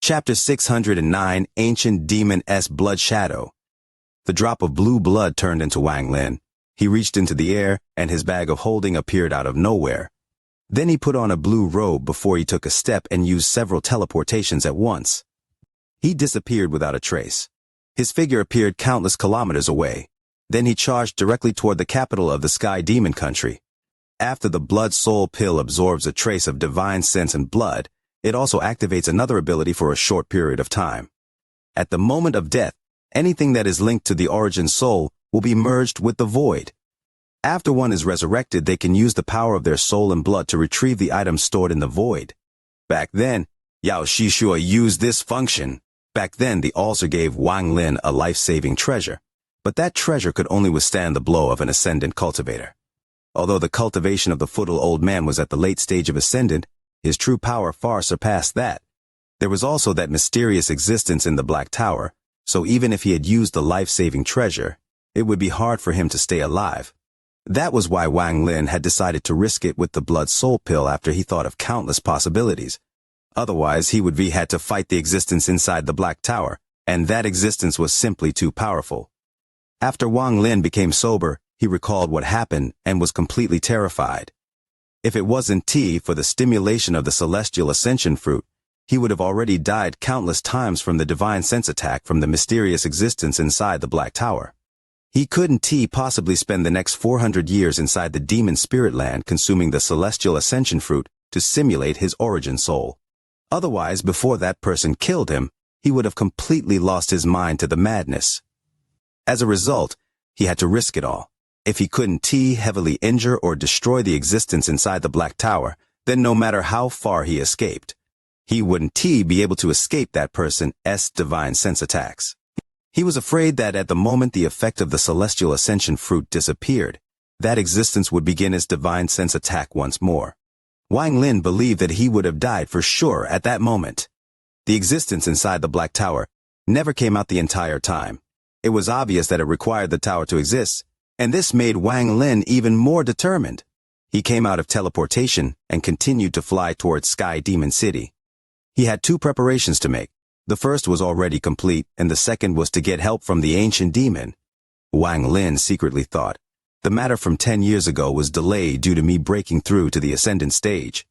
Chapter 609, Ancient Demon-S Blood Shadow. The drop of blue blood turned into Wang Lin. He reached into the air, and his bag of holding appeared out of nowhere. Then he put on a blue robe before he took a step and used several teleportations at once. He disappeared without a trace. His figure appeared countless kilometers away. Then he charged directly toward the capital of the Sky Demon Country. After the Blood Soul pill absorbs a trace of divine sense and blood, it also activates another ability for a short period of time. At the moment of death, anything that is linked to the origin soul will be merged with the void. After one is resurrected, they can use the power of their soul and blood to retrieve the items stored in the void. Back then, Yao Shishua used this function. Back then, the altar gave Wang Lin a life-saving treasure, but that treasure could only withstand the blow of an ascendant cultivator. Although the cultivation of the futile old man was at the late stage of ascendant, his true power far surpassed that. There was also that mysterious existence in the Black Tower, so even if he had used the life-saving treasure, it would be hard for him to stay alive. That was why Wang Lin had decided to risk it with the Blood Soul pill after he thought of countless possibilities. Otherwise, he would be had to fight the existence inside the Black Tower, and that existence was simply too powerful. After Wang Lin became sober, he recalled what happened and was completely terrified. If it wasn't for the stimulation of the celestial ascension fruit, he would have already died countless times from the divine sense attack from the mysterious existence inside the Black Tower. He couldn't possibly spend the next 400 years inside the demon spirit land consuming the celestial ascension fruit to simulate his origin soul. Otherwise, before that person killed him, he would have completely lost his mind to the madness. As a result, he had to risk it all. If he couldn't heavily injure or destroy the existence inside the Black Tower, then no matter how far he escaped, he wouldn't be able to escape that person's divine sense attacks. He was afraid that at the moment the effect of the celestial ascension fruit disappeared, that existence would begin its divine sense attack once more. Wang Lin believed that he would have died for sure at that moment. The existence inside the Black Tower never came out the entire time. It was obvious that it required the tower to exist, and this made Wang Lin even more determined. He came out of teleportation and continued to fly towards Sky Demon City. He had two preparations to make. The first was already complete, and the second was to get help from the ancient demon. Wang Lin secretly thought, the matter from 10 years ago was delayed due to me breaking through to the ascendant stage.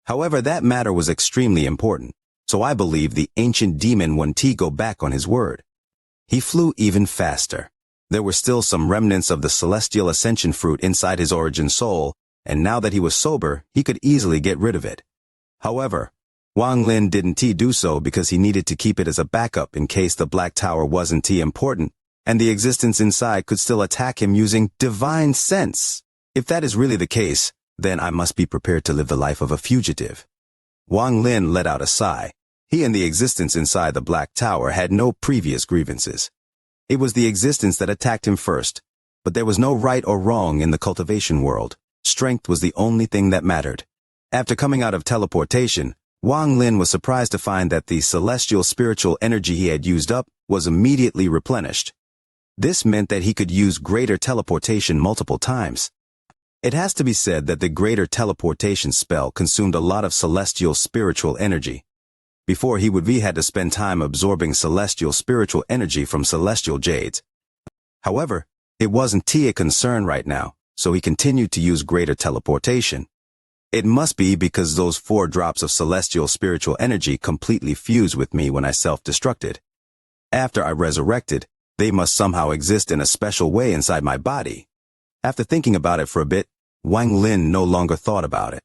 However, that matter was extremely important, so I believe the ancient demon wouldn't go back on his word. He flew even faster. There were still some remnants of the celestial ascension fruit inside his origin soul, and now that he was sober, he could easily get rid of it. However, Wang Lin didn't do so because he needed to keep it as a backup in case the Black Tower wasn't important, and the existence inside could still attack him using divine sense. If that is really the case, then I must be prepared to live the life of a fugitive. Wang Lin let out a sigh. He and the existence inside the Black Tower had no previous grievances. It was the existence that attacked him first, but there was no right or wrong in the cultivation world. Strength was the only thing that mattered. After coming out of teleportation, Wang Lin was surprised to find that the celestial spiritual energy he had used up was immediately replenished. This meant that he could use greater teleportation multiple times. It has to be said that the greater teleportation spell consumed a lot of celestial spiritual energy. Before he would had to spend time absorbing celestial spiritual energy from celestial jades. However, it wasn't a concern right now, so he continued to use greater teleportation. It must be because those 4 drops of celestial spiritual energy completely fused with me when I self-destructed. After I resurrected, they must somehow exist in a special way inside my body. After thinking about it for a bit, Wang Lin no longer thought about it.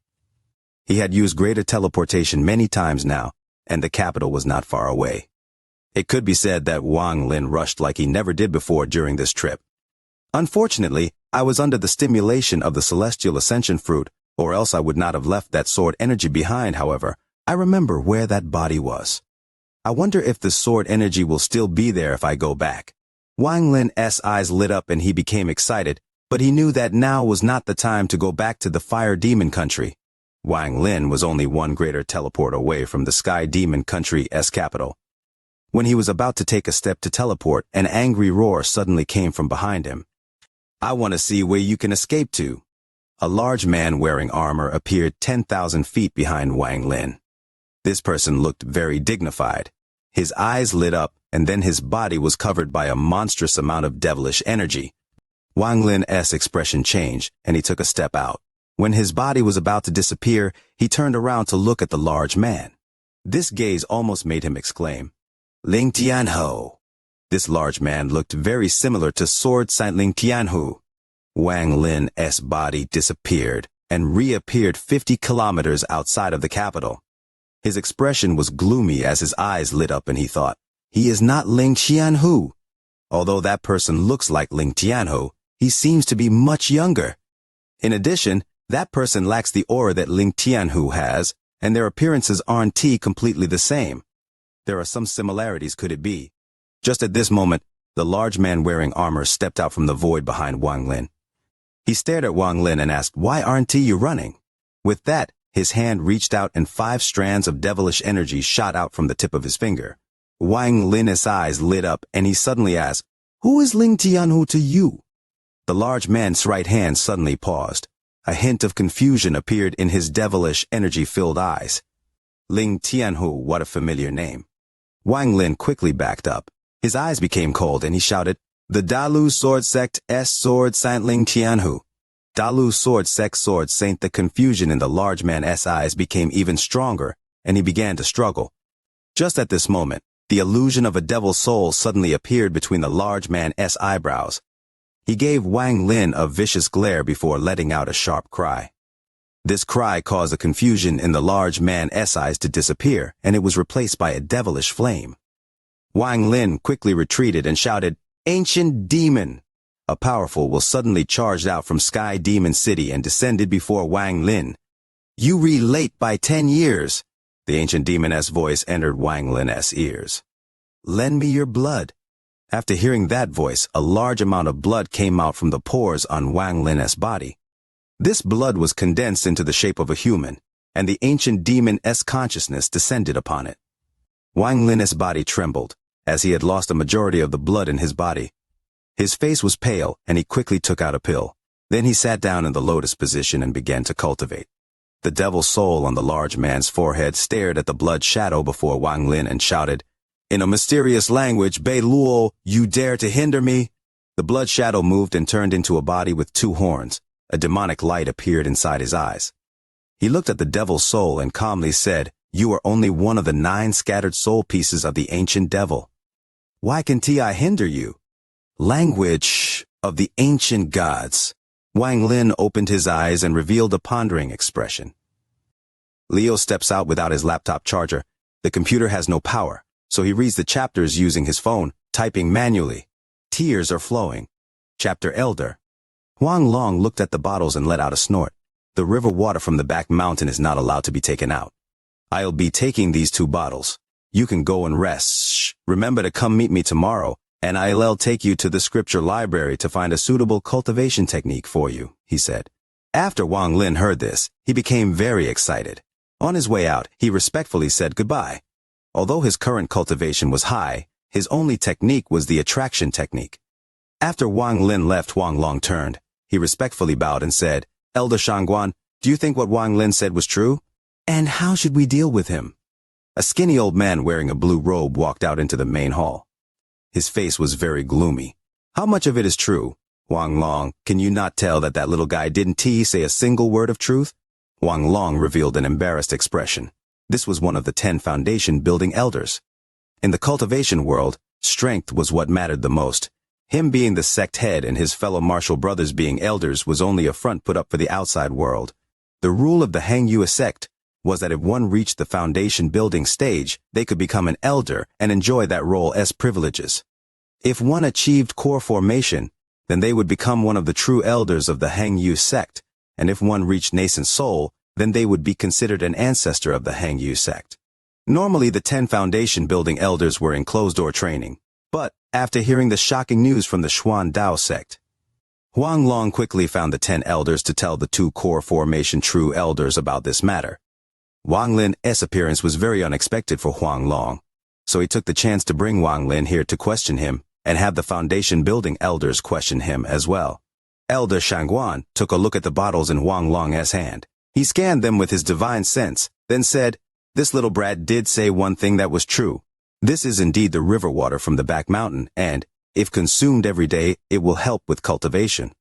He had used greater teleportation many times now, and the capital was not far away. It could be said that Wang Lin rushed like he never did before during this trip. Unfortunately, I was under the stimulation of the celestial ascension fruit, or else I would not have left that sword energy behind. However, I remember where that body was. I wonder if the sword energy will still be there if I go back. Wang Lin's eyes lit up and he became excited, but he knew that now was not the time to go back to the Fire Demon Country. Wang Lin was only one greater teleport away from the Sky Demon Country's capital. When he was about to take a step to teleport, an angry roar suddenly came from behind him. I want to see where you can escape to. A large man wearing armor appeared 10,000 feet behind Wang Lin. This person looked very dignified. His eyes lit up, and then his body was covered by a monstrous amount of devilish energy. Wang Lin's expression changed, and he took a step out. When his body was about to disappear, he turned around to look at the large man. This gaze almost made him exclaim, "Ling Tianhu." This large man looked very similar to Sword Saint Ling Tianhu. Wang Lin's body disappeared and reappeared 50 kilometers outside of the capital. His expression was gloomy as his eyes lit up, and he thought, "He is not Ling Tianhu. Although that person looks like Ling Tianhu, he seems to be much younger. In addition, that person lacks the aura that Ling Tianhu has, and their appearances aren't completely the same. There are some similarities, could it be?" Just at this moment, the large man wearing armor stepped out from the void behind Wang Lin. He stared at Wang Lin and asked, "Why aren't you running?" With that, his hand reached out and 5 strands of devilish energy shot out from the tip of his finger. Wang Lin's eyes lit up, and he suddenly asked, "Who is Ling Tianhu to you?" The large man's right hand suddenly paused. A hint of confusion appeared in his devilish energy-filled eyes. Ling Tianhu, what a familiar name. Wang Lin quickly backed up. His eyes became cold, and he shouted, "The Dalu Sword Sect S Sword Saint Ling Tianhu." Dalu Sword Sect Sword Saint. The confusion in the large man's eyes became even stronger, and he began to struggle. Just at this moment, the illusion of a devil's soul suddenly appeared between the large man's eyebrows. He gave Wang Lin a vicious glare before letting out a sharp cry. This cry caused a confusion in the large man's eyes to disappear, and it was replaced by a devilish flame. Wang Lin quickly retreated and shouted, "Ancient demon!" A powerful will suddenly charged out from Sky Demon City and descended before Wang Lin. "You relate by 10 years. The ancient demon's voice entered Wang Lin's ears. "Lend me your blood." After hearing that voice, a large amount of blood came out from the pores on Wang Lin's body. This blood was condensed into the shape of a human, and the ancient demon's consciousness descended upon it. Wang Lin's body trembled, as he had lost a majority of the blood in his body. His face was pale, and he quickly took out a pill. Then he sat down in the lotus position and began to cultivate. The devil's soul on the large man's forehead stared at the blood shadow before Wang Lin and shouted, "In a mysterious language, Bei Luo, you dare to hinder me?" The blood shadow moved and turned into a body with 2 horns. A demonic light appeared inside his eyes. He looked at the devil's soul and calmly said, "You are only one of the 9 scattered soul pieces of the ancient devil. Why can't I hinder you?" Language of the ancient gods. Wang Lin opened his eyes and revealed a pondering expression. Leo steps out without his laptop charger. The computer has no power, so he reads the chapters using his phone, typing manually. Tears are flowing. Chapter Elder. Huang Long looked at the bottles and let out a snort. The river water from the back mountain is not allowed to be taken out. "I'll be taking these 2 bottles. You can go and rest. Shh. Remember to come meet me tomorrow, and I'll take you to the scripture library to find a suitable cultivation technique for you," he said. After Wang Lin heard this, he became very excited. On his way out, he respectfully said goodbye. Although his current cultivation was high, his only technique was the attraction technique. After Wang Lin left, Huang Long turned. He respectfully bowed and said, "Elder Shangguan, do you think what Wang Lin said was true? And how should we deal with him?" A skinny old man wearing a blue robe walked out into the main hall. His face was very gloomy. "How much of it is true? Huang Long, can you not tell that that little guy didn't say a single word of truth?" Huang Long revealed an embarrassed expression. This was one of the 10 foundation building elders. In the cultivation world, strength was what mattered the most. Him being the sect head and his fellow martial brothers being elders was only a front put up for the outside world. The rule of the Hangyu sect was that if one reached the foundation building stage, they could become an elder and enjoy that role as privileges. If one achieved core formation, then they would become one of the true elders of the Hangyu sect, and if one reached nascent soul, then they would be considered an ancestor of the Hangyu sect. Normally, the 10 foundation building elders were in closed-door training, but after hearing the shocking news from the Xuan Dao sect, Huang Long quickly found the 10 elders to tell the 2 core formation true elders about this matter. Wang Lin's appearance was very unexpected for Huang Long, so he took the chance to bring Wang Lin here to question him and have the foundation building elders question him as well. Elder Shangguan took a look at the bottles in Huang Long's hand. He scanned them with his divine sense, then said, This little brat did say one thing that was true. This is indeed the river water from the back mountain, and, if consumed every day, it will help with cultivation.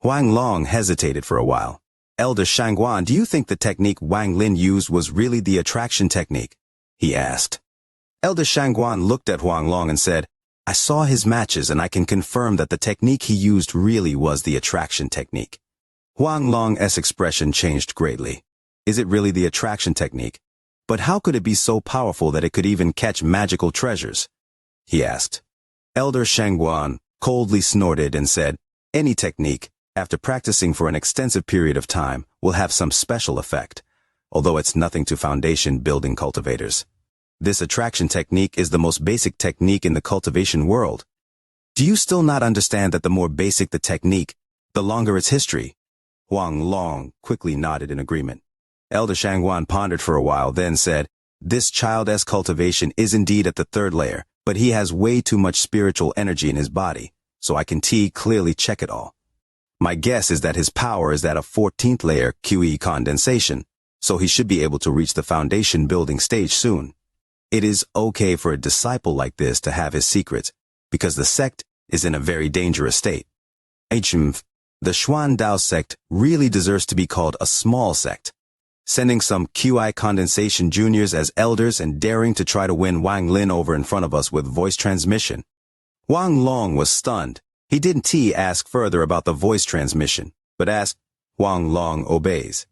Wang Long hesitated for a while. Elder Shangguan, do you think the technique Wang Lin used was really the attraction technique? He asked. Elder Shangguan looked at Wang Long and said, I saw his matches and I can confirm that the technique he used really was the attraction technique. Wang Long's expression changed greatly. Is it really the attraction technique? But how could it be so powerful that it could even catch magical treasures? He asked. Elder Shangguan coldly snorted and said, any technique, after practicing for an extensive period of time, will have some special effect, although it's nothing to foundation building cultivators. This attraction technique is the most basic technique in the cultivation world. Do you still not understand that the more basic the technique, the longer its history? Wang Long quickly nodded in agreement. Elder Shangguan pondered for a while, then said, this child's cultivation is indeed at the third layer, but he has way too much spiritual energy in his body, so I can clearly check it all. My guess is that his power is that of 14th layer QE condensation, so he should be able to reach the foundation building stage soon. It is okay for a disciple like this to have his secrets, because the sect is in a very dangerous state. The Xuan Dao sect really deserves to be called a small sect. Sending some QI condensation juniors as elders and daring to try to win Wang Lin over in front of us with voice transmission. Wang Long was stunned. He didn't ask further about the voice transmission, but asked, Wang Long obeys.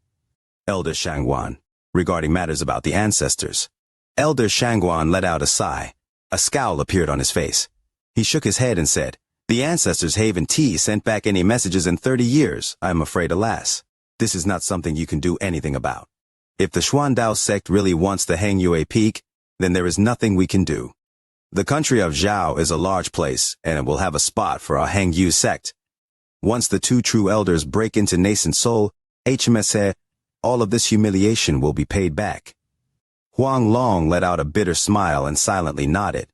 Elder Shangguan, regarding matters about the ancestors. Elder Shangguan let out a sigh. A scowl appeared on his face. He shook his head and said, the ancestors haven't sent back any messages in 30 years, I'm afraid, alas. This is not something you can do anything about. If the Xuan Dao sect really wants to hang you a peak, then there is nothing we can do. The country of Zhao is a large place, and it will have a spot for our Hang Yu sect. Once the two true elders break into nascent soul, all of this humiliation will be paid back. Huang Long let out a bitter smile and silently nodded.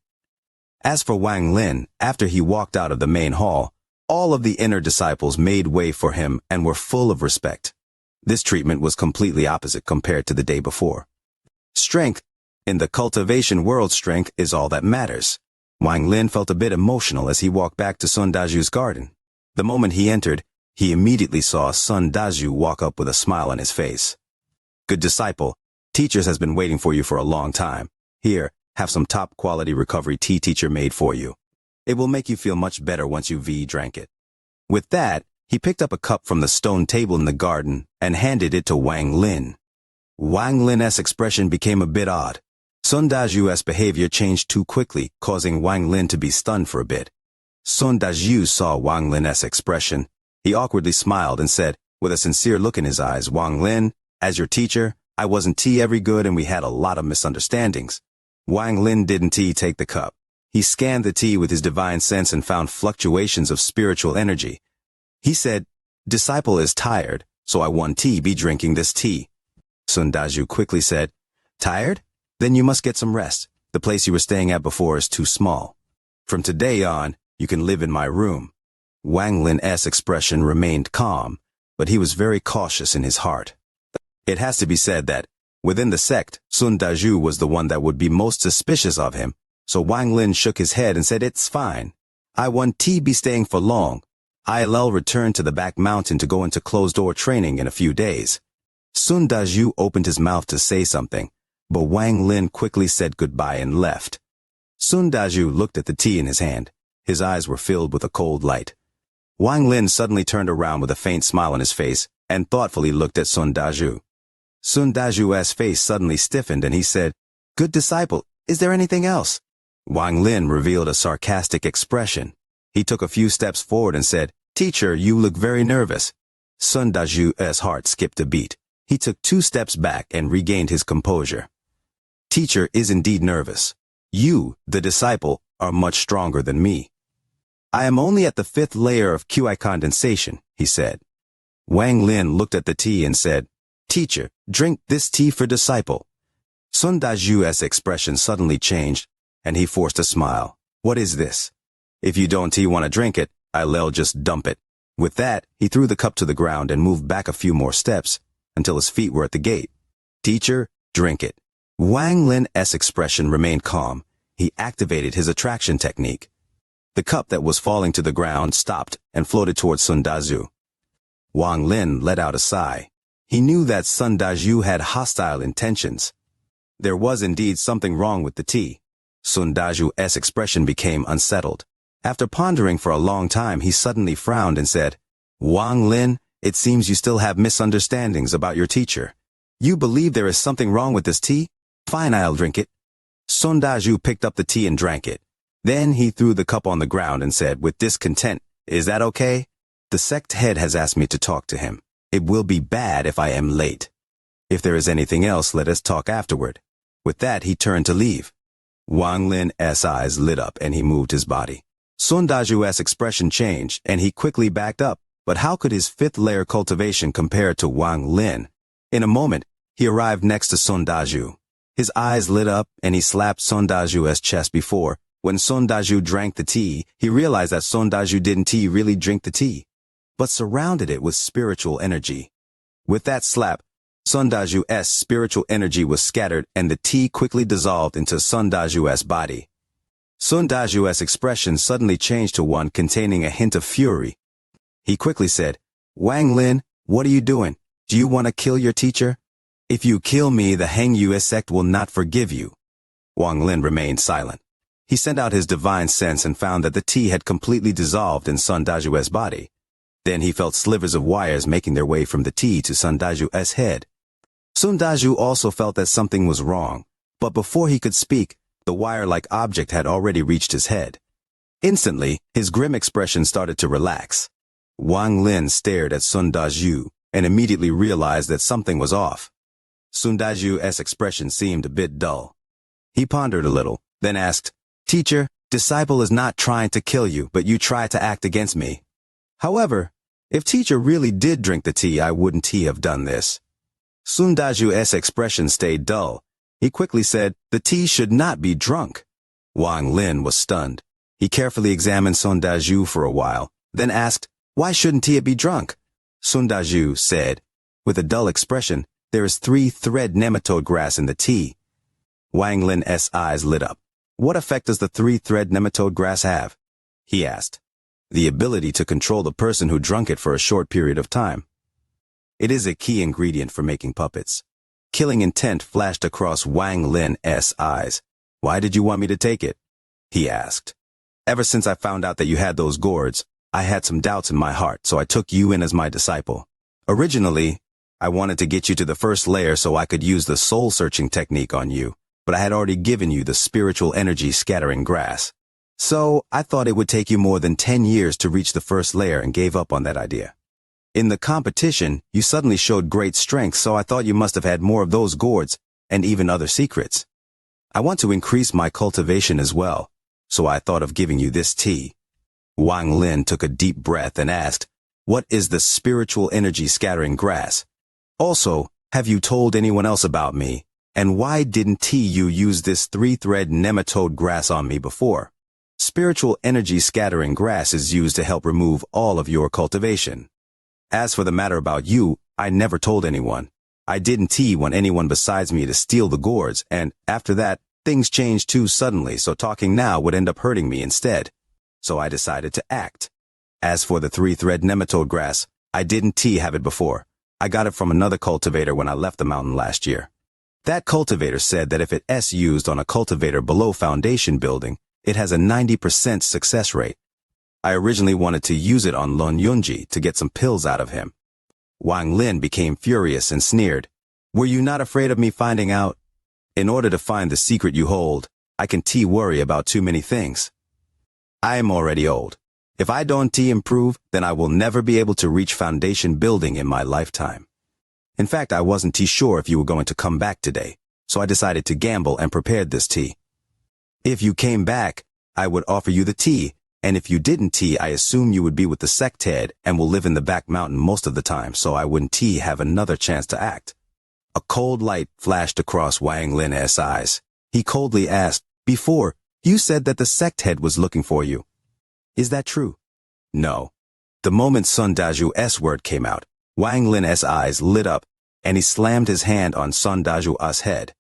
As for Wang Lin, after he walked out of the main hall, all of the inner disciples made way for him and were full of respect. This treatment was completely opposite compared to the day before. Strength. In the cultivation world, strength is all that matters. Wang Lin felt a bit emotional as he walked back to Sun Daju's garden. The moment he entered, he immediately saw Sun Daju walk up with a smile on his face. Good disciple, Teachers has been waiting for you for a long time. Here, have some top-quality recovery tea teacher made for you. It will make you feel much better once you drank it. With that, he picked up a cup from the stone table in the garden and handed it to Wang Lin. Wang Lin's expression became a bit odd. Sun Daju's behavior changed too quickly, causing Wang Lin to be stunned for a bit. Sun Daju saw Wang Lin's expression. He awkwardly smiled and said, with a sincere look in his eyes, Wang Lin, as your teacher, I wasn't every good and we had a lot of misunderstandings. Wang Lin didn't take the cup. He scanned the tea with his divine sense and found fluctuations of spiritual energy. He said, disciple is tired, so I want be drinking this tea. Sun Daju quickly said, tired? Then you must get some rest. The place you were staying at before is too small. From today on, you can live in my room. Wang Lin's expression remained calm, but he was very cautious in his heart. It has to be said that, within the sect, Sun Daju was the one that would be most suspicious of him, so Wang Lin shook his head and said, it's fine. I won't be staying for long. I'll return to the back mountain to go into closed-door training in a few days. Sun Daju opened his mouth to say something, but Wang Lin quickly said goodbye and left. Sun Daju looked at the tea in his hand. His eyes were filled with a cold light. Wang Lin suddenly turned around with a faint smile on his face and thoughtfully looked at Sun Daju. Sun Daju's face suddenly stiffened and he said, good disciple, is there anything else? Wang Lin revealed a sarcastic expression. He took a few steps forward and said, teacher, you look very nervous. Sun Daju's heart skipped a beat. He took 2 steps back and regained his composure. Teacher is indeed nervous. You, the disciple, are much stronger than me. I am only at the 5th layer of QI condensation, he said. Wang Lin looked at the tea and said, teacher, drink this tea for disciple. Sun Daju's expression suddenly changed, and he forced a smile. What is this? If you don't want to drink it, I'll just dump it. With that, he threw the cup to the ground and moved back a few more steps, until his feet were at the gate. Teacher, drink it. Wang Lin's expression remained calm. He activated his attraction technique. The cup that was falling to the ground stopped and floated towards Sun Dazhu. Wang Lin let out a sigh. He knew that Sun Dazhu had hostile intentions. There was indeed something wrong with the tea. Sun Dazhu's expression became unsettled. After pondering for a long time, he suddenly frowned and said, "Wang Lin, it seems you still have misunderstandings about your teacher. You believe there is something wrong with this tea? Fine, I'll drink it." Sun Dazhu picked up the tea and drank it. Then he threw the cup on the ground and said with discontent, "Is that okay? The sect head has asked me to talk to him. It will be bad if I am late. If there is anything else, let us talk afterward." With that, he turned to leave. Wang Lin's eyes lit up and he moved his body. Sun Dazhu's expression changed and he quickly backed up, but how could his fifth layer cultivation compare to Wang Lin? In a moment, he arrived next to Sun Dazhu. His eyes lit up and he slapped Sun Dazhu's chest before. When Sun Dazhu drank the tea, he realized that Sun Dazhu didn't really drink the tea, but surrounded it with spiritual energy. With that slap, Sun Dazhu's spiritual energy was scattered and the tea quickly dissolved into Sun Dazhu's body. Sun Dazhu's expression suddenly changed to one containing a hint of fury. He quickly said, "Wang Lin, what are you doing? Do you want to kill your teacher? If you kill me, the Heng Yue sect will not forgive you." Wang Lin remained silent. He sent out his divine sense and found that the tea had completely dissolved in Sun Dazhu's body. Then he felt slivers of wires making their way from the tea to Sun Dazhu's head. Sun Dazhu also felt that something was wrong, but before he could speak, the wire-like object had already reached his head. Instantly, his grim expression started to relax. Wang Lin stared at Sun Dazhu and immediately realized that something was off. Sun Dazhu's expression seemed a bit dull. He pondered a little, then asked, "Teacher, disciple is not trying to kill you, but you try to act against me. However, if teacher really did drink the tea, I wouldn't he have done this?" Sun Dazhu's expression stayed dull. He quickly said, "The tea should not be drunk." Wang Lin was stunned. He carefully examined Sun Dazhu for a while, then asked, "Why shouldn't tea be drunk?" Sun Dazhu said, with a dull expression, "There is 3-thread nematode grass in the tea." Wang Lin's eyes lit up. "What effect does the 3-thread nematode grass have?" he asked. "The ability to control the person who drunk it for a short period of time. It is a key ingredient for making puppets." Killing intent flashed across Wang Lin's eyes. "Why did you want me to take it?" he asked. "Ever since I found out that you had those gourds, I had some doubts in my heart, so I took you in as my disciple. Originally, I wanted to get you to the first layer so I could use the soul-searching technique on you, but I had already given you the spiritual energy scattering grass. So I thought it would take you more than 10 years to reach the first layer and gave up on that idea. In the competition, you suddenly showed great strength, so I thought you must have had more of those gourds and even other secrets. I want to increase my cultivation as well, so I thought of giving you this tea." Wang Lin took a deep breath and asked, "What is the spiritual energy scattering grass? Also, have you told anyone else about me? And why didn't you use this 3-thread nematode grass on me before? Spiritual energy scattering grass is used to help remove all of your cultivation. As for the matter about you, I never told anyone. I didn't want anyone besides me to steal the gourds, and after that, things changed too suddenly, so talking now would end up hurting me instead. So I decided to act. As for the 3-thread nematode grass, I didn't have it before. I got it from another cultivator when I left the mountain last year. That cultivator said that if it's used on a cultivator below foundation building, it has a 90% success rate. I originally wanted to use it on Lun Yunji to get some pills out of him." Wang Lin became furious and sneered, "Were you not afraid of me finding out? In order to find the secret you hold, I can worry about too many things. I am already old. If I don't improve, then I will never be able to reach foundation building in my lifetime. In fact, I wasn't sure if you were going to come back today, so I decided to gamble and prepared this tea. If you came back, I would offer you the tea, and if you didn't I assume you would be with the sect head and will live in the back mountain most of the time, so I wouldn't have another chance to act." A cold light flashed across Wang Lin's eyes. He coldly asked, "Before, you said that the sect head was looking for you. Is that true?" "No." The moment Sun Dazhu's word came out, Wang Lin's eyes lit up, and he slammed his hand on Sun Dazhu's head.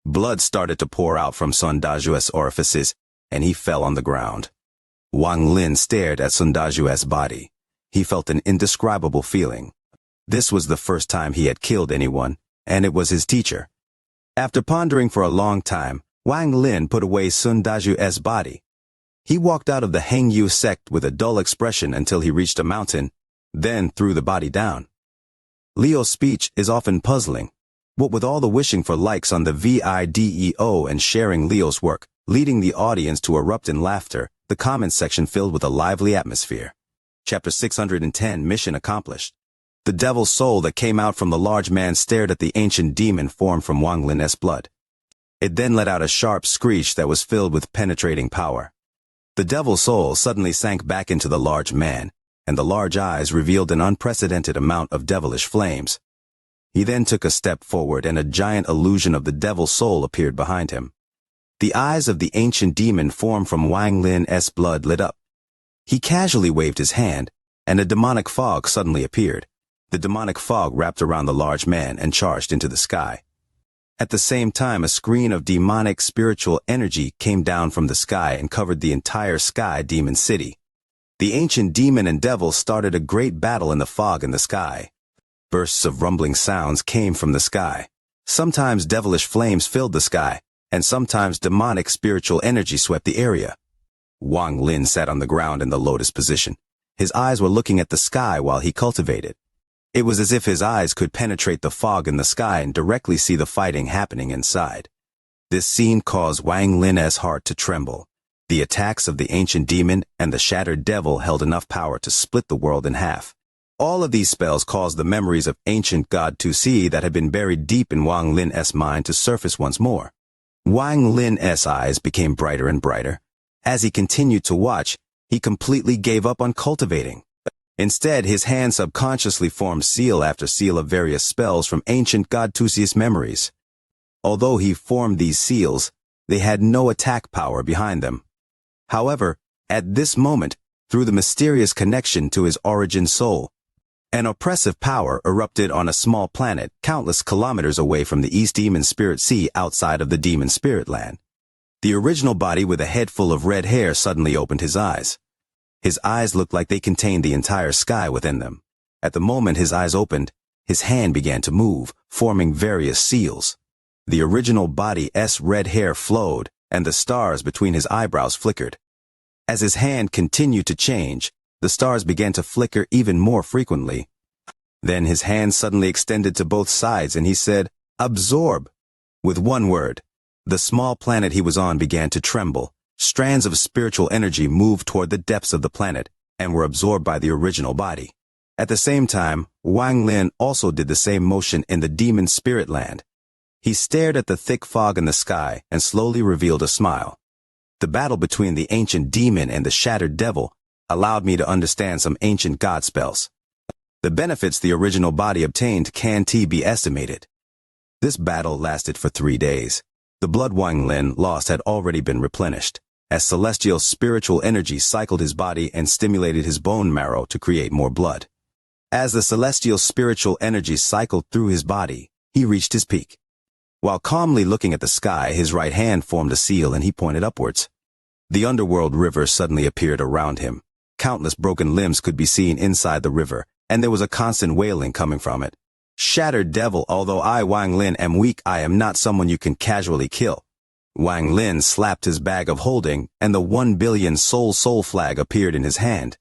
Blood started to pour out from Sundaju's orifices, and he fell on the ground. Wang Lin stared at Sundaju's body. He felt an indescribable feeling. This was the first time he had killed anyone, and it was his teacher. After pondering for a long time, Wang Lin put away Sundaju's body. He walked out of the Hengyu sect with a dull expression until he reached a mountain, then threw the body down. Leo's speech is often puzzling. What with all the wishing for likes on the video and sharing Leo's work, leading the audience to erupt in laughter, the comments section filled with a lively atmosphere. Chapter 610, Mission Accomplished. The devil's soul that came out from the large man stared at the ancient demon formed from Wang Lin's blood. It then let out a sharp screech that was filled with penetrating power. The devil's soul suddenly sank back into the large man, and the large eyes revealed an unprecedented amount of devilish flames. He then took a step forward and a giant illusion of the devil's soul appeared behind him. The eyes of the ancient demon formed from Wang Lin's blood lit up. He casually waved his hand, and a demonic fog suddenly appeared. The demonic fog wrapped around the large man and charged into the sky. At the same time, a screen of demonic spiritual energy came down from the sky and covered the entire sky demon city. The ancient demon and devil started a great battle in the fog in the sky. Bursts of rumbling sounds came from the sky. Sometimes devilish flames filled the sky, and sometimes demonic spiritual energy swept the area. Wang Lin sat on the ground in the lotus position. His eyes were looking at the sky while he cultivated. It was as if his eyes could penetrate the fog in the sky and directly see the fighting happening inside. This scene caused Wang Lin's heart to tremble. The attacks of the ancient demon and the shattered devil held enough power to split the world in half. All of these spells caused the memories of ancient God Tu-Si that had been buried deep in Wang Lin's mind to surface once more. Wang Lin's eyes became brighter and brighter. As he continued to watch, he completely gave up on cultivating. Instead, his hand subconsciously formed seal after seal of various spells from ancient God Tu-Si's memories. Although he formed these seals, they had no attack power behind them. However, at this moment, through the mysterious connection to his origin soul, an oppressive power erupted on a small planet countless kilometers away from the East Demon Spirit Sea outside of the Demon Spirit Land. The original body with a head full of red hair suddenly opened his eyes. His eyes looked like they contained the entire sky within them. At the moment his eyes opened, his hand began to move, forming various seals. The original body's red hair flowed, and the stars between his eyebrows flickered. As his hand continued to change, the stars began to flicker even more frequently. Then his hand suddenly extended to both sides and he said, "Absorb." With one word, the small planet he was on began to tremble. Strands of spiritual energy moved toward the depths of the planet and were absorbed by the original body. At the same time, Wang Lin also did the same motion in the demon spirit land. He stared at the thick fog in the sky and slowly revealed a smile. The battle between the ancient demon and the shattered devil allowed me to understand some ancient god spells. The benefits the original body obtained can't be estimated. This battle lasted for 3 days. The blood Wang Lin lost had already been replenished, as celestial spiritual energy cycled his body and stimulated his bone marrow to create more blood. As the celestial spiritual energy cycled through his body, he reached his peak. While calmly looking at the sky, his right hand formed a seal and he pointed upwards. The underworld river suddenly appeared around him. Countless broken limbs could be seen inside the river, and there was a constant wailing coming from it. "Shattered devil, although I, Wang Lin, am weak, I am not someone you can casually kill." Wang Lin slapped his bag of holding, and the 1 billion soul flag appeared in his hand.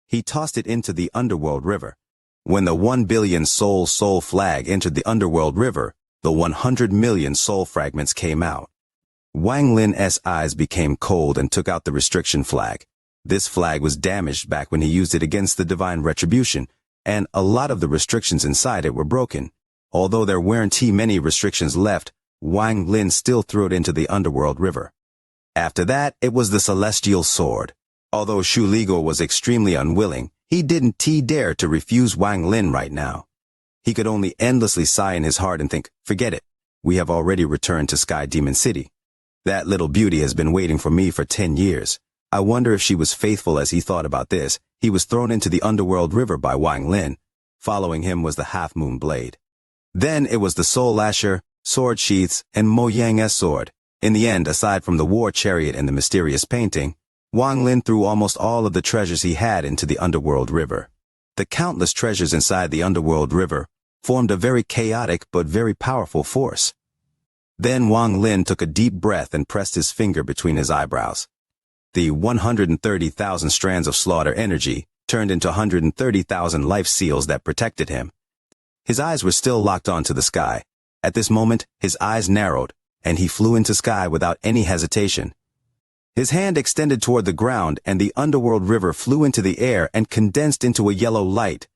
He tossed it into the underworld river. When the 1 billion soul flag entered the underworld river, the 100 million soul fragments came out. Wang Lin's eyes became cold and took out the restriction flag. This flag was damaged back when he used it against the divine retribution, and a lot of the restrictions inside it were broken. Although there weren't many restrictions left, Wang Lin still threw it into the underworld river. After that, it was the celestial sword. Although Shu Ligo was extremely unwilling, he didn't dare to refuse Wang Lin right now. He could only endlessly sigh in his heart and think, "Forget it. We have already returned to Sky Demon City. That little beauty has been waiting for me for 10 years. I wonder if she was faithful." As he thought about this, he was thrown into the underworld river by Wang Lin. Following him was the half-moon blade. Then it was the soul lasher, sword sheaths, and Mo Yang's sword. In the end, aside from the war chariot and the mysterious painting, Wang Lin threw almost all of the treasures he had into the underworld river. The countless treasures inside the underworld river formed a very chaotic but very powerful force. Then Wang Lin took a deep breath and pressed his finger between his eyebrows. The 130,000 strands of slaughter energy turned into 130,000 life seals that protected him. His eyes were still locked onto the sky. At this moment, his eyes narrowed, and he flew into sky without any hesitation. His hand extended toward the ground, and the underworld river flew into the air and condensed into a yellow light.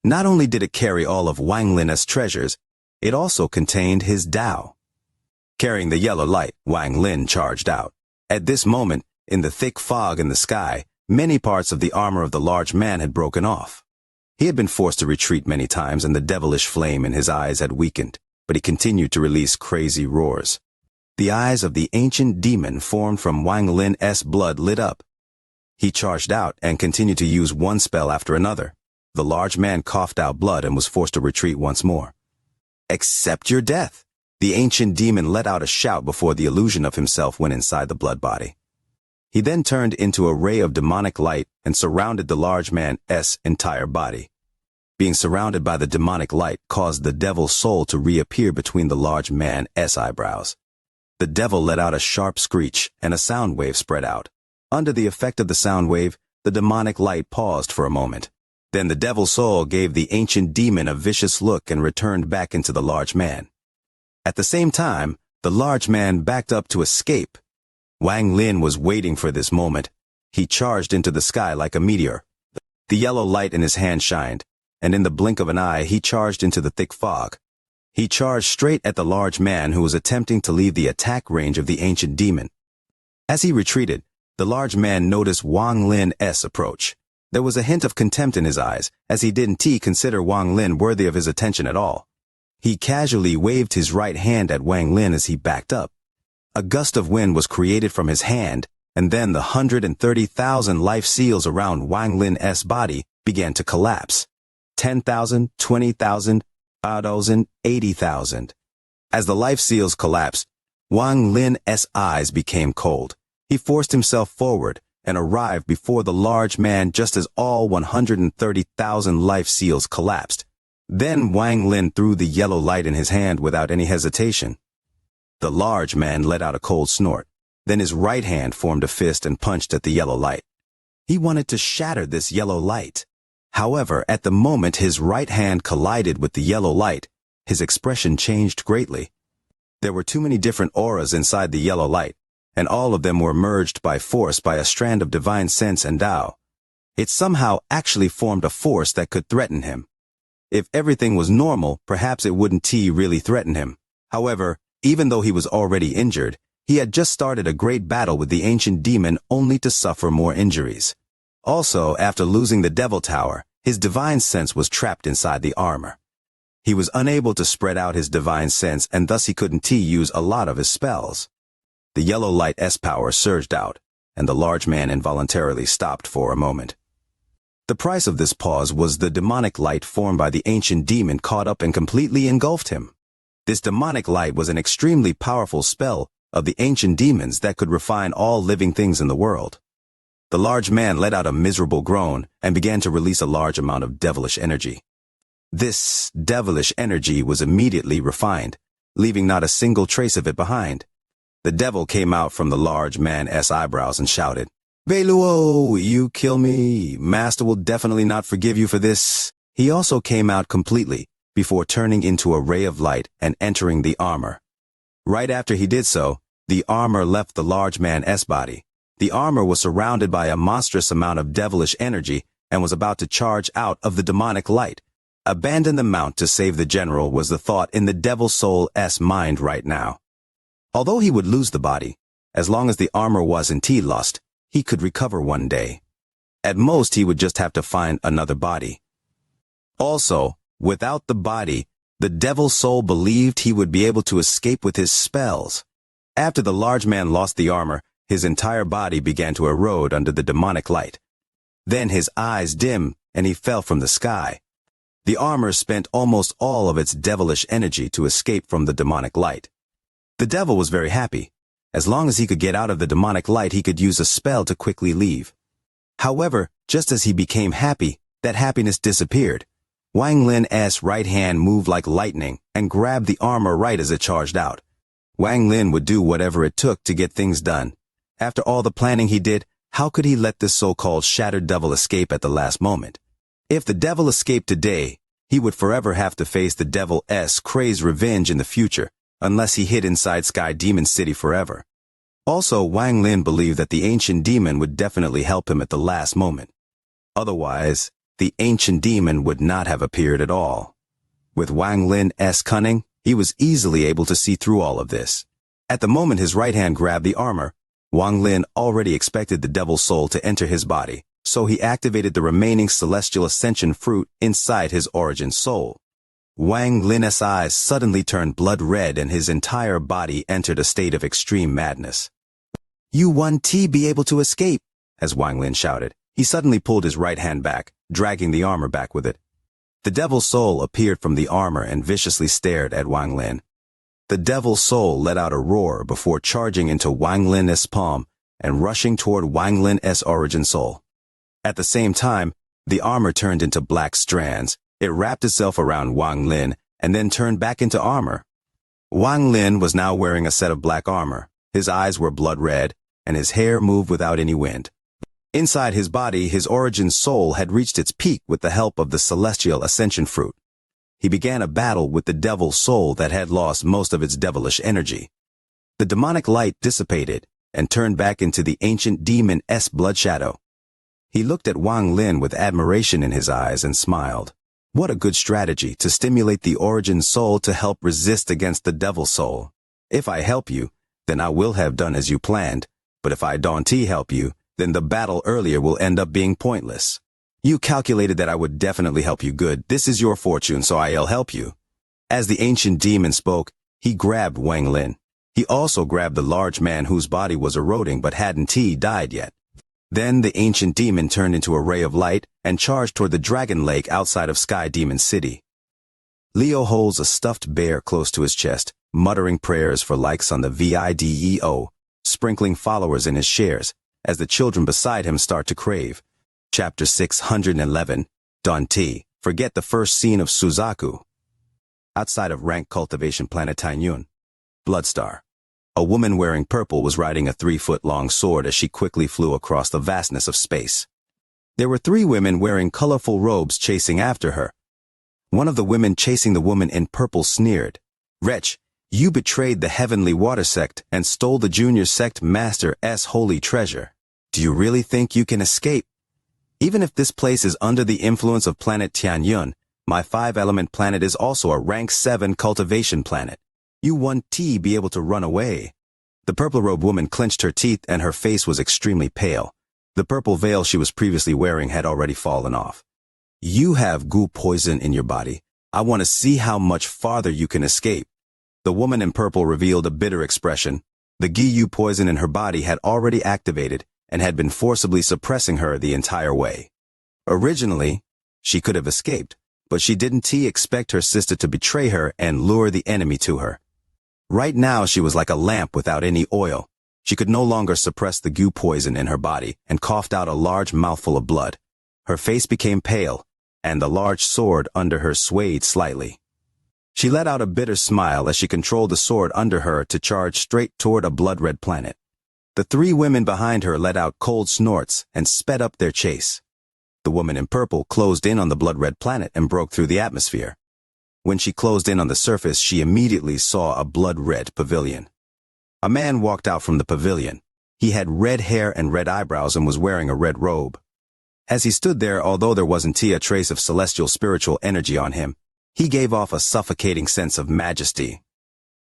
Not only did it carry all of Wang Lin's treasures, it also contained his Tao. Carrying the yellow light, Wang Lin charged out. At this moment, in the thick fog in the sky, many parts of the armor of the large man had broken off. He had been forced to retreat many times, and the devilish flame in his eyes had weakened, but he continued to release crazy roars. The eyes of the ancient demon formed from Wang Lin's blood lit up. He charged out and continued to use one spell after another. The large man coughed out blood and was forced to retreat once more. "Accept your death!" The ancient demon let out a shout before the illusion of himself went inside the blood body. He then turned into a ray of demonic light and surrounded the large man's entire body. Being surrounded by the demonic light caused the devil's soul to reappear between the large man's eyebrows. The devil let out a sharp screech, and a sound wave spread out. Under the effect of the sound wave, the demonic light paused for a moment. Then the devil's soul gave the ancient demon a vicious look and returned back into the large man. At the same time, the large man backed up to escape. Wang Lin was waiting for this moment. He charged into the sky like a meteor. The yellow light in his hand shined, and in the blink of an eye he charged into the thick fog. He charged straight at the large man who was attempting to leave the attack range of the ancient demon. As he retreated, the large man noticed Wang Lin's approach. There was a hint of contempt in his eyes, as he didn't consider Wang Lin worthy of his attention at all. He casually waved his right hand at Wang Lin as he backed up. A gust of wind was created from his hand, and then the 130,000 life seals around Wang Lin's body began to collapse. 10,000, 20,000, 5,000, 80,000. As the life seals collapsed, Wang Lin's eyes became cold. He forced himself forward and arrived before the large man just as all 130,000 life seals collapsed. Then Wang Lin threw the yellow light in his hand without any hesitation. The large man let out a cold snort. Then his right hand formed a fist and punched at the yellow light. He wanted to shatter this yellow light. However, at the moment his right hand collided with the yellow light, his expression changed greatly. There were too many different auras inside the yellow light, and all of them were merged by force by a strand of divine sense and Tao. It somehow actually formed a force that could threaten him. If everything was normal, perhaps it wouldn't really threaten him. However, even though he was already injured, he had just started a great battle with the ancient demon only to suffer more injuries. Also, after losing the Devil Tower, his divine sense was trapped inside the armor. He was unable to spread out his divine sense, and thus he couldn't use a lot of his spells. The yellow light's power surged out, and the large man involuntarily stopped for a moment. The price of this pause was the demonic light formed by the ancient demon caught up and completely engulfed him. This demonic light was an extremely powerful spell of the ancient demons that could refine all living things in the world. The large man let out a miserable groan and began to release a large amount of devilish energy. This devilish energy was immediately refined, leaving not a single trace of it behind. The devil came out from the large man's eyebrows and shouted, "Beluo, you kill me. Master will definitely not forgive you for this." He also came out completely, before turning into a ray of light and entering the armor. Right after he did so, the armor left the large man's body. The armor was surrounded by a monstrous amount of devilish energy and was about to charge out of the demonic light. Abandon the mount to save the general was the thought in the devil soul's mind right now. Although he would lose the body, as long as the armor wasn't lost, he could recover one day. At most, he would just have to find another body. Also, without the body, the devil soul believed he would be able to escape with his spells. After the large man lost the armor, his entire body began to erode under the demonic light. Then his eyes dimmed and he fell from the sky. The armor spent almost all of its devilish energy to escape from the demonic light. The devil was very happy. As long as he could get out of the demonic light, he could use a spell to quickly leave. However, just as he became happy, that happiness disappeared. Wang Lin's right hand moved like lightning and grabbed the armor right as it charged out. Wang Lin would do whatever it took to get things done. After all the planning he did, how could he let this so-called shattered devil escape at the last moment? If the devil escaped today, he would forever have to face the devil's crazed revenge in the future, unless he hid inside Sky Demon City forever. Also, Wang Lin believed that the ancient demon would definitely help him at the last moment. Otherwise, the ancient demon would not have appeared at all. With Wang Lin's cunning, he was easily able to see through all of this. At the moment his right hand grabbed the armor, Wang Lin already expected the devil's soul to enter his body, so he activated the remaining celestial ascension fruit inside his origin soul. Wang Lin's eyes suddenly turned blood red and his entire body entered a state of extreme madness. "You won't be able to escape," as Wang Lin shouted. He suddenly pulled his right hand back, dragging the armor back with it. The devil's soul appeared from the armor and viciously stared at Wang Lin. The devil's soul let out a roar before charging into Wang Lin's palm and rushing toward Wang Lin's origin soul. At the same time, the armor turned into black strands. It wrapped itself around Wang Lin and then turned back into armor. Wang Lin was now wearing a set of black armor. His eyes were blood red, and his hair moved without any wind. Inside his body, his origin soul had reached its peak with the help of the celestial ascension fruit. He began a battle with the devil's soul that had lost most of its devilish energy. The demonic light dissipated and turned back into the ancient demon's blood shadow. He looked at Wang Lin with admiration in his eyes and smiled. What a good strategy to stimulate the origin soul to help resist against the devil's soul. If I help you, then I will have done as you planned, but if I don't help you, then the battle earlier will end up being pointless. You calculated that I would definitely help you. Good, this is your fortune, so I'll help you. As the ancient demon spoke, he grabbed Wang Lin. He also grabbed the large man whose body was eroding but hadn't died yet. Then the ancient demon turned into a ray of light and charged toward the dragon lake outside of Sky Demon City. Leo holds a stuffed bear close to his chest, muttering prayers for likes on the video, sprinkling followers in his shares, as the children beside him start to crave. Chapter 611, Dante, forget the first scene of Suzaku. Outside of rank cultivation planet Tainyun, Bloodstar. A woman wearing purple was riding a 3-foot-long sword as she quickly flew across the vastness of space. There were 3 women wearing colorful robes chasing after her. One of the women chasing the woman in purple sneered, "Wretch, you betrayed the heavenly water sect and stole the junior sect master's holy treasure. Do you really think you can escape? Even if this place is under the influence of planet Tianyun, my 5-element planet is also a rank 7 cultivation planet. You won't be able to run away." The purple-robed woman clenched her teeth and her face was extremely pale. The purple veil she was previously wearing had already fallen off. "You have goo poison in your body. I want to see how much farther you can escape." The woman in purple revealed a bitter expression. The goo poison in her body had already activated and had been forcibly suppressing her the entire way. Originally, she could have escaped, but she didn't expect her sister to betray her and lure the enemy to her. Right now she was like a lamp without any oil. She could no longer suppress the goo poison in her body and coughed out a large mouthful of blood. Her face became pale, and the large sword under her swayed slightly. She let out a bitter smile as she controlled the sword under her to charge straight toward a blood-red planet. The 3 women behind her let out cold snorts and sped up their chase. The woman in purple closed in on the blood-red planet and broke through the atmosphere. When she closed in on the surface, she immediately saw a blood-red pavilion. A man walked out from the pavilion. He had red hair and red eyebrows and was wearing a red robe. As he stood there, although there wasn't a trace of celestial spiritual energy on him, he gave off a suffocating sense of majesty.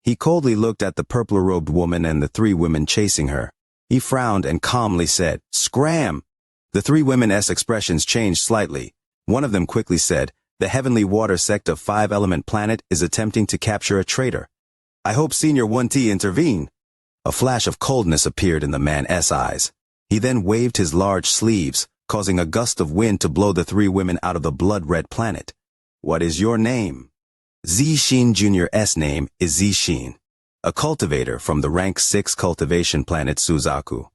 He coldly looked at the purple-robed woman and the 3 women chasing her. He frowned and calmly said, "Scram!" The 3 women's expressions changed slightly. One of them quickly said, "The heavenly water sect of 5-element planet is attempting to capture a traitor. I hope Senior 1T intervene." A flash of coldness appeared in the man's eyes. He then waved his large sleeves, causing a gust of wind to blow the 3 women out of the blood-red planet. What is your name? Zixin Jr.'s name is Zixin, a cultivator from the rank 6 cultivation planet Suzaku.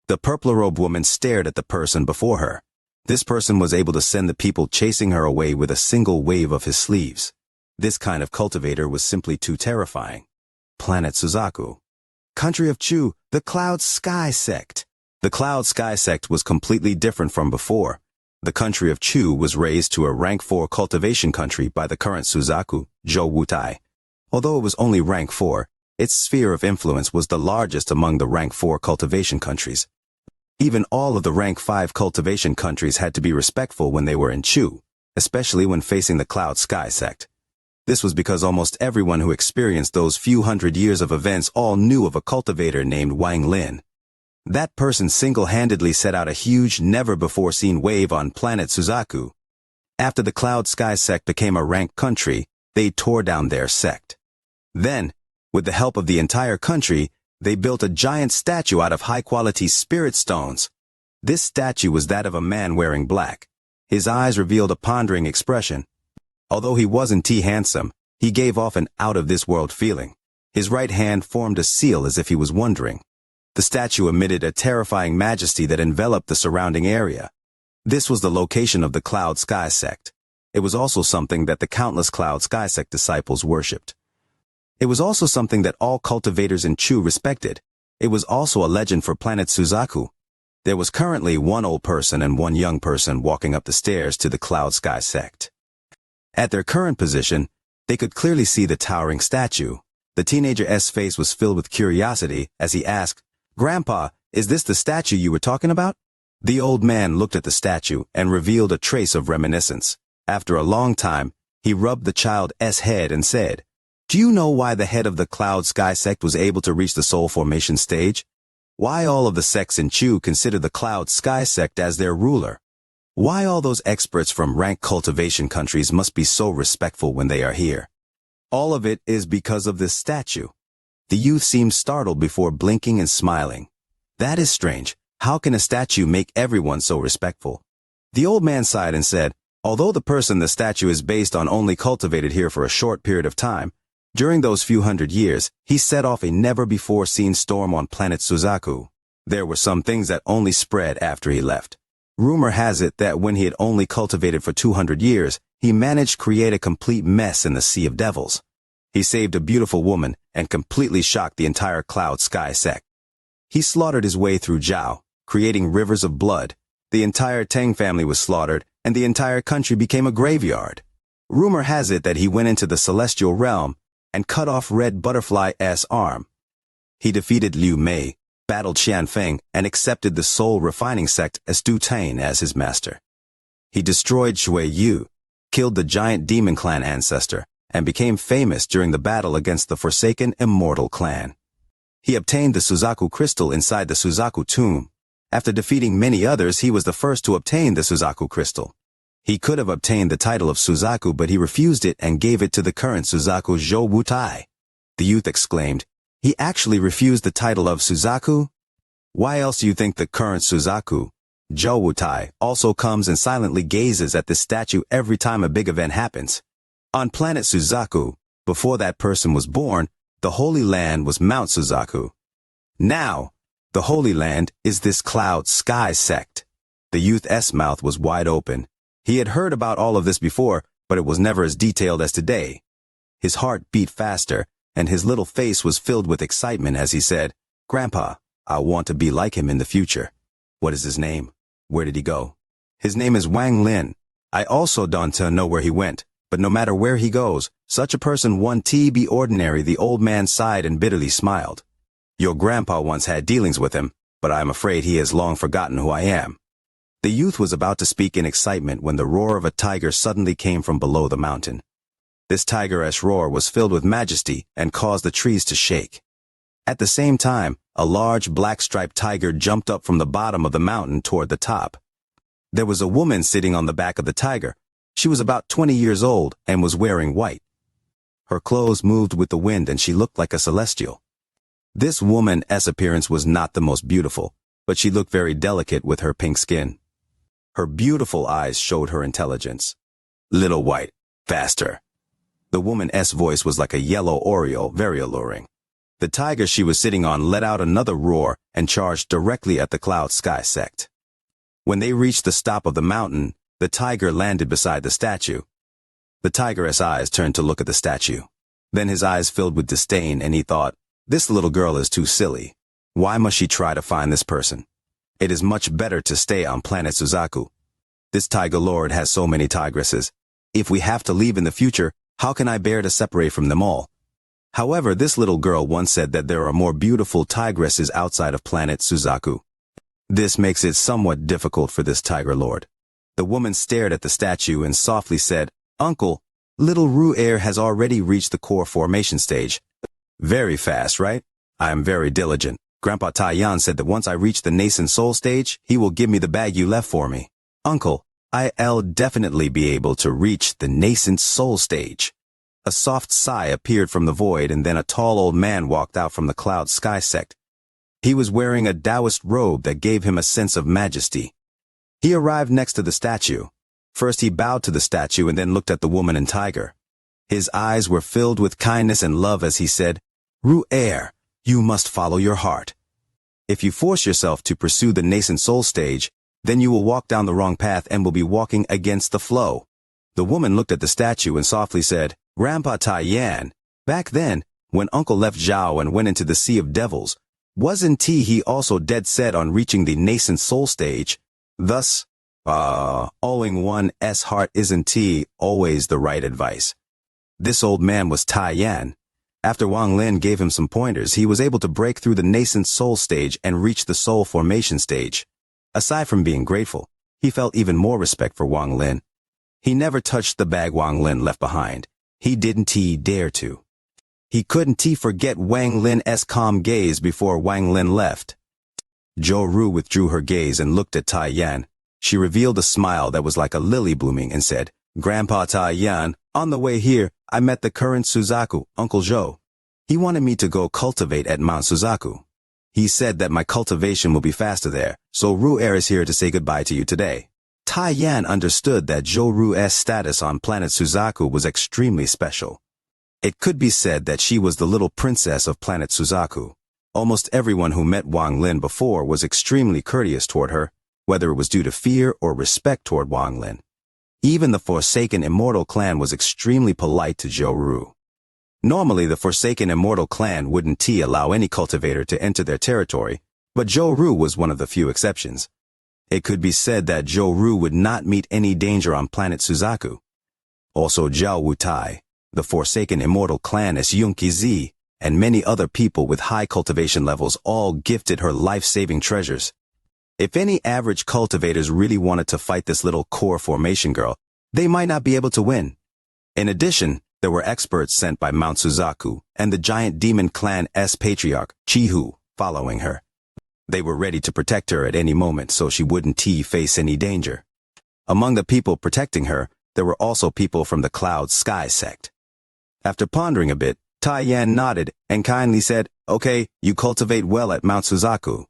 The purple-robed woman stared at the person before her. This person was able to send the people chasing her away with a single wave of his sleeves. This kind of cultivator was simply too terrifying. Planet Suzaku. Country of Chu, the Cloud Sky Sect. The Cloud Sky Sect was completely different from before. The country of Chu was raised to a rank 4 cultivation country by the current Suzaku, Zhou Wutai. Although it was only rank 4, its sphere of influence was the largest among the rank 4 cultivation countries. Even all of the rank 5 cultivation countries had to be respectful when they were in Chu, especially when facing the Cloud Sky Sect. This was because almost everyone who experienced those few hundred years of events all knew of a cultivator named Wang Lin. That person single-handedly set out a huge, never-before-seen wave on planet Suzaku. After the Cloud Sky Sect became a ranked country, they tore down their sect. Then, with the help of the entire country, they built a giant statue out of high-quality spirit stones. This statue was that of a man wearing black. His eyes revealed a pondering expression. Although he wasn't too handsome, he gave off an out-of-this-world feeling. His right hand formed a seal as if he was wondering. The statue emitted a terrifying majesty that enveloped the surrounding area. This was the location of the Cloud Sky Sect. It was also something that the countless Cloud Sky Sect disciples worshipped. It was also something that all cultivators in Chu respected. It was also a legend for planet Suzaku. There was currently one old person and one young person walking up the stairs to the Cloud Sky Sect. At their current position, they could clearly see the towering statue. The teenager's face was filled with curiosity as he asked, "Grandpa, is this the statue you were talking about?" The old man looked at the statue and revealed a trace of reminiscence. After a long time, he rubbed the child's head and said, "Do you know why the head of the Cloud Sky Sect was able to reach the soul formation stage? Why all of the sects in Chu consider the Cloud Sky Sect as their ruler? Why all those experts from rank cultivation countries must be so respectful when they are here? All of it is because of this statue." The youth seemed startled before blinking and smiling. "That is strange. How can a statue make everyone so respectful?" The old man sighed and said, "Although the person the statue is based on only cultivated here for a short period of time, during those few hundred years, he set off a never-before-seen storm on planet Suzaku. There were some things that only spread after he left. Rumor has it that when he had only cultivated for 200 years, he managed to create a complete mess in the Sea of Devils. He saved a beautiful woman and completely shocked the entire Cloud Sky Sect. He slaughtered his way through Zhao, creating rivers of blood. The entire Tang family was slaughtered, and the entire country became a graveyard. Rumor has it that he went into the celestial realm and cut off Red Butterfly's arm. He defeated Liu Mei, battled Xianfeng, and accepted the Soul Refining Sect as Du Tain as his master. He destroyed Shui Yu, killed the giant demon clan ancestor, and became famous during the battle against the Forsaken Immortal clan. He obtained the Suzaku crystal inside the Suzaku tomb. After defeating many others, he was the first to obtain the Suzaku crystal. He could have obtained the title of Suzaku, but he refused it and gave it to the current Suzaku Zhou Wutai. The youth exclaimed, "He actually refused the title of Suzaku? Why else do you think the current Suzaku, Zhou Wutai, also comes and silently gazes at this statue every time a big event happens? On planet Suzaku, before that person was born, the Holy Land was Mount Suzaku. Now, the Holy Land is this Cloud Sky Sect." The youth's mouth was wide open. He had heard about all of this before, but it was never as detailed as today. His heart beat faster, and his little face was filled with excitement as he said, "Grandpa, I want to be like him in the future." "What is his name? Where did he go?" "His name is Wang Lin. I also don't know where he went, but no matter where he goes, such a person won't be ordinary." The old man sighed and bitterly smiled. "Your grandpa once had dealings with him, but I am afraid he has long forgotten who I am." The youth was about to speak in excitement when the roar of a tiger suddenly came from below the mountain. This tiger's roar was filled with majesty and caused the trees to shake. At the same time, a large black-striped tiger jumped up from the bottom of the mountain toward the top. There was a woman sitting on the back of the tiger. She was about 20 years old and was wearing white. Her clothes moved with the wind and she looked like a celestial. This woman's appearance was not the most beautiful, but she looked very delicate with her pink skin. Her beautiful eyes showed her intelligence. "Little White, Faster. The woman's voice was like a yellow oriole, very alluring. The tiger she was sitting on let out another roar and charged directly at the cloud sky sect. When they reached the top of the mountain, the tiger landed beside the statue. The tiger's eyes turned to look at the statue. Then his eyes filled with disdain and he thought, this little girl is too silly. Why must she try to find this person? It is much better to stay on planet Suzaku. This tiger lord has so many tigresses. If we have to leave in the future, how can I bear to separate from them all? However, this little girl once said that there are more beautiful tigresses outside of planet Suzaku. This makes it somewhat difficult for this tiger lord. The woman stared at the statue and softly said, Uncle, little Ru'er has already reached the core formation stage. Very fast, right? I am very diligent. Grandpa Taiyan said that once I reach the nascent soul stage, he will give me the bag you left for me. Uncle, I'll definitely be able to reach the nascent soul stage. A soft sigh appeared from the void and then a tall old man walked out from the cloud sky sect. He was wearing a Taoist robe that gave him a sense of majesty. He arrived next to the statue. First he bowed to the statue and then looked at the woman and tiger. His eyes were filled with kindness and love as he said, Ru'er, you must follow your heart. If you force yourself to pursue the nascent soul stage, then you will walk down the wrong path and will be walking against the flow. The woman looked at the statue and softly said, Grandpa Taiyan, back then, when Uncle left Zhao and went into the Sea of Devils, wasn't he also dead set on reaching the nascent soul stage? Thus, owing one's heart isn't always the right advice. This old man was Taiyan. After Wang Lin gave him some pointers, he was able to break through the nascent soul stage and reach the soul formation stage. Aside from being grateful, he felt even more respect for Wang Lin. He never touched the bag Wang Lin left behind. He didn't dare to. He couldn't forget Wang Lin's calm gaze before Wang Lin left. Zhou Ru withdrew her gaze and looked at Taiyan. She revealed a smile that was like a lily blooming and said, Grandpa Taiyan, on the way here, I met the current Suzaku, Uncle Zhou. He wanted me to go cultivate at Mount Suzaku. He said that my cultivation will be faster there, so Ru'er is here to say goodbye to you today. Taiyan understood that Zhou Ru's status on planet Suzaku was extremely special. It could be said that she was the little princess of planet Suzaku. Almost everyone who met Wang Lin before was extremely courteous toward her, whether it was due to fear or respect toward Wang Lin. Even the Forsaken Immortal clan was extremely polite to Zhou Ru. Normally, the Forsaken Immortal clan wouldn't allow any cultivator to enter their territory, but Zhou Ru was one of the few exceptions. It could be said that Zhou Ru would not meet any danger on planet Suzaku. Also Zhao Wutai, the Forsaken Immortal clan as Xianxia, and many other people with high cultivation levels all gifted her life-saving treasures. If any average cultivators really wanted to fight this little core formation girl, they might not be able to win. In addition, there were experts sent by Mount Suzaku and the giant demon clan's patriarch, Chihu, following her. They were ready to protect her at any moment so she wouldn't face any danger. Among the people protecting her, there were also people from the Cloud Sky sect. After pondering a bit, Taiyan nodded and kindly said, Okay, you cultivate well at Mount Suzaku.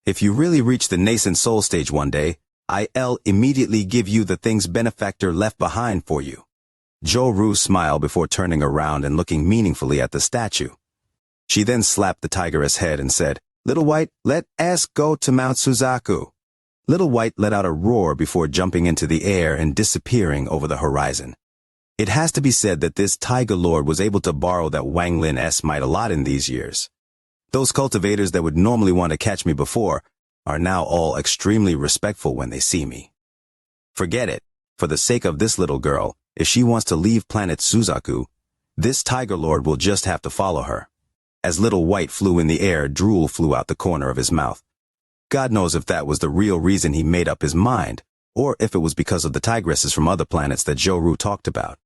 If you really reach the nascent soul stage one day, I'll immediately give you the things benefactor left behind for you. Zhou Ru smiled before turning around and looking meaningfully at the statue. She then slapped the tiger's head and said, Little White, let us go to Mount Suzaku. Little White let out a roar before jumping into the air and disappearing over the horizon. It has to be said that this Tiger Lord was able to borrow that Wang Lin's might a lot in these years. Those cultivators that would normally want to catch me before are now all extremely respectful when they see me. Forget it. For the sake of this little girl, if she wants to leave planet Suzaku, this Tiger Lord will just have to follow her. As Little White flew in the air, drool flew out the corner of his mouth. God knows if that was the real reason he made up his mind, or if it was because of the tigresses from other planets that Zhou Ru talked about.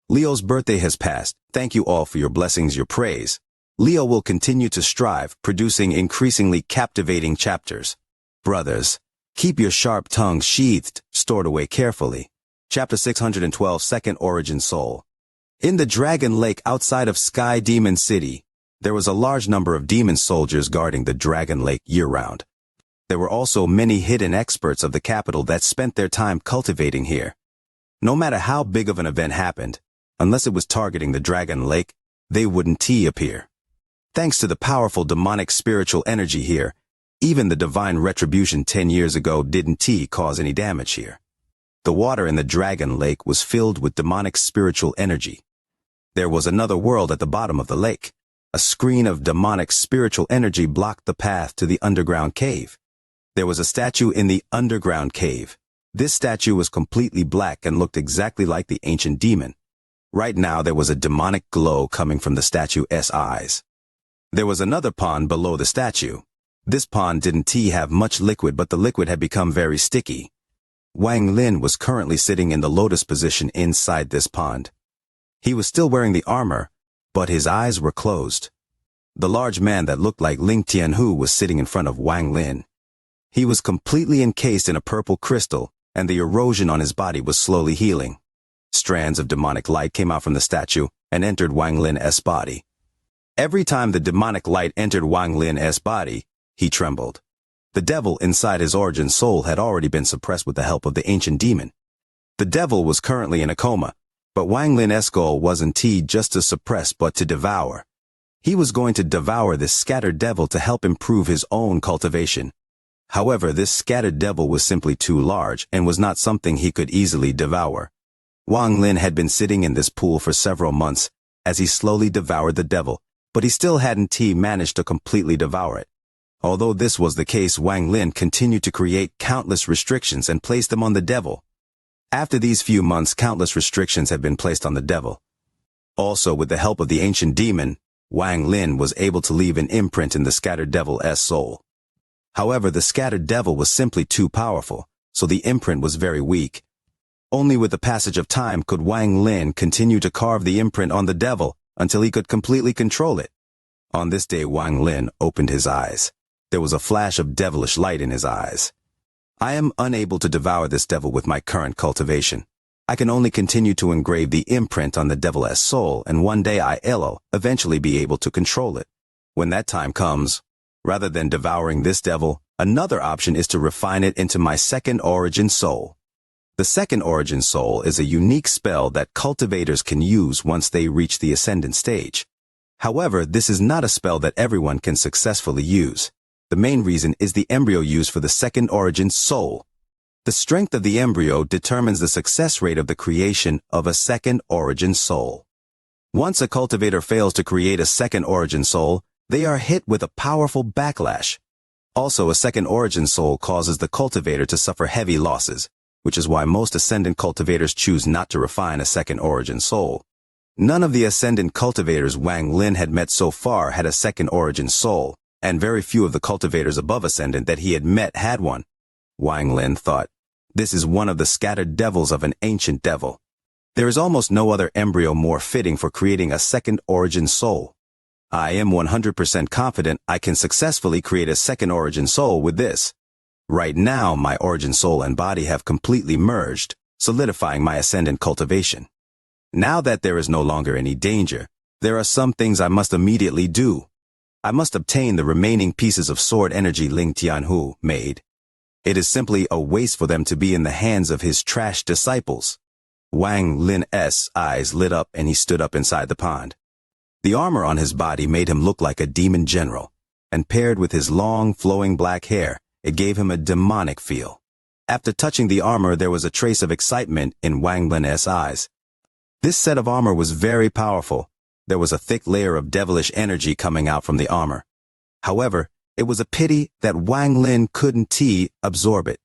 Leo's birthday has passed. Thank you all for your blessings, your praise. Leo will continue to strive, producing increasingly captivating chapters. Brothers, keep your sharp tongues sheathed, stored away carefully. Chapter 612, Second Origin Soul. In the Dragon Lake outside of Sky Demon City, there was a large number of demon soldiers guarding the Dragon Lake year-round. There were also many hidden experts of the capital that spent their time cultivating here. No matter how big of an event happened, unless it was targeting the Dragon Lake, they wouldn't appear. Thanks to the powerful demonic spiritual energy here, even the divine retribution 10 years ago didn't cause any damage here. The water in the Dragon Lake was filled with demonic spiritual energy. There was another world at the bottom of the lake. A screen of demonic spiritual energy blocked the path to the underground cave. There was a statue in the underground cave. This statue was completely black and looked exactly like the ancient demon. Right now there was a demonic glow coming from the statue's eyes. There was another pond below the statue. This pond didn't have much liquid, but the liquid had become very sticky. Wang Lin was currently sitting in the lotus position inside this pond. He was still wearing the armor, but his eyes were closed. The large man that looked like Ling Tianhu was sitting in front of Wang Lin. He was completely encased in a purple crystal, and the erosion on his body was slowly healing. Strands of demonic light came out from the statue and entered Wang Lin's body. Every time the demonic light entered Wang Lin's body, he trembled. The devil inside his origin soul had already been suppressed with the help of the ancient demon. The devil was currently in a coma, but Wang Lin's goal wasn't just to suppress but to devour. He was going to devour this scattered devil to help improve his own cultivation. However, this scattered devil was simply too large and was not something he could easily devour. Wang Lin had been sitting in this pool for several months as he slowly devoured the devil, but he still hadn't managed to completely devour it. Although this was the case, Wang Lin continued to create countless restrictions and place them on the devil. After these few months, countless restrictions had been placed on the devil. Also, with the help of the ancient demon, Wang Lin was able to leave an imprint in the scattered devil's soul. However, the scattered devil was simply too powerful, so the imprint was very weak. Only with the passage of time could Wang Lin continue to carve the imprint on the devil until he could completely control it. On this day, Wang Lin opened his eyes. There was a flash of devilish light in his eyes. I am unable to devour this devil with my current cultivation. I can only continue to engrave the imprint on the devil's soul, and one day I'll eventually be able to control it. When that time comes, rather than devouring this devil, another option is to refine it into my second origin soul. The second origin soul is a unique spell that cultivators can use once they reach the ascendant stage. However, this is not a spell that everyone can successfully use. The main reason is the embryo used for the second origin soul. The strength of the embryo determines the success rate of the creation of a second origin soul. Once a cultivator fails to create a second origin soul, they are hit with a powerful backlash. Also, a second origin soul causes the cultivator to suffer heavy losses, which is why most ascendant cultivators choose not to refine a second origin soul. None of the ascendant cultivators Wang Lin had met so far had a second origin soul, and very few of the cultivators above ascendant that he had met had one. Wang Lin thought, this is one of the scattered devils of an ancient devil. There is almost no other embryo more fitting for creating a second origin soul. I am 100% confident I can successfully create a second origin soul with this. Right now, my origin soul and body have completely merged, solidifying my ascendant cultivation. Now that there is no longer any danger, there are some things I must immediately do. I must obtain the remaining pieces of sword energy Ling Tianhu made. It is simply a waste for them to be in the hands of his trash disciples. Wang Lin's eyes lit up and he stood up inside the pond. The armor on his body made him look like a demon general, and paired with his long, flowing black hair, it gave him a demonic feel. After touching the armor, there was a trace of excitement in Wang Lin's eyes. This set of armor was very powerful. There was a thick layer of devilish energy coming out from the armor. However, it was a pity that Wang Lin couldn't absorb it.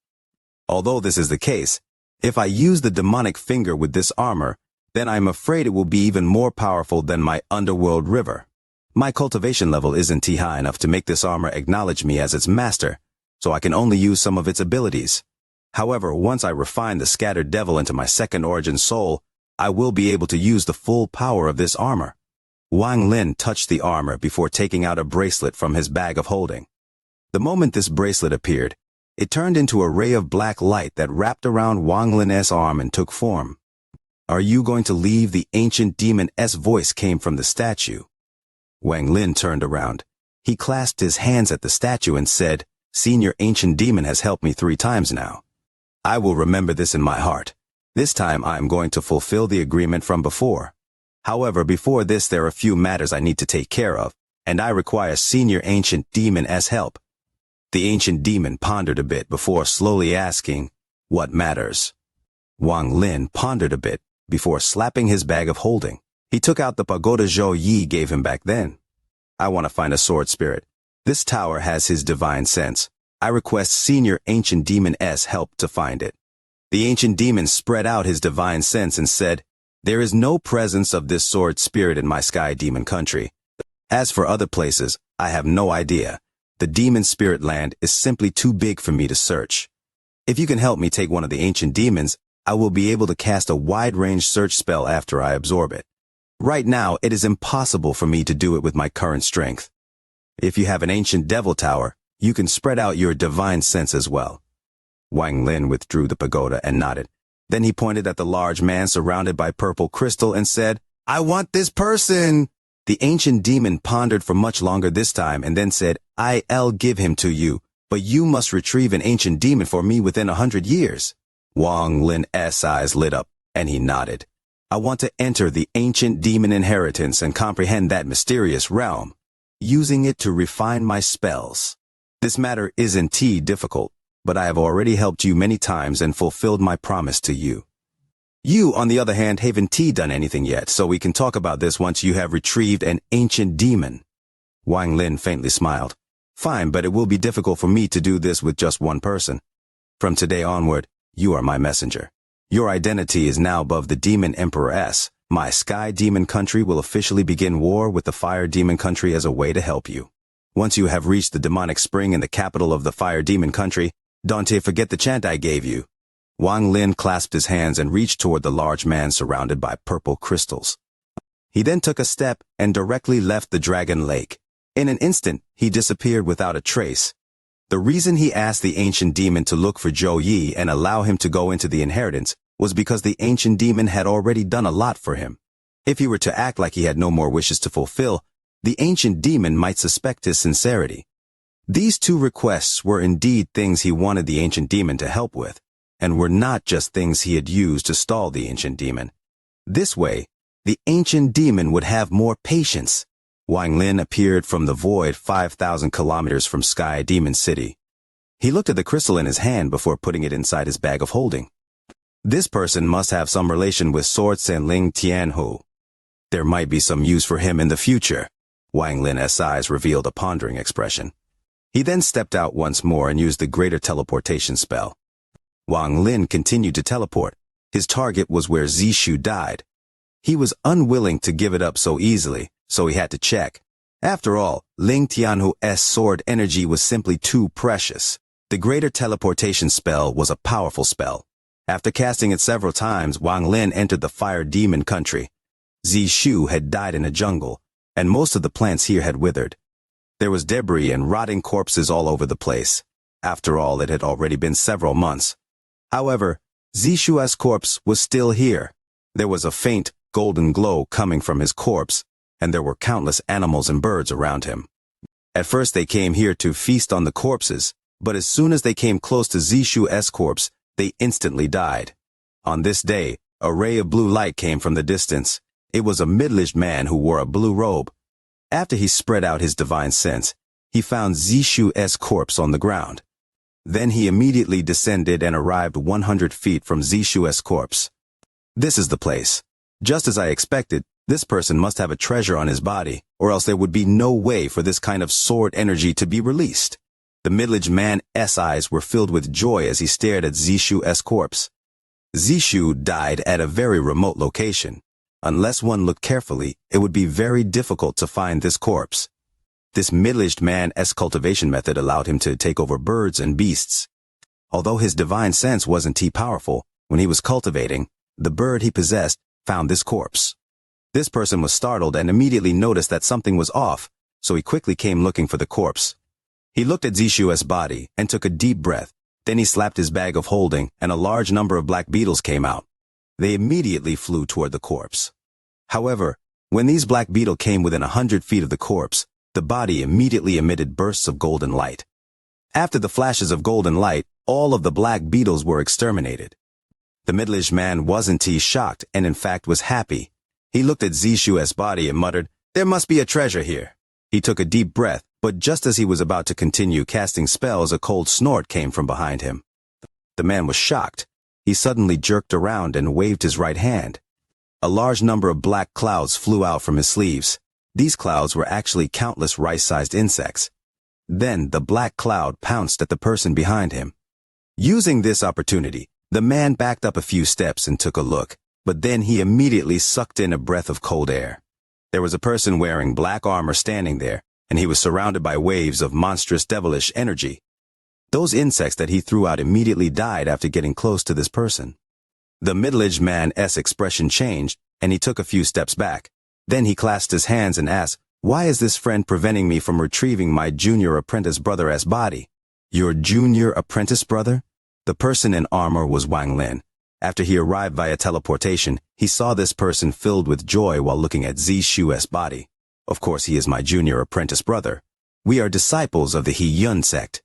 Although this is the case, if I use the demonic finger with this armor, then I'm afraid it will be even more powerful than my underworld river. My cultivation level isn't high enough to make this armor acknowledge me as its master, so I can only use some of its abilities. However, once I refine the scattered devil into my second origin soul, I will be able to use the full power of this armor. Wang Lin touched the armor before taking out a bracelet from his bag of holding. The moment this bracelet appeared, it turned into a ray of black light that wrapped around Wang Lin's arm and took form. Are you going to leave? The ancient demon's voice came from the statue. Wang Lin turned around. He clasped his hands at the statue and said, Senior ancient demon has helped me 3 times now. I will remember this in my heart. This time I am going to fulfill the agreement from before. However, before this there are a few matters I need to take care of, and I require Senior Ancient Demon's help. The Ancient Demon pondered a bit before slowly asking, "What matters?" Wang Lin pondered a bit before slapping his bag of holding. He took out the pagoda Zhou Yi gave him back then. "I want to find a sword spirit. This tower has his divine sense. I request Senior Ancient Demon's help to find it." The Ancient Demon spread out his divine sense and said, "There is no presence of this sword spirit in my Sky Demon country. As for other places, I have no idea. The demon spirit land is simply too big for me to search. If you can help me take one of the ancient demons, I will be able to cast a wide-range search spell after I absorb it. Right now, it is impossible for me to do it with my current strength. If you have an ancient devil tower, you can spread out your divine sense as well." Wang Lin withdrew the pagoda and nodded. Then he pointed at the large man surrounded by purple crystal and said, "I want this person!" The ancient demon pondered for much longer this time and then said, "I'll give him to you, but you must retrieve an ancient demon for me within 100 years. Wang Lin's eyes lit up, and he nodded. "I want to enter the ancient demon inheritance and comprehend that mysterious realm, using it to refine my spells. This matter is indeed difficult, but I have already helped you many times and fulfilled my promise to you. You, on the other hand, haven't done anything yet, so we can talk about this once you have retrieved an ancient demon." Wang Lin faintly smiled. "Fine, but it will be difficult for me to do this with just one person. From today onward, you are my messenger. Your identity is now above the Demon Emperoress. My Sky Demon country will officially begin war with the Fire Demon country as a way to help you. Once you have reached the demonic spring in the capital of the Fire Demon country, don't forget the chant I gave you." Wang Lin clasped his hands and reached toward the large man surrounded by purple crystals. He then took a step and directly left the Dragon Lake. In an instant, he disappeared without a trace. The reason he asked the ancient demon to look for Zhou Yi and allow him to go into the inheritance was because the ancient demon had already done a lot for him. If he were to act like he had no more wishes to fulfill, the ancient demon might suspect his sincerity. These two requests were indeed things he wanted the ancient demon to help with, and were not just things he had used to stall the ancient demon. This way, the ancient demon would have more patience. Wang Lin appeared from the void 5,000 kilometers from Sky Demon City. He looked at the crystal in his hand before putting it inside his bag of holding. This person must have some relation with Sword Senling Tianhu. There might be some use for him in the future. Wang Lin's eyes revealed a pondering expression. He then stepped out once more and used the greater teleportation spell. Wang Lin continued to teleport. His target was where Zishu died. He was unwilling to give it up so easily, so he had to check. After all, Ling Tianhu's sword energy was simply too precious. The greater teleportation spell was a powerful spell. After casting it several times, Wang Lin entered the Fire Demon country. Zishu had died in a jungle, and most of the plants here had withered. There was debris and rotting corpses all over the place. After all, it had already been several months. However, Zishu's corpse was still here. There was a faint, golden glow coming from his corpse, and there were countless animals and birds around him. At first they came here to feast on the corpses, but as soon as they came close to Zishu's corpse, they instantly died. On this day, a ray of blue light came from the distance. It was a middle-aged man who wore a blue robe. After he spread out his divine sense, he found Zishu's corpse on the ground. Then he immediately descended and arrived 100 feet from Zishu's corpse. "This is the place. Just as I expected, this person must have a treasure on his body, or else there would be no way for this kind of sword energy to be released." The middle-aged man's eyes were filled with joy as he stared at Zishu's corpse. Zishu died at a very remote location. Unless one looked carefully, it would be very difficult to find this corpse. This middle-aged man's cultivation method allowed him to take over birds and beasts. Although his divine sense wasn't too powerful, when he was cultivating, the bird he possessed found this corpse. This person was startled and immediately noticed that something was off, so he quickly came looking for the corpse. He looked at Zishu's body and took a deep breath. Then he slapped his bag of holding, and a large number of black beetles came out. They immediately flew toward the corpse. However, when these black beetles came within 100 feet of the corpse, the body immediately emitted bursts of golden light. After the flashes of golden light, all of the black beetles were exterminated. The middle-aged man wasn't shocked and in fact was happy. He looked at Zishu's body and muttered, "There must be a treasure here." He took a deep breath, but just as he was about to continue casting spells, a cold snort came from behind him. The man was shocked. He suddenly jerked around and waved his right hand. A large number of black clouds flew out from his sleeves. These clouds were actually countless rice-sized insects. Then the black cloud pounced at the person behind him. Using this opportunity, the man backed up a few steps and took a look, but then he immediately sucked in a breath of cold air. There was a person wearing black armor standing there, and he was surrounded by waves of monstrous devilish energy. Those insects that he threw out immediately died after getting close to this person. The middle-aged man's expression changed, and he took a few steps back. Then he clasped his hands and asked, "Why is this friend preventing me from retrieving my junior apprentice brother's body?" "Your junior apprentice brother?" The person in armor was Wang Lin. After he arrived via teleportation, he saw this person filled with joy while looking at Zishu's body. "Of course he is my junior apprentice brother. We are disciples of the He Yun sect.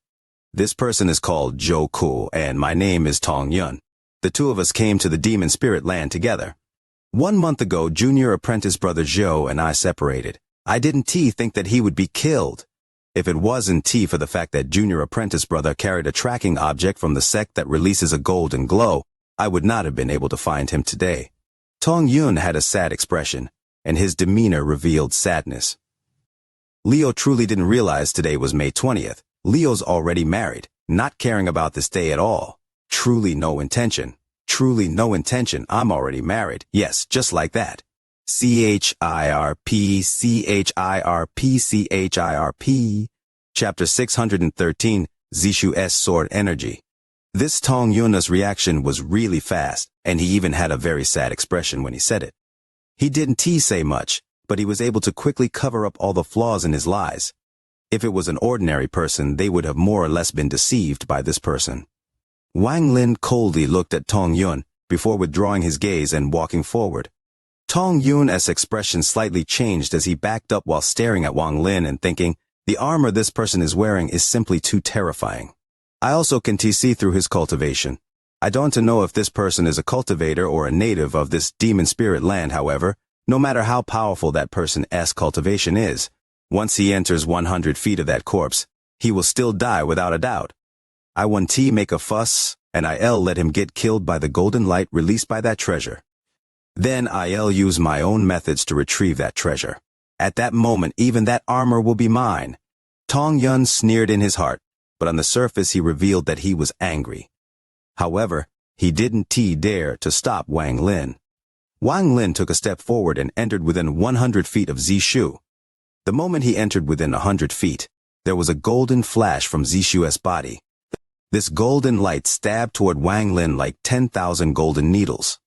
This person is called Zhou Ku, and my name is Tong Yun. The two of us came to the demon spirit land together. 1 month ago, junior apprentice brother Zhou and I separated. I didn't think that he would be killed. If it wasn't for the fact that junior apprentice brother carried a tracking object from the sect that releases a golden glow, I would not have been able to find him today." Tong Yun had a sad expression, and his demeanor revealed sadness. Leo truly didn't realize today was May 20th. Leo's already married, not caring about this day at all. Truly no intention. Truly no intention. I'm already married. Yes, just like that. CHIRP, CHIRP, CHIRP. Chapter 613, Zishu's Sword Energy. This Tong Yun's reaction was really fast, and he even had a very sad expression when he said it. He didn't say much, but he was able to quickly cover up all the flaws in his lies. If it was an ordinary person, they would have more or less been deceived by this person. Wang Lin coldly looked at Tong Yun before withdrawing his gaze and walking forward. Tong Yun's expression slightly changed as he backed up while staring at Wang Lin and thinking, the armor this person is wearing is simply too terrifying. I also can see through his cultivation. I don't know if this person is a cultivator or a native of this demon spirit land. However, no matter how powerful that person's cultivation is, once he enters 100 feet of that corpse, he will still die without a doubt. I won't make a fuss, and I'll let him get killed by the golden light released by that treasure. Then I'll use my own methods to retrieve that treasure. At that moment, even that armor will be mine. Tong Yun sneered in his heart, but on the surface he revealed that he was angry. However, he didn't dare to stop Wang Lin. Wang Lin took a step forward and entered within 100 feet of Zishu. The moment he entered within 100 feet, there was a golden flash from Zishu's body. This golden light stabbed toward Wang Lin like 10,000 golden needles.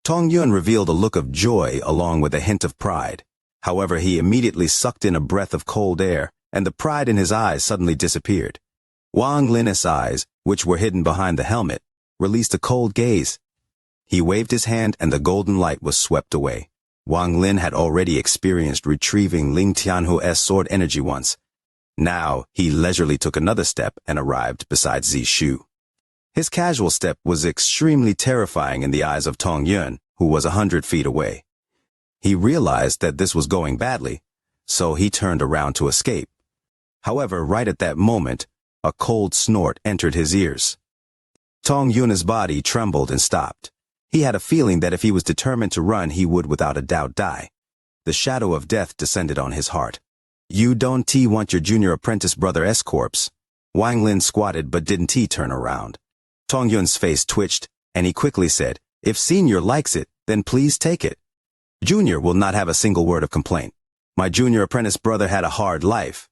Tong Yun revealed a look of joy along with a hint of pride. However, he immediately sucked in a breath of cold air, and the pride in his eyes suddenly disappeared. Wang Lin's eyes, which were hidden behind the helmet, released a cold gaze. He waved his hand and the golden light was swept away. Wang Lin had already experienced retrieving Ling Tianhu's sword energy once. Now, he leisurely took another step and arrived beside Zishu. His casual step was extremely terrifying in the eyes of Tong Yun, who was 100 feet away. He realized that this was going badly, so he turned around to escape. However, right at that moment, a cold snort entered his ears. Tong Yun's body trembled and stopped. He had a feeling that if he was determined to run, he would without a doubt die. The shadow of death descended on his heart. You don't want your junior apprentice brother's corpse? Wang Lin squatted but didn't turn around. Tong Yun's face twitched, and he quickly said, if senior likes it, then please take it. Junior will not have a single word of complaint. My junior apprentice brother had a hard life.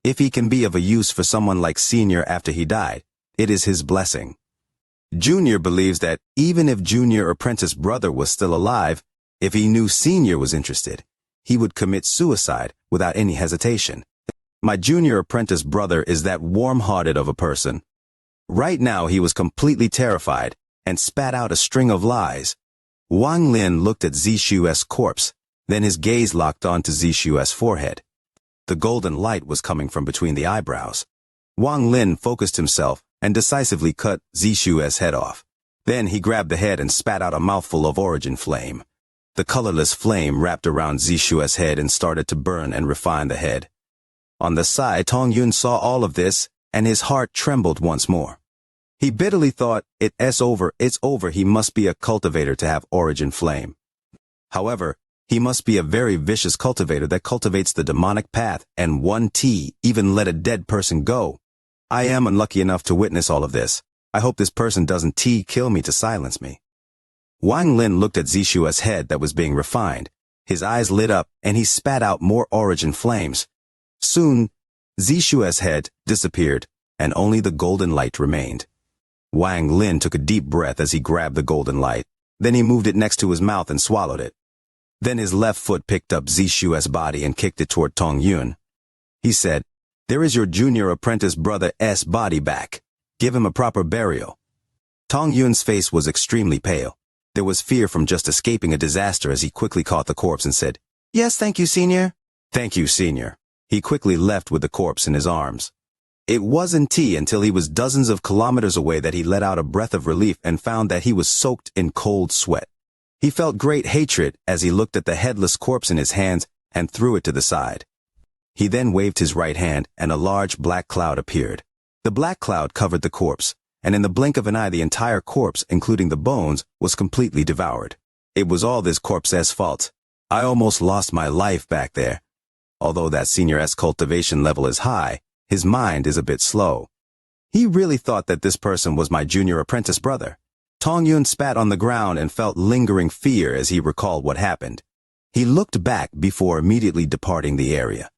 If he can be of a use for someone like senior after he died, it is his blessing. Junior believes that even if junior apprentice brother was still alive, if he knew senior was interested, he would commit suicide without any hesitation. My junior apprentice brother is that warm-hearted of a person. Right now he was completely terrified and spat out a string of lies. Wang Lin looked at Zishu's corpse, then his gaze locked onto Zishu's forehead. The golden light was coming from between the eyebrows. Wang Lin focused himself and decisively cut Zishu's head off. Then he grabbed the head and spat out a mouthful of origin flame. The colorless flame wrapped around Zishu's head and started to burn and refine the head. On the side, Tong Yun saw all of this, and his heart trembled once more. He bitterly thought, it's over, he must be a cultivator to have origin flame. However, he must be a very vicious cultivator that cultivates the demonic path, and 1T even let a dead person go. I am unlucky enough to witness all of this. I hope this person doesn't kill me to silence me. Wang Lin looked at Zishu's head that was being refined. His eyes lit up, and he spat out more origin flames. Soon, Zishu's head disappeared, and only the golden light remained. Wang Lin took a deep breath as he grabbed the golden light. Then he moved it next to his mouth and swallowed it. Then his left foot picked up Zishu's body and kicked it toward Tong Yun. He said, "There is your junior apprentice brother's body back. Give him a proper burial." Tong Yun's face was extremely pale. There was fear from just escaping a disaster as he quickly caught the corpse and said, "Yes, thank you, senior." "Thank you, senior." He quickly left with the corpse in his arms. It wasn't until he was dozens of kilometers away that he let out a breath of relief and found that he was soaked in cold sweat. He felt great hatred as he looked at the headless corpse in his hands and threw it to the side. He then waved his right hand and a large black cloud appeared. The black cloud covered the corpse, and in the blink of an eye the entire corpse, including the bones, was completely devoured. It was all this corpse's fault. I almost lost my life back there. Although that senior's cultivation level is high, his mind is a bit slow. He really thought that this person was my junior apprentice brother. Tong Yun spat on the ground and felt lingering fear as he recalled what happened. He looked back before immediately departing the area.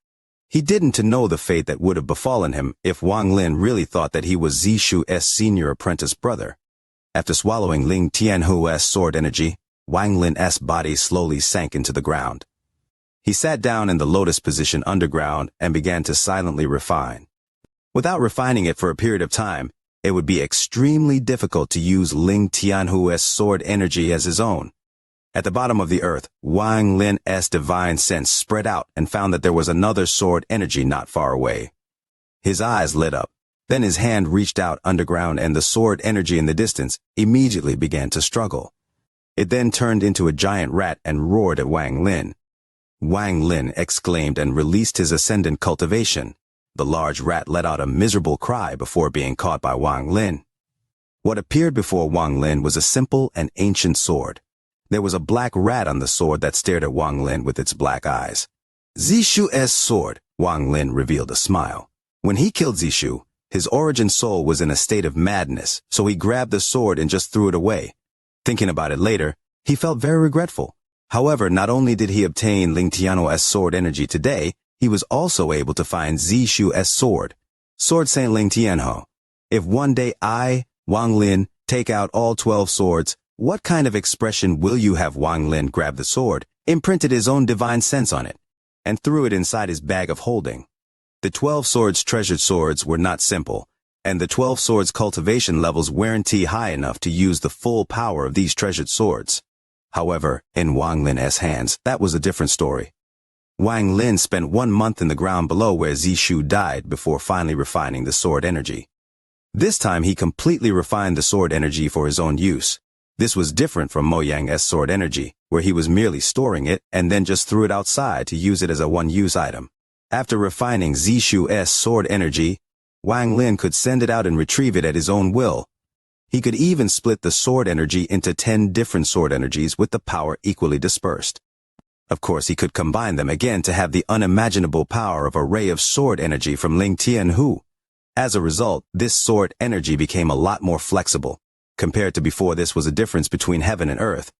He didn't know the fate that would have befallen him if Wang Lin really thought that he was Zishu's senior apprentice brother. After swallowing Ling Tianhu's sword energy, Wang Lin's body slowly sank into the ground. He sat down in the lotus position underground and began to silently refine. Without refining it for a period of time, it would be extremely difficult to use Ling Tianhu's sword energy as his own. At the bottom of the earth, Wang Lin's divine sense spread out and found that there was another sword energy not far away. His eyes lit up. Then his hand reached out underground and the sword energy in the distance immediately began to struggle. It then turned into a giant rat and roared at Wang Lin. Wang Lin exclaimed and released his ascendant cultivation. The large rat let out a miserable cry before being caught by Wang Lin. What appeared before Wang Lin was a simple and ancient sword. There was a black rat on the sword that stared at Wang Lin with its black eyes. Zishu's sword, Wang Lin revealed a smile. When he killed Zishu, his origin soul was in a state of madness, so he grabbed the sword and just threw it away. Thinking about it later, he felt very regretful. However, not only did he obtain Ling Tianhu's sword energy today, he was also able to find Zishu's sword. Sword Saint Ling Tianhu. If one day I, Wang Lin, take out all 12 swords, what kind of expression will you have? Wang Lin grabbed the sword, imprinted his own divine sense on it, and threw it inside his bag of holding. The 12 swords treasured swords were not simple, and the 12 swords cultivation levels weren't high enough to use the full power of these treasured swords. However, in Wang Lin's hands, that was a different story. Wang Lin spent 1 month in the ground below where Zishu died before finally refining the sword energy. This time he completely refined the sword energy for his own use. This was different from Mo Yang's sword energy, where he was merely storing it and then just threw it outside to use it as a one-use item. After refining Zishu's sword energy, Wang Lin could send it out and retrieve it at his own will. He could even split the sword energy into 10 different sword energies with the power equally dispersed. Of course, he could combine them again to have the unimaginable power of a ray of sword energy from Ling Tianhu. As a result, this sword energy became a lot more flexible. Compared to before, this was a difference between heaven and earth.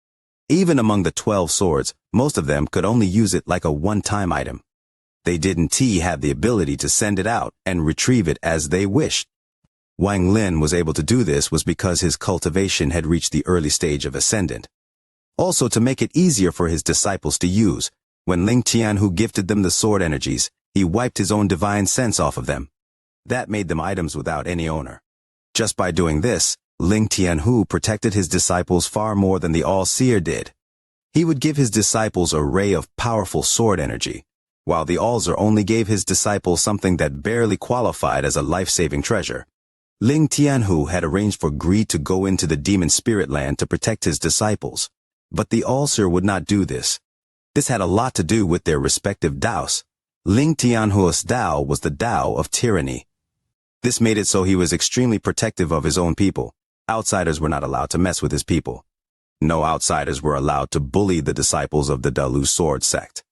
Even among the 12 swords, most of them could only use it like a one-time item. They didn't have the ability to send it out and retrieve it as they wished. Wang Lin was able to do this was because his cultivation had reached the early stage of ascendant. Also, to make it easier for his disciples to use, when Ling Tianhu gifted them the sword energies, he wiped his own divine sense off of them. That made them items without any owner. Just by doing this, Ling Tianhu protected his disciples far more than the All-Seer did. He would give his disciples a ray of powerful sword energy, while the All-Seer only gave his disciples something that barely qualified as a life-saving treasure. Ling Tianhu had arranged for Greed to go into the demon spirit land to protect his disciples. But the All-Seer would not do this. This had a lot to do with their respective Daos. Ling Tianhu's Dao was the Dao of tyranny. This made it so he was extremely protective of his own people. Outsiders were not allowed to mess with his people. No outsiders were allowed to bully the disciples of the Dalu sword sect.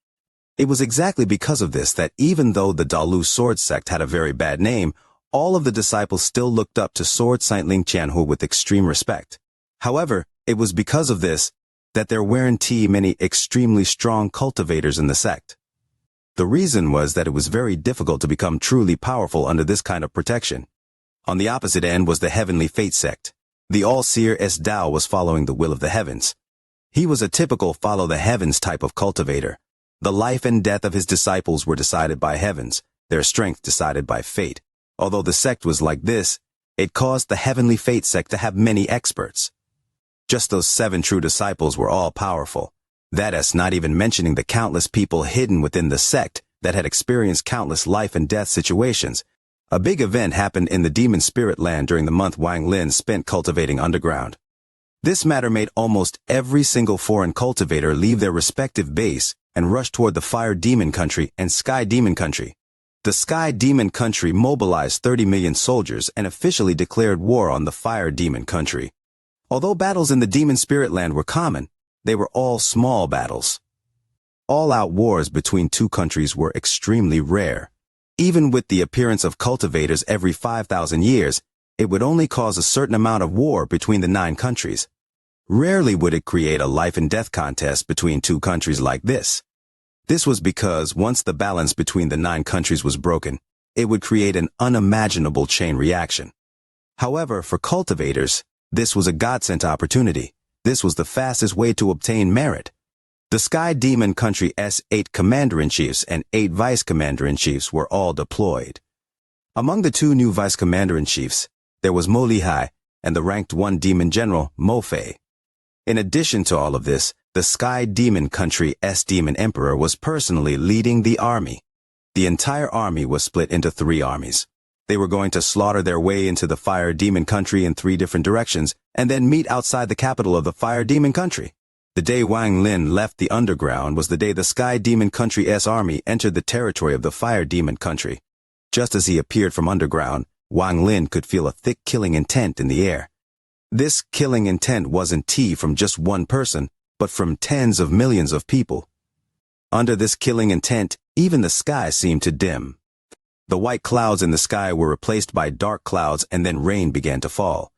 It was exactly because of this that even though the Dalu sword sect had a very bad name, all of the disciples still looked up to Sword Saint Ling Tianhu with extreme respect. However, it was because of this that there weren't many extremely strong cultivators in the sect. The reason was that it was very difficult to become truly powerful under this kind of protection. On the opposite end was the Heavenly Fate sect. The All-Seer's Dao was following the will of the heavens. He was a typical follow the heavens type of cultivator. The life and death of his disciples were decided by heavens, their strength decided by fate. Although the sect was like this, it caused the Heavenly Fate sect to have many experts. Just those 7 true disciples were all powerful. That is not even mentioning the countless people hidden within the sect that had experienced countless life and death situations. A big event happened in the demon spirit land during the month Wang Lin spent cultivating underground. This matter made almost every single foreign cultivator leave their respective base and rush toward the Fire Demon Country and Sky Demon Country. The Sky Demon Country mobilized 30 million soldiers and officially declared war on the Fire Demon Country. Although battles in the demon spirit land were common, they were all small battles. All-out wars between 2 countries were extremely rare. Even with the appearance of cultivators every 5,000 years, it would only cause a certain amount of war between the 9 countries. Rarely would it create a life and death contest between 2 countries like this. This was because once the balance between the 9 countries was broken, it would create an unimaginable chain reaction. However, for cultivators, this was a godsend opportunity. This was the fastest way to obtain merit. The Sky Demon Country's 8 Commander-in-Chiefs and 8 Vice-Commander-in-Chiefs were all deployed. Among the 2 new Vice-Commander-in-Chiefs, there was Mo Lihai and the ranked 1 Demon General, Mo Fei. In addition to all of this, the Sky Demon Country's Demon Emperor was personally leading the army. The entire army was split into 3 armies. They were going to slaughter their way into the Fire Demon Country in 3 different directions and then meet outside the capital of the Fire Demon Country. The day Wang Lin left the underground was the day the Sky Demon Country's army entered the territory of the Fire Demon Country. Just as he appeared from underground, Wang Lin could feel a thick killing intent in the air. This killing intent wasn't from just one person, but from tens of millions of people. Under this killing intent, even the sky seemed to dim. The white clouds in the sky were replaced by dark clouds and then rain began to fall.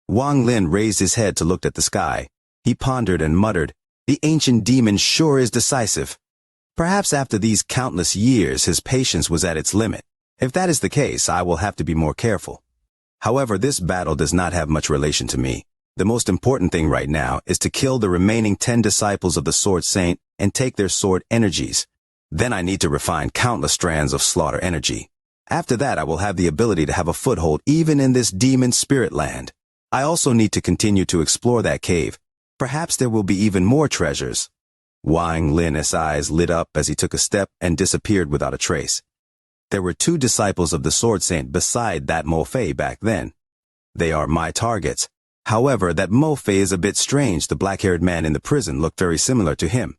Wang Lin raised his head to look at the sky. He pondered and muttered, "The ancient demon sure is decisive." Perhaps after these countless years his patience was at its limit. If that is the case, I will have to be more careful. However, this battle does not have much relation to me. The most important thing right now is to kill the remaining 10 disciples of the Sword Saint and take their sword energies. Then I need to refine countless strands of slaughter energy. After that, I will have the ability to have a foothold even in this demon spirit land. I also need to continue to explore that cave. Perhaps there will be even more treasures. Wang Lin's eyes lit up as he took a step and disappeared without a trace. There were 2 disciples of the Sword Saint beside that Mo Fei back then. They are my targets. However, that Mo Fei is a bit strange. The black-haired man in the prison looked very similar to him.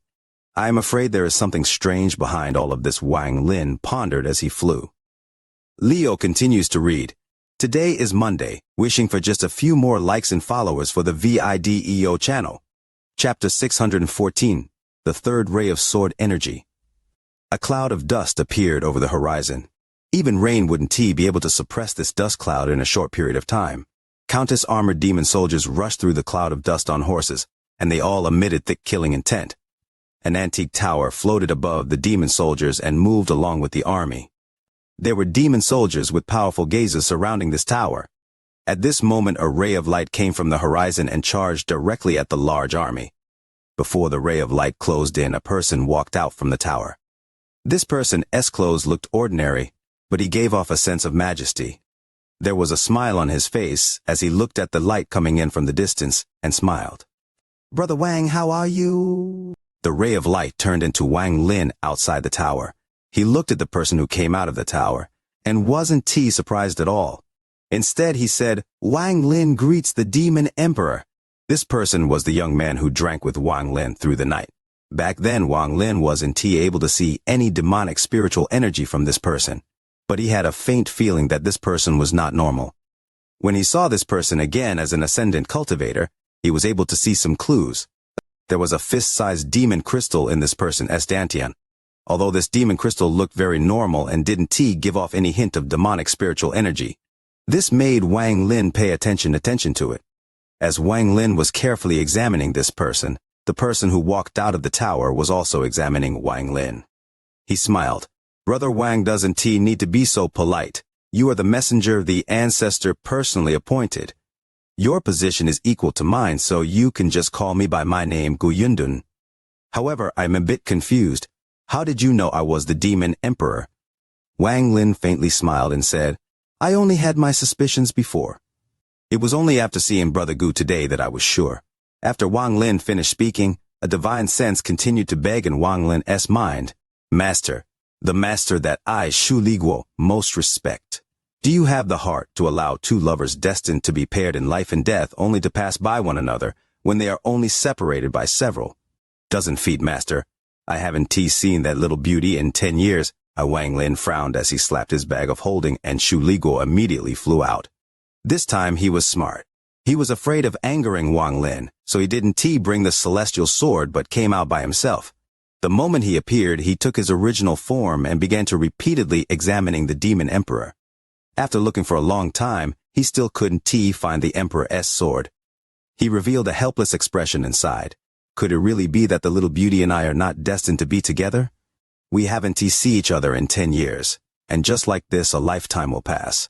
I am afraid there is something strange behind all of this, Wang Lin pondered as he flew. Leo continues to read. Today is Monday, wishing for just a few more likes and followers for the VIDEO channel. Chapter 614, The Third Ray of Sword Energy. A cloud of dust appeared over the horizon. Even rain wouldn't be able to suppress this dust cloud in a short period of time. Countless armored demon soldiers rushed through the cloud of dust on horses, and they all emitted thick killing intent. An antique tower floated above the demon soldiers and moved along with the army. There were demon soldiers with powerful gazes surrounding this tower. At this moment, a ray of light came from the horizon and charged directly at the large army. Before the ray of light closed in, a person walked out from the tower. This person's clothes looked ordinary, but he gave off a sense of majesty. There was a smile on his face as he looked at the light coming in from the distance and smiled. "Brother Wang, how are you?" The ray of light turned into Wang Lin outside the tower. He looked at the person who came out of the tower and wasn't surprised at all. Instead, he said, Wang Lin greets the Demon Emperor. This person was the young man who drank with Wang Lin through the night. Back then, Wang Lin wasn't able to see any demonic spiritual energy from this person, but he had a faint feeling that this person was not normal. When he saw this person again as an ascendant cultivator, he was able to see some clues. There was a fist-sized demon crystal in this person's dantian. Although this demon crystal looked very normal and didn't give off any hint of demonic spiritual energy. This made Wang Lin pay attention to it. As Wang Lin was carefully examining this person, the person who walked out of the tower was also examining Wang Lin. He smiled. Brother Wang doesn't need to be so polite. You are the messenger the ancestor personally appointed. Your position is equal to mine, so you can just call me by my name, Guyundun. However, I'm a bit confused. How did you know I was the Demon Emperor? Wang Lin faintly smiled and said, I only had my suspicions before. It was only after seeing Brother Gu today that I was sure. After Wang Lin finished speaking, a divine sense continued to beg in Wang Lin's mind. Master, the master that I, Shu Liguo, most respect. Do you have the heart to allow two lovers destined to be paired in life and death only to pass by one another when they are only separated by several? Doesn't feed, master. I haven't seen that little beauty in 10 years. Wang Lin frowned as he slapped his bag of holding, and Shu Liguo immediately flew out. This time he was smart. He was afraid of angering Wang Lin, so he didn't bring the celestial sword but came out by himself. The moment he appeared, he took his original form and began to repeatedly examining the Demon Emperor. After looking for a long time, he still couldn't find the Emperor's sword. He revealed a helpless expression inside. Could it really be that the little beauty and I are not destined to be together? We haven't seen each other in 10 years, and just like this a lifetime will pass.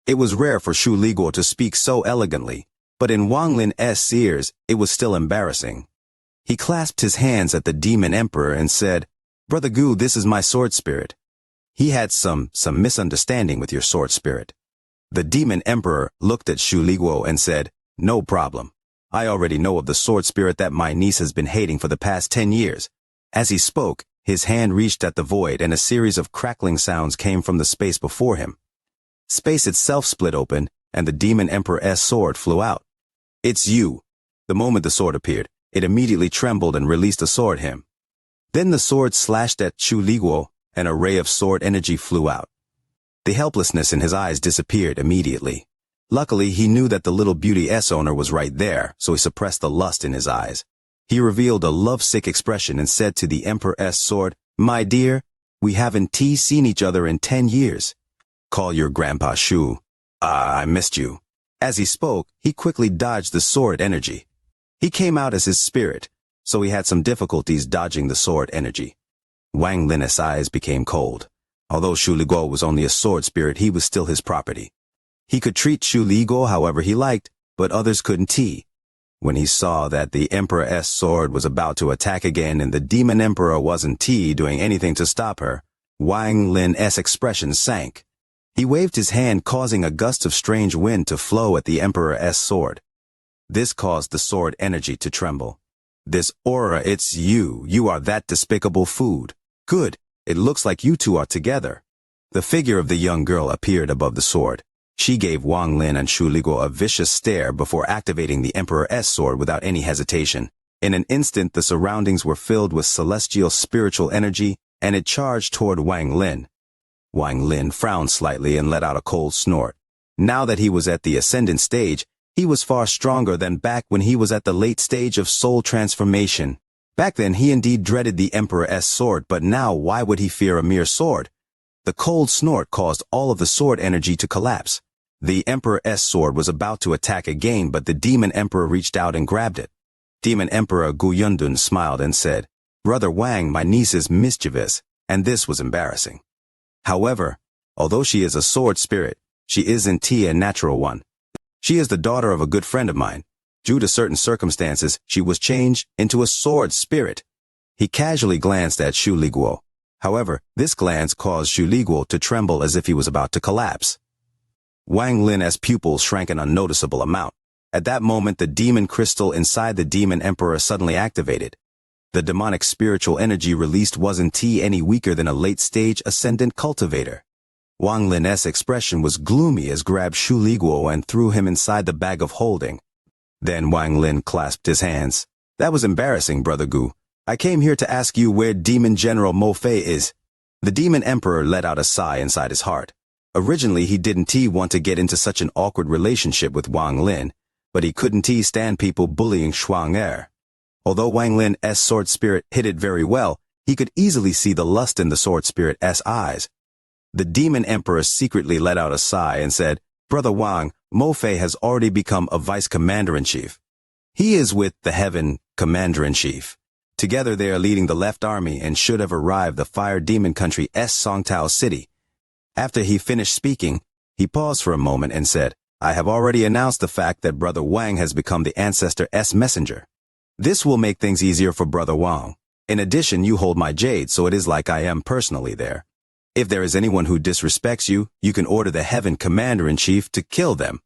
It was rare for Shu Liguo to speak so elegantly, but in Wang Lin's ears, it was still embarrassing. He clasped his hands at the Demon Emperor and said, Brother Gu, this is my sword spirit. He had some misunderstanding with your sword spirit. The Demon Emperor looked at Shu Liguo and said, No problem. I already know of the sword spirit that my niece has been hating for the past 10 years. As he spoke, his hand reached at the void and a series of crackling sounds came from the space before him. Space itself split open, and the Demon Emperor's sword flew out. It's you. The moment the sword appeared, it immediately trembled and released a sword him. Then the sword slashed at Shu Liguo, and a ray of sword energy flew out. The helplessness in his eyes disappeared immediately. Luckily, he knew that the little beauty's owner was right there, so he suppressed the lust in his eyes. He revealed a lovesick expression and said to the Emperor's sword, My dear, we haven't seen each other in 10 years. Call your grandpa Shu. I missed you. As he spoke, he quickly dodged the sword energy. He came out as his spirit, so he had some difficulties dodging the sword energy. Wang Lin's eyes became cold. Although Shu Liguo was only a sword spirit, he was still his property. He could treat Shu Liguo however he liked, but others couldn't. When he saw that the Emperor's sword was about to attack again and the Demon Emperor wasn't doing anything to stop her, Wang Lin's expression sank. He waved his hand, causing a gust of strange wind to flow at the Emperor's sword. This caused the sword energy to tremble. This aura, it's you. You are that despicable food. Good. It looks like you two are together. The figure of the young girl appeared above the sword. She gave Wang Lin and Shu Liguo a vicious stare before activating the Emperor's sword without any hesitation. In an instant, the surroundings were filled with celestial spiritual energy, and it charged toward Wang Lin. Wang Lin frowned slightly and let out a cold snort. Now that he was at the ascendant stage, he was far stronger than back when he was at the late stage of soul transformation. Back then, he indeed dreaded the Emperor's sword, but now why would he fear a mere sword? The cold snort caused all of the sword energy to collapse. The Emperor's sword was about to attack again, but the Demon Emperor reached out and grabbed it. Demon Emperor Guyundun smiled and said, Brother Wang, my niece is mischievous, and this was embarrassing. However, although she is a sword spirit, she isn't a natural one. She is the daughter of a good friend of mine. Due to certain circumstances, she was changed into a sword spirit. He casually glanced at Shu Liguo. However, this glance caused Shu Liguo to tremble as if he was about to collapse. Wang Lin's pupils shrank an unnoticeable amount. At that moment, the demon crystal inside the Demon Emperor suddenly activated. The demonic spiritual energy released wasn't any weaker than a late-stage ascendant cultivator. Wang Lin's expression was gloomy as grabbed Shu Liguo and threw him inside the bag of holding. Then Wang Lin clasped his hands. That was embarrassing, Brother Gu. I came here to ask you where Demon General Mo Fei is. The Demon Emperor let out a sigh inside his heart. Originally, he didn't want to get into such an awkward relationship with Wang Lin, but he couldn't stand people bullying Xianxia. Although Wang Lin's sword spirit hid it very well, he could easily see the lust in the sword spirit's eyes. The Demon Emperor secretly let out a sigh and said, Brother Wang, Mo Fei has already become a vice commander-in-chief. He is with the Heaven Commander-in-Chief. Together they are leading the left army and should have arrived the Fire Demon Country's Songtao City. After he finished speaking, he paused for a moment and said, I have already announced the fact that Brother Wang has become the Ancestor's messenger. This will make things easier for Brother Wang. In addition, you hold my jade, so it is like I am personally there. If there is anyone who disrespects you, you can order the Heaven Commander-in-Chief to kill them.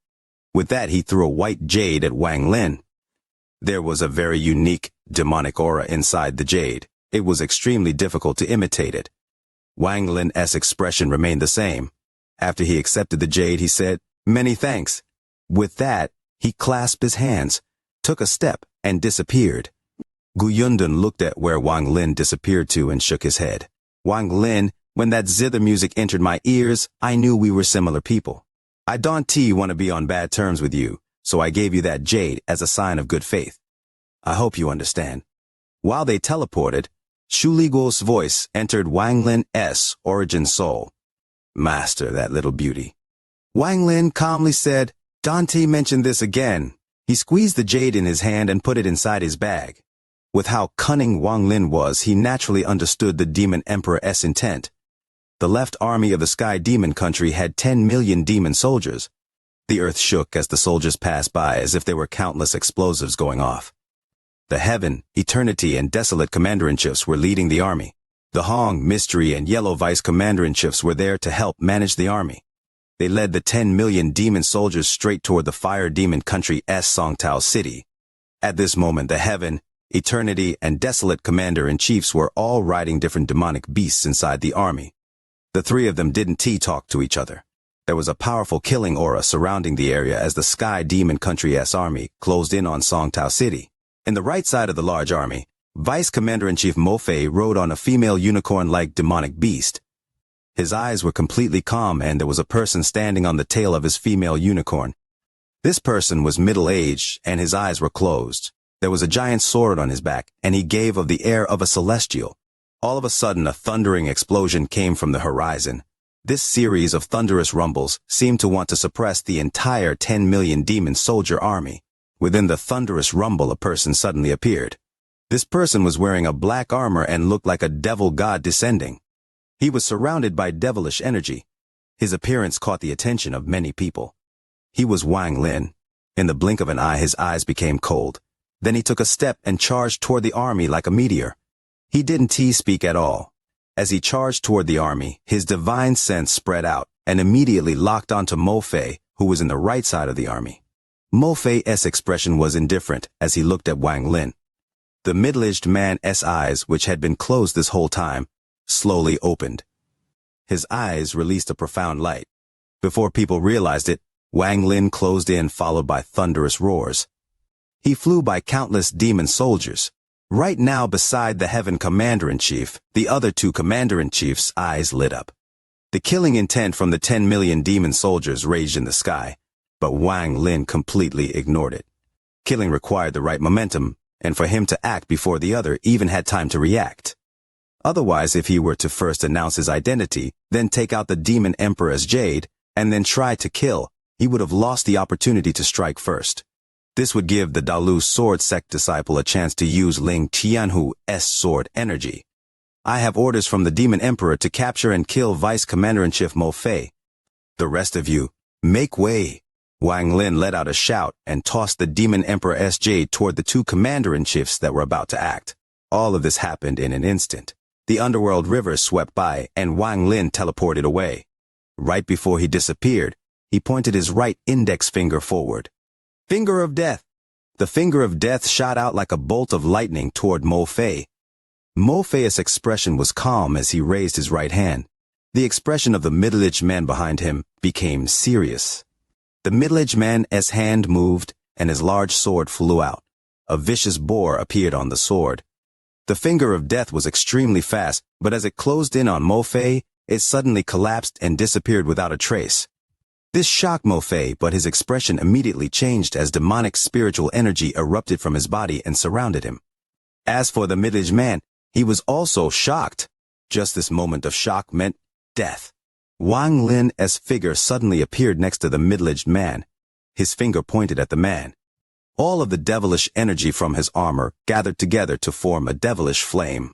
With that, he threw a white jade at Wang Lin. There was a very unique, demonic aura inside the jade. It was extremely difficult to imitate it. Wang Lin's expression remained the same. After he accepted the jade, he said, Many thanks. With that, he clasped his hands, took a step, and disappeared. Gu Yundan looked at where Wang Lin disappeared to and shook his head. Wang Lin, when that zither music entered my ears, I knew we were similar people. I don't want to be on bad terms with you, so I gave you that jade as a sign of good faith. I hope you understand. While they teleported, Shu Liguo's voice entered Wang Lin's origin soul. Master that little beauty. Wang Lin calmly said, Dante mentioned this again. He squeezed the jade in his hand and put it inside his bag. With how cunning Wang Lin was, he naturally understood the Demon Emperor's intent. The left army of the Sky Demon Country had 10 million demon soldiers. The earth shook as the soldiers passed by as if there were countless explosives going off. The Heaven, Eternity, and Desolate Commander-in-Chiefs were leading the army. The Hong, Mystery, and Yellow Vice Commander-in-Chiefs were there to help manage the army. They led the 10 million demon soldiers straight toward the Fire Demon Country's Songtao City. At this moment, the Heaven, Eternity, and Desolate Commander-in-Chiefs were all riding different demonic beasts inside the army. The three of them didn't talk to each other. There was a powerful killing aura surrounding the area as the Sky Demon Country's army closed in on Songtao City. In the right side of the large army, Vice Commander-in-Chief Mo Fei rode on a female unicorn-like demonic beast. His eyes were completely calm and there was a person standing on the tail of his female unicorn. This person was middle-aged and his eyes were closed. There was a giant sword on his back and he gave of the air of a celestial. All of a sudden, a thundering explosion came from the horizon. This series of thunderous rumbles seemed to want to suppress the entire 10 million demon soldier army. Within the thunderous rumble, a person suddenly appeared. This person was wearing a black armor and looked like a devil god descending. He was surrounded by devilish energy. His appearance caught the attention of many people. He was Wang Lin. In the blink of an eye, his eyes became cold. Then he took a step and charged toward the army like a meteor. He didn't speak at all. As he charged toward the army, his divine sense spread out and immediately locked onto Mo Fei, who was in the right side of the army. Mo Fei's expression was indifferent as he looked at Wang Lin. The middle-aged man's eyes, which had been closed this whole time, slowly opened. His eyes released a profound light. Before people realized it, Wang Lin closed in, followed by thunderous roars. He flew by countless demon soldiers. Right now, beside the Heaven Commander-in-Chief, the other two Commander-in-Chiefs' eyes lit up. The killing intent from the 10 million demon soldiers raged in the sky, but Wang Lin completely ignored it. Killing required the right momentum, and for him to act before the other even had time to react. Otherwise, if he were to first announce his identity, then take out the Demon Emperor's jade, and then try to kill, he would have lost the opportunity to strike first. This would give the Dalu sword sect disciple a chance to use Ling Tianhu's sword energy. I have orders from the Demon Emperor to capture and kill Vice Commander-in-Chief Mo Fei. The rest of you, make way. Wang Lin let out a shout and tossed the Demon Emperor's jade toward the two Commander-in-Chiefs that were about to act. All of this happened in an instant. The underworld river swept by and Wang Lin teleported away. Right before he disappeared, he pointed his right index finger forward. Finger of death. The finger of death shot out like a bolt of lightning toward Mo Fei. Mo Fei's expression was calm as he raised his right hand. The expression of the middle-aged man behind him became serious. The middle-aged man's hand moved, and his large sword flew out. A vicious boar appeared on the sword. The finger of death was extremely fast, but as it closed in on Mo Fei, it suddenly collapsed and disappeared without a trace. This shocked Mo Fei, but his expression immediately changed as demonic spiritual energy erupted from his body and surrounded him. As for the middle-aged man, he was also shocked. Just this moment of shock meant death. Wang Lin's figure suddenly appeared next to the middle-aged man. His finger pointed at the man. All of the devilish energy from his armor gathered together to form a devilish flame.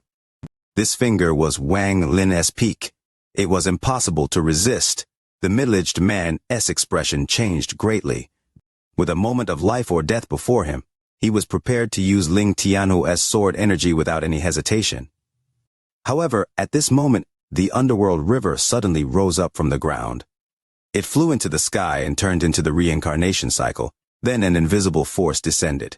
This finger was Wang Lin's peak. It was impossible to resist. The middle-aged man's expression changed greatly. With a moment of life or death before him, he was prepared to use Ling Tianhu's sword energy without any hesitation. However, at this moment, the underworld river suddenly rose up from the ground. It flew into the sky and turned into the reincarnation cycle. Then an invisible force descended.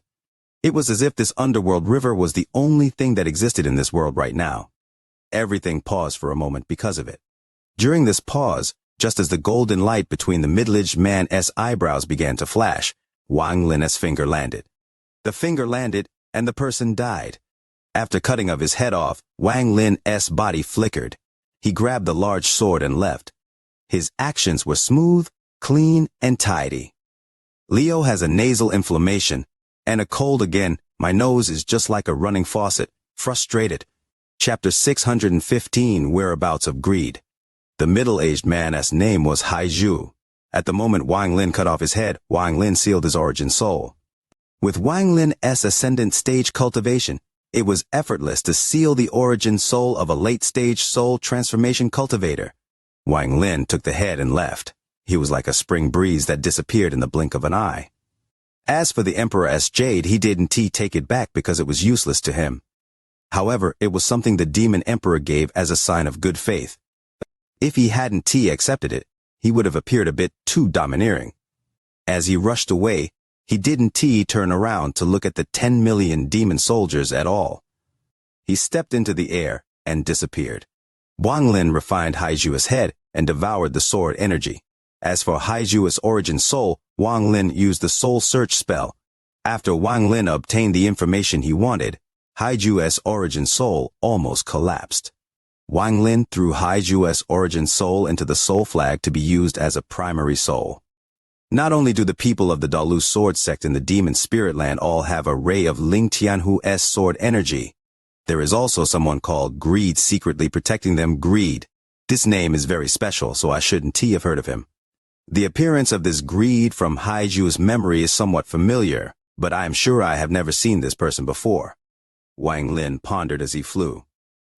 It was as if this underworld river was the only thing that existed in this world right now. Everything paused for a moment because of it. During this pause, just as the golden light between the middle-aged man's eyebrows began to flash, Wang Lin's finger landed. The finger landed, and the person died. After cutting of his head off, Wang Lin's body flickered. He grabbed the large sword and left. His actions were smooth, clean, and tidy. Leo has a nasal inflammation, and a cold again. My nose is just like a running faucet, frustrated. Chapter 615, Whereabouts of Greed. The middle-aged man's name was Haiju. At the moment Wang Lin cut off his head, Wang Lin sealed his origin soul. With Wang Lin's ascendant stage cultivation, it was effortless to seal the origin soul of a late-stage soul transformation cultivator. Wang Lin took the head and left. He was like a spring breeze that disappeared in the blink of an eye. As for the Emperor's jade, he didn't take it back because it was useless to him. However, it was something the demon emperor gave as a sign of good faith. If he hadn't accepted it, he would have appeared a bit too domineering. As he rushed away, he didn't turn around to look at the 10 million demon soldiers at all. He stepped into the air and disappeared. Wang Lin refined Haiju's head and devoured the sword energy. As for Haiju's origin soul, Wang Lin used the soul search spell. After Wang Lin obtained the information he wanted, Haiju's origin soul almost collapsed. Wang Lin threw Haiju's origin soul into the soul flag to be used as a primary soul. Not only do the people of the Dalu sword sect in the demon spirit land all have a ray of Ling Tianhu's sword energy, there is also someone called Greed secretly protecting them. Greed. This name is very special, so I shouldn't have heard of him. The appearance of this Greed from Haiju's memory is somewhat familiar, but I am sure I have never seen this person before. Wang Lin pondered as he flew.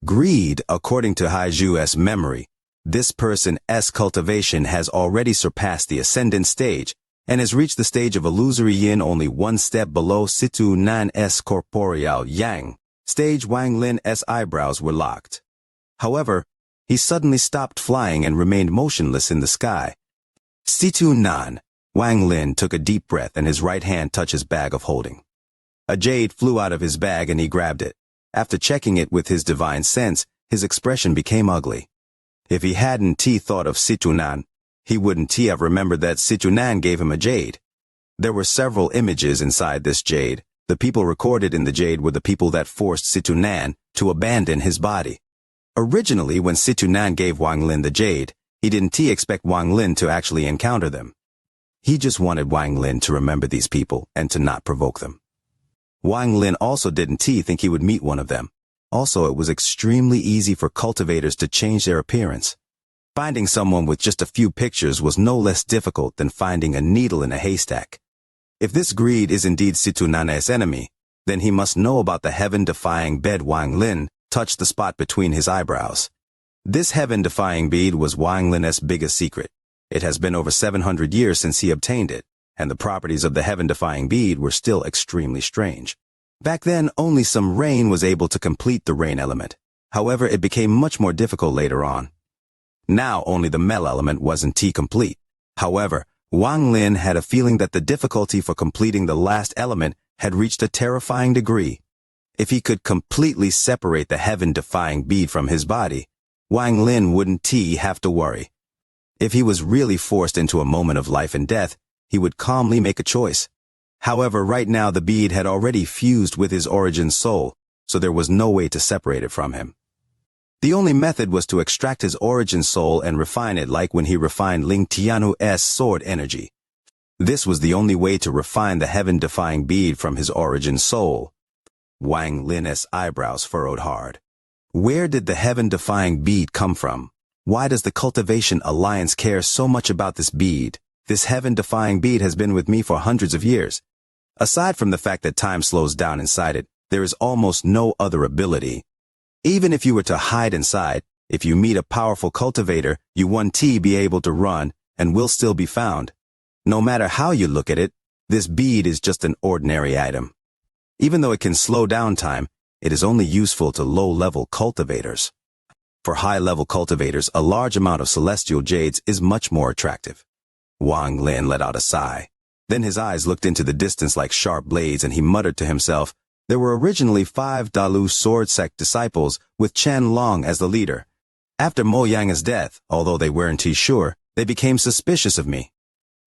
Greed, according to Haiju's memory, this person's cultivation has already surpassed the ascendant stage and has reached the stage of illusory yin only one step below Situ Nan's corporeal yang stage. Wang Lin's eyebrows were locked. However, he suddenly stopped flying and remained motionless in the sky. Situ Nan. Wang Lin took a deep breath and his right hand touched his bag of holding. A jade flew out of his bag and he grabbed it. After checking it with his divine sense, his expression became ugly. If he hadn't thought of Situ Nan, he wouldn't have remembered that Situ Nan gave him a jade. There were several images inside this jade. The people recorded in the jade were the people that forced Situ Nan to abandon his body. Originally, when Situ Nan gave Wang Lin the jade, he didn't expect Wang Lin to actually encounter them. He just wanted Wang Lin to remember these people and to not provoke them. Wang Lin also didn't think he would meet one of them. Also, it was extremely easy for cultivators to change their appearance. Finding someone with just a few pictures was no less difficult than finding a needle in a haystack. If this Greed is indeed Situ Nan's enemy, then he must know about the heaven-defying bed. Wang Lin touched the spot between his eyebrows. This heaven-defying bead was Wang Lin's biggest secret. It has been over 700 years since he obtained it, and the properties of the heaven-defying bead were still extremely strange. Back then, only some rain was able to complete the rain element. However, it became much more difficult later on. Now only the Mel element wasn't complete. However, Wang Lin had a feeling that the difficulty for completing the last element had reached a terrifying degree. If he could completely separate the heaven-defying bead from his body, Wang Lin wouldn't have to worry. If he was really forced into a moment of life and death, he would calmly make a choice. However, right now the bead had already fused with his origin soul, so there was no way to separate it from him. The only method was to extract his origin soul and refine it like when he refined Ling Tianhu's sword energy. This was the only way to refine the heaven-defying bead from his origin soul. Wang Lin's eyebrows furrowed hard. Where did the heaven-defying bead come from? Why does the Cultivation Alliance care so much about this bead? This heaven-defying bead has been with me for hundreds of years. Aside from the fact that time slows down inside it, there is almost no other ability. Even if you were to hide inside, if you meet a powerful cultivator, you won't be able to run and will still be found. No matter how you look at it, this bead is just an ordinary item. Even though it can slow down time, it is only useful to low-level cultivators. For high-level cultivators, a large amount of celestial jades is much more attractive. Wang Lin let out a sigh. Then his eyes looked into the distance like sharp blades and he muttered to himself, there were originally 5 Dalu sword sect disciples with Chen Long as the leader. After Mo Yang's death, although they weren't sure, they became suspicious of me.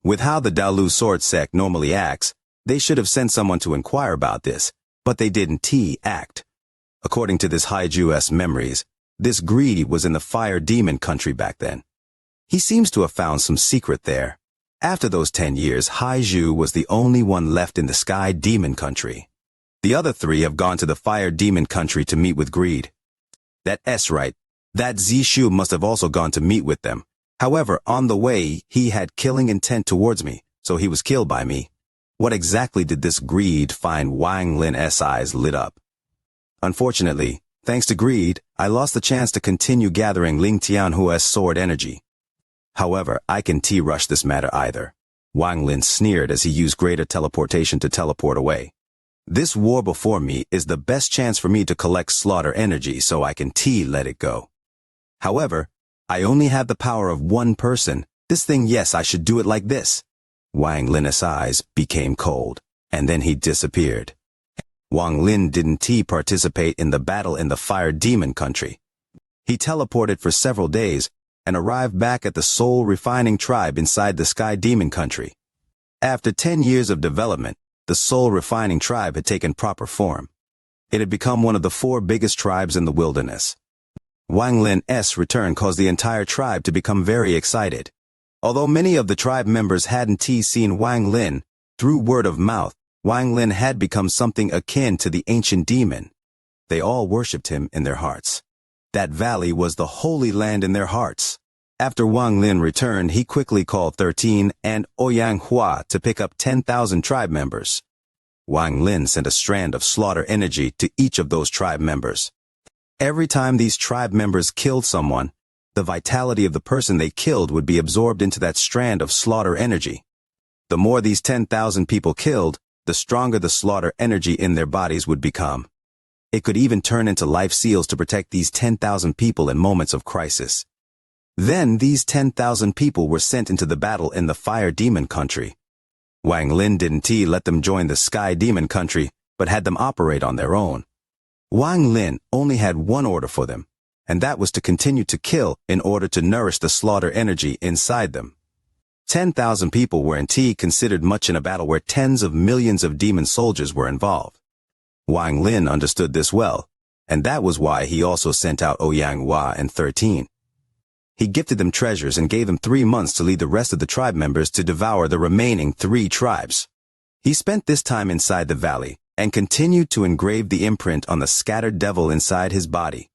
With how the Dalu sword sect normally acts, they should have sent someone to inquire about this, but they didn't act. According to this Haiju's memories, this greedy was in the fire demon country back then. He seems to have found some secret there. After those 10 years, Haiju was the only one left in the sky demon country. The other 3 have gone to the fire demon country to meet with greed. That's right. That Zishu must have also gone to meet with them. However, on the way, he had killing intent towards me, so he was killed by me. What exactly did this greed find? Wang Lin's eyes lit up. Unfortunately, thanks to greed, I lost the chance to continue gathering Ling Tianhu's sword energy. However, I can rush this matter either. Wang Lin sneered as he used greater teleportation to teleport away. This war before me is the best chance for me to collect slaughter energy so I can let it go. However, I only have the power of one person. This thing, yes, I should do it like this. Wang Lin's eyes became cold, and then he disappeared. Wang Lin didn't participate in the battle in the fire demon country. He teleported for several days, and arrived back at the soul refining tribe inside the sky demon country. After 10 years of development, the soul refining tribe had taken proper form. It had become one of the 4 biggest tribes in the wilderness. Wang Lin's return caused the entire tribe to become very excited. Although many of the tribe members hadn't seen Wang Lin, through word of mouth, Wang Lin had become something akin to the ancient demon. They all worshipped him in their hearts. That valley was the holy land in their hearts. After Wang Lin returned, he quickly called 13 and Ouyang Hua to pick up 10,000 tribe members. Wang Lin sent a strand of slaughter energy to each of those tribe members. Every time these tribe members killed someone, the vitality of the person they killed would be absorbed into that strand of slaughter energy. The more these 10,000 people killed, the stronger the slaughter energy in their bodies would become. It could even turn into life seals to protect these 10,000 people in moments of crisis. Then these 10,000 people were sent into the battle in the fire demon country. Wang Lin didn't let them join the sky demon country, but had them operate on their own. Wang Lin only had one order for them, and that was to continue to kill in order to nourish the slaughter energy inside them. 10,000 people weren't considered much in a battle where tens of millions of demon soldiers were involved. Wang Lin understood this well, and that was why he also sent out Ouyang Hua and 13. He gifted them treasures and gave them 3 months to lead the rest of the tribe members to devour the remaining 3 tribes. He spent this time inside the valley and continued to engrave the imprint on the scattered devil inside his body.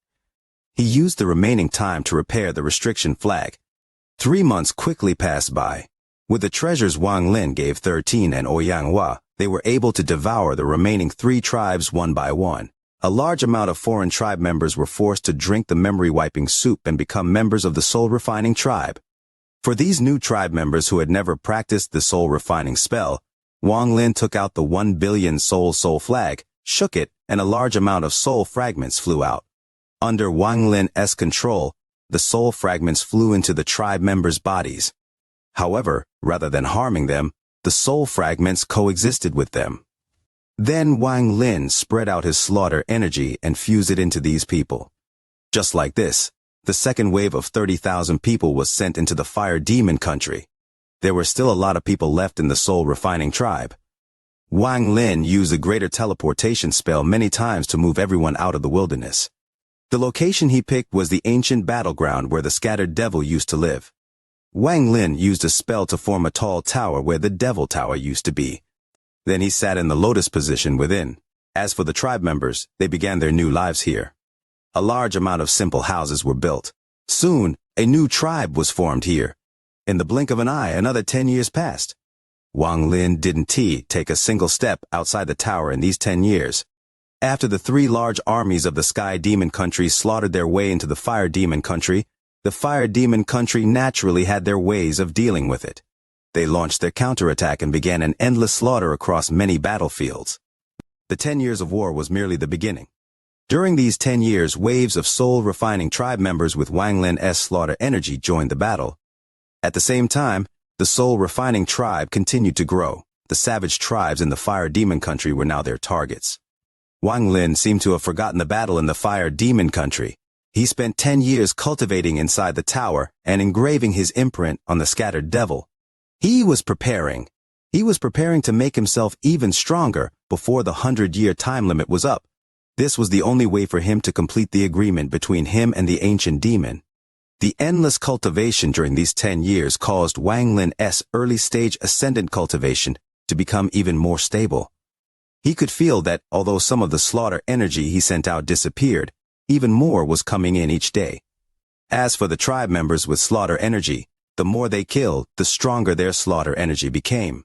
He used the remaining time to repair the restriction flag. 3 months quickly passed by. With the treasures Wang Lin gave 13 and Ouyang Hua, they were able to devour the remaining 3 tribes one by one. A large amount of foreign tribe members were forced to drink the memory-wiping soup and become members of the soul-refining tribe. For these new tribe members who had never practiced the soul-refining spell, Wang Lin took out the 1 billion soul flag, shook it, and a large amount of soul fragments flew out. Under Wang Lin's control, the soul fragments flew into the tribe members' bodies. However, rather than harming them, the soul fragments coexisted with them. Then Wang Lin spread out his slaughter energy and fused it into these people. Just like this, the second wave of 30,000 people was sent into the fire demon country. There were still a lot of people left in the soul refining tribe. Wang Lin used a greater teleportation spell many times to move everyone out of the wilderness. The location he picked was the ancient battleground where the scattered devil used to live. Wang Lin used a spell to form a tall tower where the devil tower used to be. Then he sat in the lotus position within. As for the tribe members, they began their new lives here. A large amount of simple houses were built. Soon, a new tribe was formed here. In the blink of an eye, another 10 years passed. Wang Lin didn't take a single step outside the tower in these 10 years. After the 3 large armies of the Sky Demon Country slaughtered their way into the Fire Demon Country, the Fire Demon Country naturally had their ways of dealing with it. They launched their counterattack and began an endless slaughter across many battlefields. The 10 years of war was merely the beginning. During these 10 years, waves of soul-refining tribe members with Wang Lin's slaughter energy joined the battle. At the same time, the soul-refining tribe continued to grow. The savage tribes in the Fire Demon Country were now their targets. Wang Lin seemed to have forgotten the battle in the Fire Demon Country. He spent 10 years cultivating inside the tower and engraving his imprint on the scattered devil. He was preparing to make himself even stronger before the 100-year time limit was up. This was the only way for him to complete the agreement between him and the ancient demon. The endless cultivation during these 10 years caused Wang Lin's early-stage ascendant cultivation to become even more stable. He could feel that although some of the slaughter energy he sent out disappeared, even more was coming in each day. As for the tribe members with slaughter energy, the more they killed, the stronger their slaughter energy became.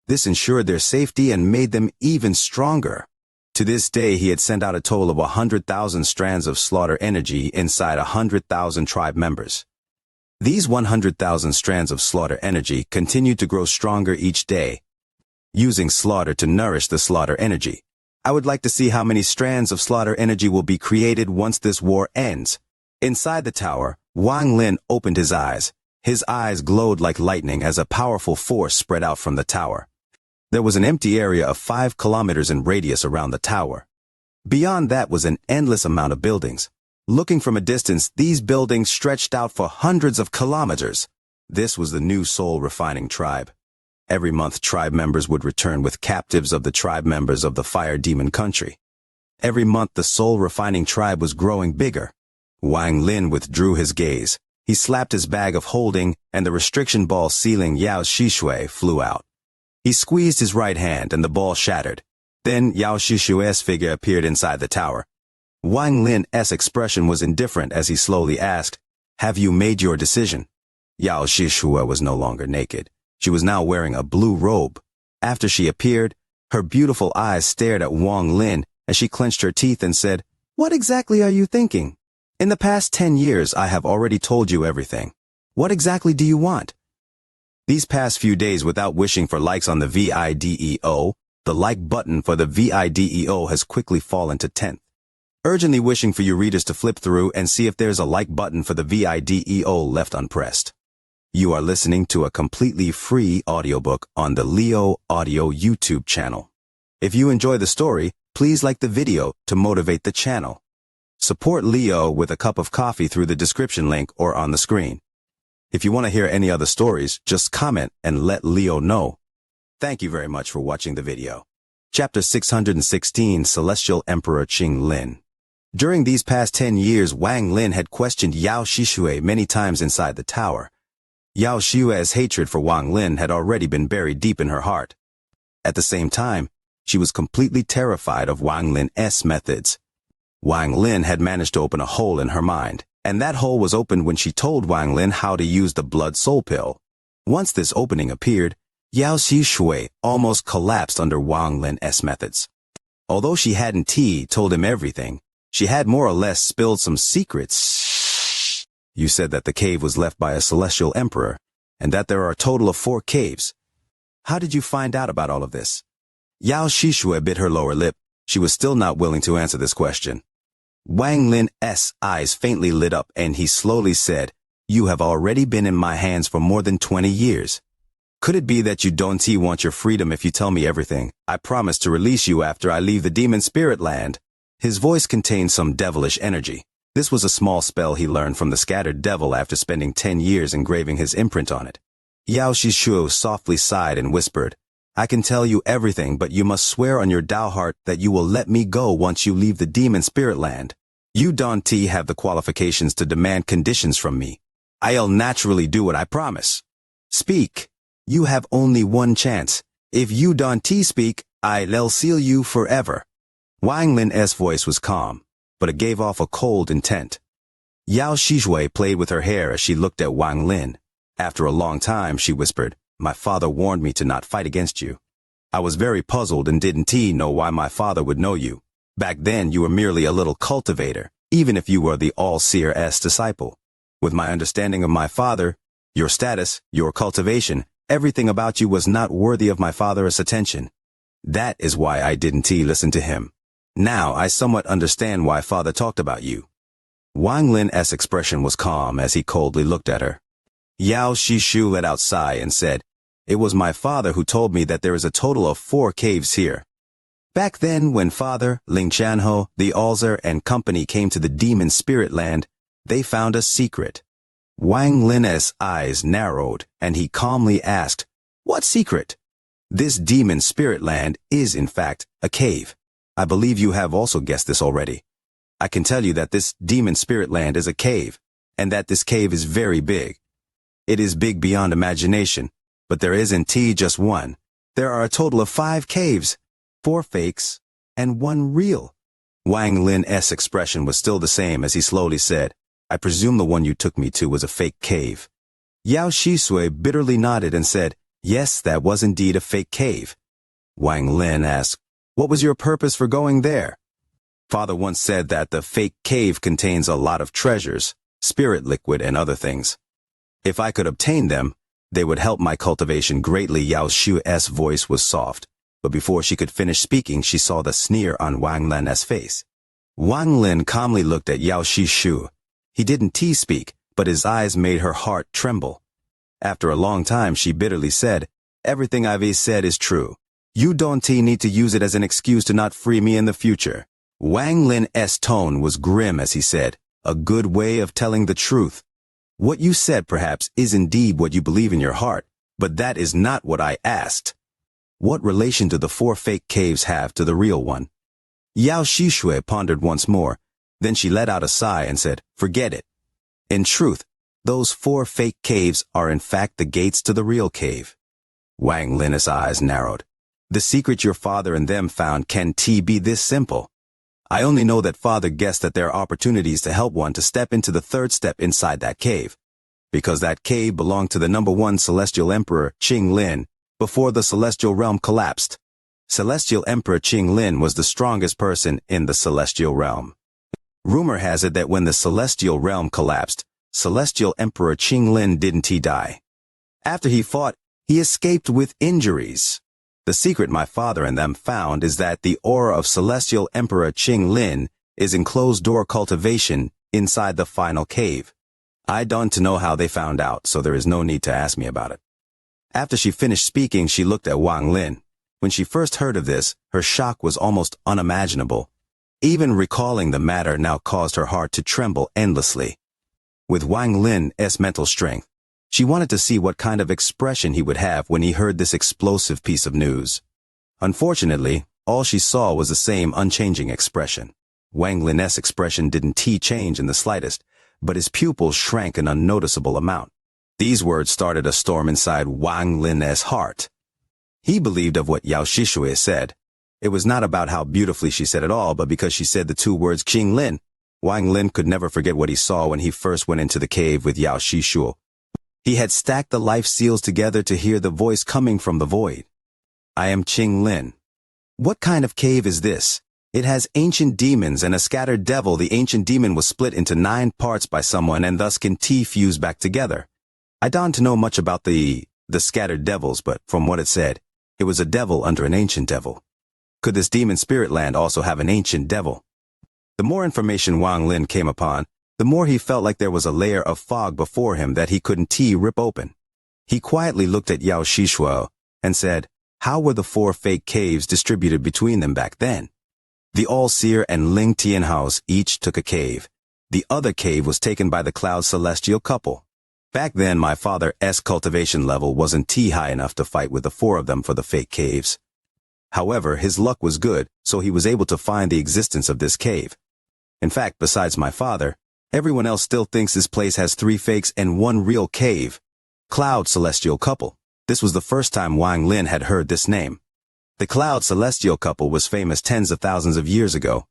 This ensured their safety and made them even stronger. To this day, he had sent out a total of 100,000 strands of slaughter energy inside 100,000 tribe members. These 100,000 strands of slaughter energy continued to grow stronger each day, using slaughter to nourish the slaughter energy. I would like to see how many strands of slaughter energy will be created once this war ends. Inside the tower, Wang Lin opened his eyes. His eyes glowed like lightning as a powerful force spread out from the tower. There was an empty area of 5 kilometers in radius around the tower. Beyond that was an endless amount of buildings. Looking from a distance, these buildings stretched out for hundreds of kilometers. This was the new soul-refining tribe. Every month, tribe members would return with captives of the tribe members of the Fire Demon Country. Every month, the soul-refining tribe was growing bigger. Wang Lin withdrew his gaze. He slapped his bag of holding, and the restriction ball sealing Yao Shishui flew out. He squeezed his right hand, and the ball shattered. Then Yao Shishui's figure appeared inside the tower. Wang Lin's expression was indifferent as he slowly asked, "Have you made your decision?" Yao Shishui was no longer naked. She was now wearing a blue robe. After she appeared, her beautiful eyes stared at Wang Lin as she clenched her teeth and said, "What exactly are you thinking? In the past 10 years, I have already told you everything. What exactly do you want?" These past few days, without wishing for likes on the video, the like button for the video has quickly fallen to 10th. Urgently wishing for you readers to flip through and see if there's a like button for the video left unpressed. You are listening to a completely free audiobook on the Leo Audio YouTube channel. If you enjoy the story, please like the video to motivate the channel. Support Leo with a cup of coffee through the description link or on the screen. If you want to hear any other stories, just comment and let Leo know. Thank you very much for watching the video. Chapter 616, Celestial Emperor Qing Lin. During these past 10 years, Wang Lin had questioned Yao Shishui many times inside the tower. Yao Shishui's hatred for Wang Lin had already been buried deep in her heart. At the same time, she was completely terrified of Wang Lin's methods. Wang Lin had managed to open a hole in her mind. And that hole was opened when she told Wang Lin how to use the blood soul pill. Once this opening appeared, Yao Shishui almost collapsed under Wang Lin's methods. Although she hadn't told him everything, she had more or less spilled some secrets. You said that the cave was left by a celestial emperor, and that there are a total of 4 caves. How did you find out about all of this? Yao Shishui bit her lower lip. She was still not willing to answer this question. Wang Lin's eyes faintly lit up and he slowly said, "You have already been in my hands for more than 20 years. Could it be that you don't want your freedom if you tell me everything? I promise to release you after I leave the demon spirit land." His voice contained some devilish energy. This was a small spell he learned from the scattered devil after spending 10 years engraving his imprint on it. Yao Shishuo softly sighed and whispered, I can tell you everything, but you must swear on your Tao heart that you will let me go once you leave the demon spirit land. You Don T have the qualifications to demand conditions from me. I'll naturally do what I promise. Speak. You have only one chance. If you Don T speak, I'll seal you forever. Wang Lin's voice was calm, but it gave off a cold intent. Yao Shishui played with her hair as she looked at Wang Lin. After a long time, she whispered, My father warned me to not fight against you. I was very puzzled and didn't know why my father would know you. Back then, you were merely a little cultivator, even if you were the all-seer's disciple. With my understanding of my father, your status, your cultivation, everything about you was not worthy of my father's attention. That is why I didn't listen to him. Now I somewhat understand why father talked about you. Wang Lin's expression was calm as he coldly looked at her. Yao Shishu let out a sigh and said, It was my father who told me that there is a total of 4 caves here. Back then, when father, Ling Chanho, the Alzer, and company came to the demon spirit land, they found a secret. Wang Lin's eyes narrowed, and he calmly asked, What secret? This demon spirit land is, in fact, a cave. I believe you have also guessed this already. I can tell you that this demon spirit land is a cave, and that this cave is very big. It is big beyond imagination, but there isn't just one. There are a total of 5 caves, 4 fakes, and 1 real. Wang Lin's expression was still the same as he slowly said, I presume the one you took me to was a fake cave. Yao Shisui bitterly nodded and said, Yes, that was indeed a fake cave. Wang Lin asked, What was your purpose for going there? Father once said that the fake cave contains a lot of treasures, spirit liquid, and other things. If I could obtain them, they would help my cultivation greatly. Yao Shu's voice was soft, but before she could finish speaking, she saw the sneer on Wang Lin's face. Wang Lin calmly looked at Yao Shishu. He didn't speak, but his eyes made her heart tremble. After a long time, she bitterly said, Everything I've said is true. You don't need to use it as an excuse to not free me in the future. Wang Lin's tone was grim as he said, A good way of telling the truth. What you said perhaps is indeed what you believe in your heart, but that is not what I asked. What relation do the 4 fake caves have to the real one? Yao Shishui pondered once more, then she let out a sigh and said, Forget it. In truth, those 4 fake caves are in fact the gates to the real cave. Wang Lin's eyes narrowed. The secret your father and them found can be this simple. I only know that father guessed that there are opportunities to help one to step into the 3rd step inside that cave. Because that cave belonged to the #1 Celestial Emperor, Qing Lin, before the Celestial Realm collapsed. Celestial Emperor Qing Lin was the strongest person in the Celestial Realm. Rumor has it that when the Celestial Realm collapsed, Celestial Emperor Qing Lin didn't die. After he fought, he escaped with injuries. The secret my father and them found is that the aura of Celestial Emperor Qing Lin is in closed-door cultivation inside the final cave. I don't know how they found out, so there is no need to ask me about it. After she finished speaking, she looked at Wang Lin. When she first heard of this, her shock was almost unimaginable. Even recalling the matter now caused her heart to tremble endlessly. With Wang Lin's mental strength, she wanted to see what kind of expression he would have when he heard this explosive piece of news. Unfortunately, all she saw was the same unchanging expression. Wang Lin's expression didn't change in the slightest, but his pupils shrank an unnoticeable amount. These words started a storm inside Wang Lin's heart. He believed of what Yao Shishui said. It was not about how beautifully she said it all, but because she said the 2 words Qing Lin. Wang Lin could never forget what he saw when he first went into the cave with Yao Shishu. He had stacked the life seals together to hear the voice coming from the void. I am Qing Lin. What kind of cave is this? It has ancient demons and a scattered devil. The ancient demon was split into 9 parts by someone and thus can fuse back together. I don't know much about the scattered devils, but from what it said, it was a devil under an ancient devil. Could this demon spirit land also have an ancient devil? The more information Wang Lin came upon, the more he felt like there was a layer of fog before him that he couldn't rip open. He quietly looked at Yao Shishuo and said, How were the 4 fake caves distributed between them back then? The All-Seer and Ling Tianhaus each took a cave. The other cave was taken by the Cloud Celestial couple. Back then, my father's cultivation level wasn't high enough to fight with the four of them for the fake caves. However, his luck was good, so he was able to find the existence of this cave. In fact, besides my father, everyone else still thinks this place has 3 fakes and 1 real cave. Cloud Celestial couple. This was the first time Wang Lin had heard this name. The Cloud Celestial couple was famous tens of thousands of years ago.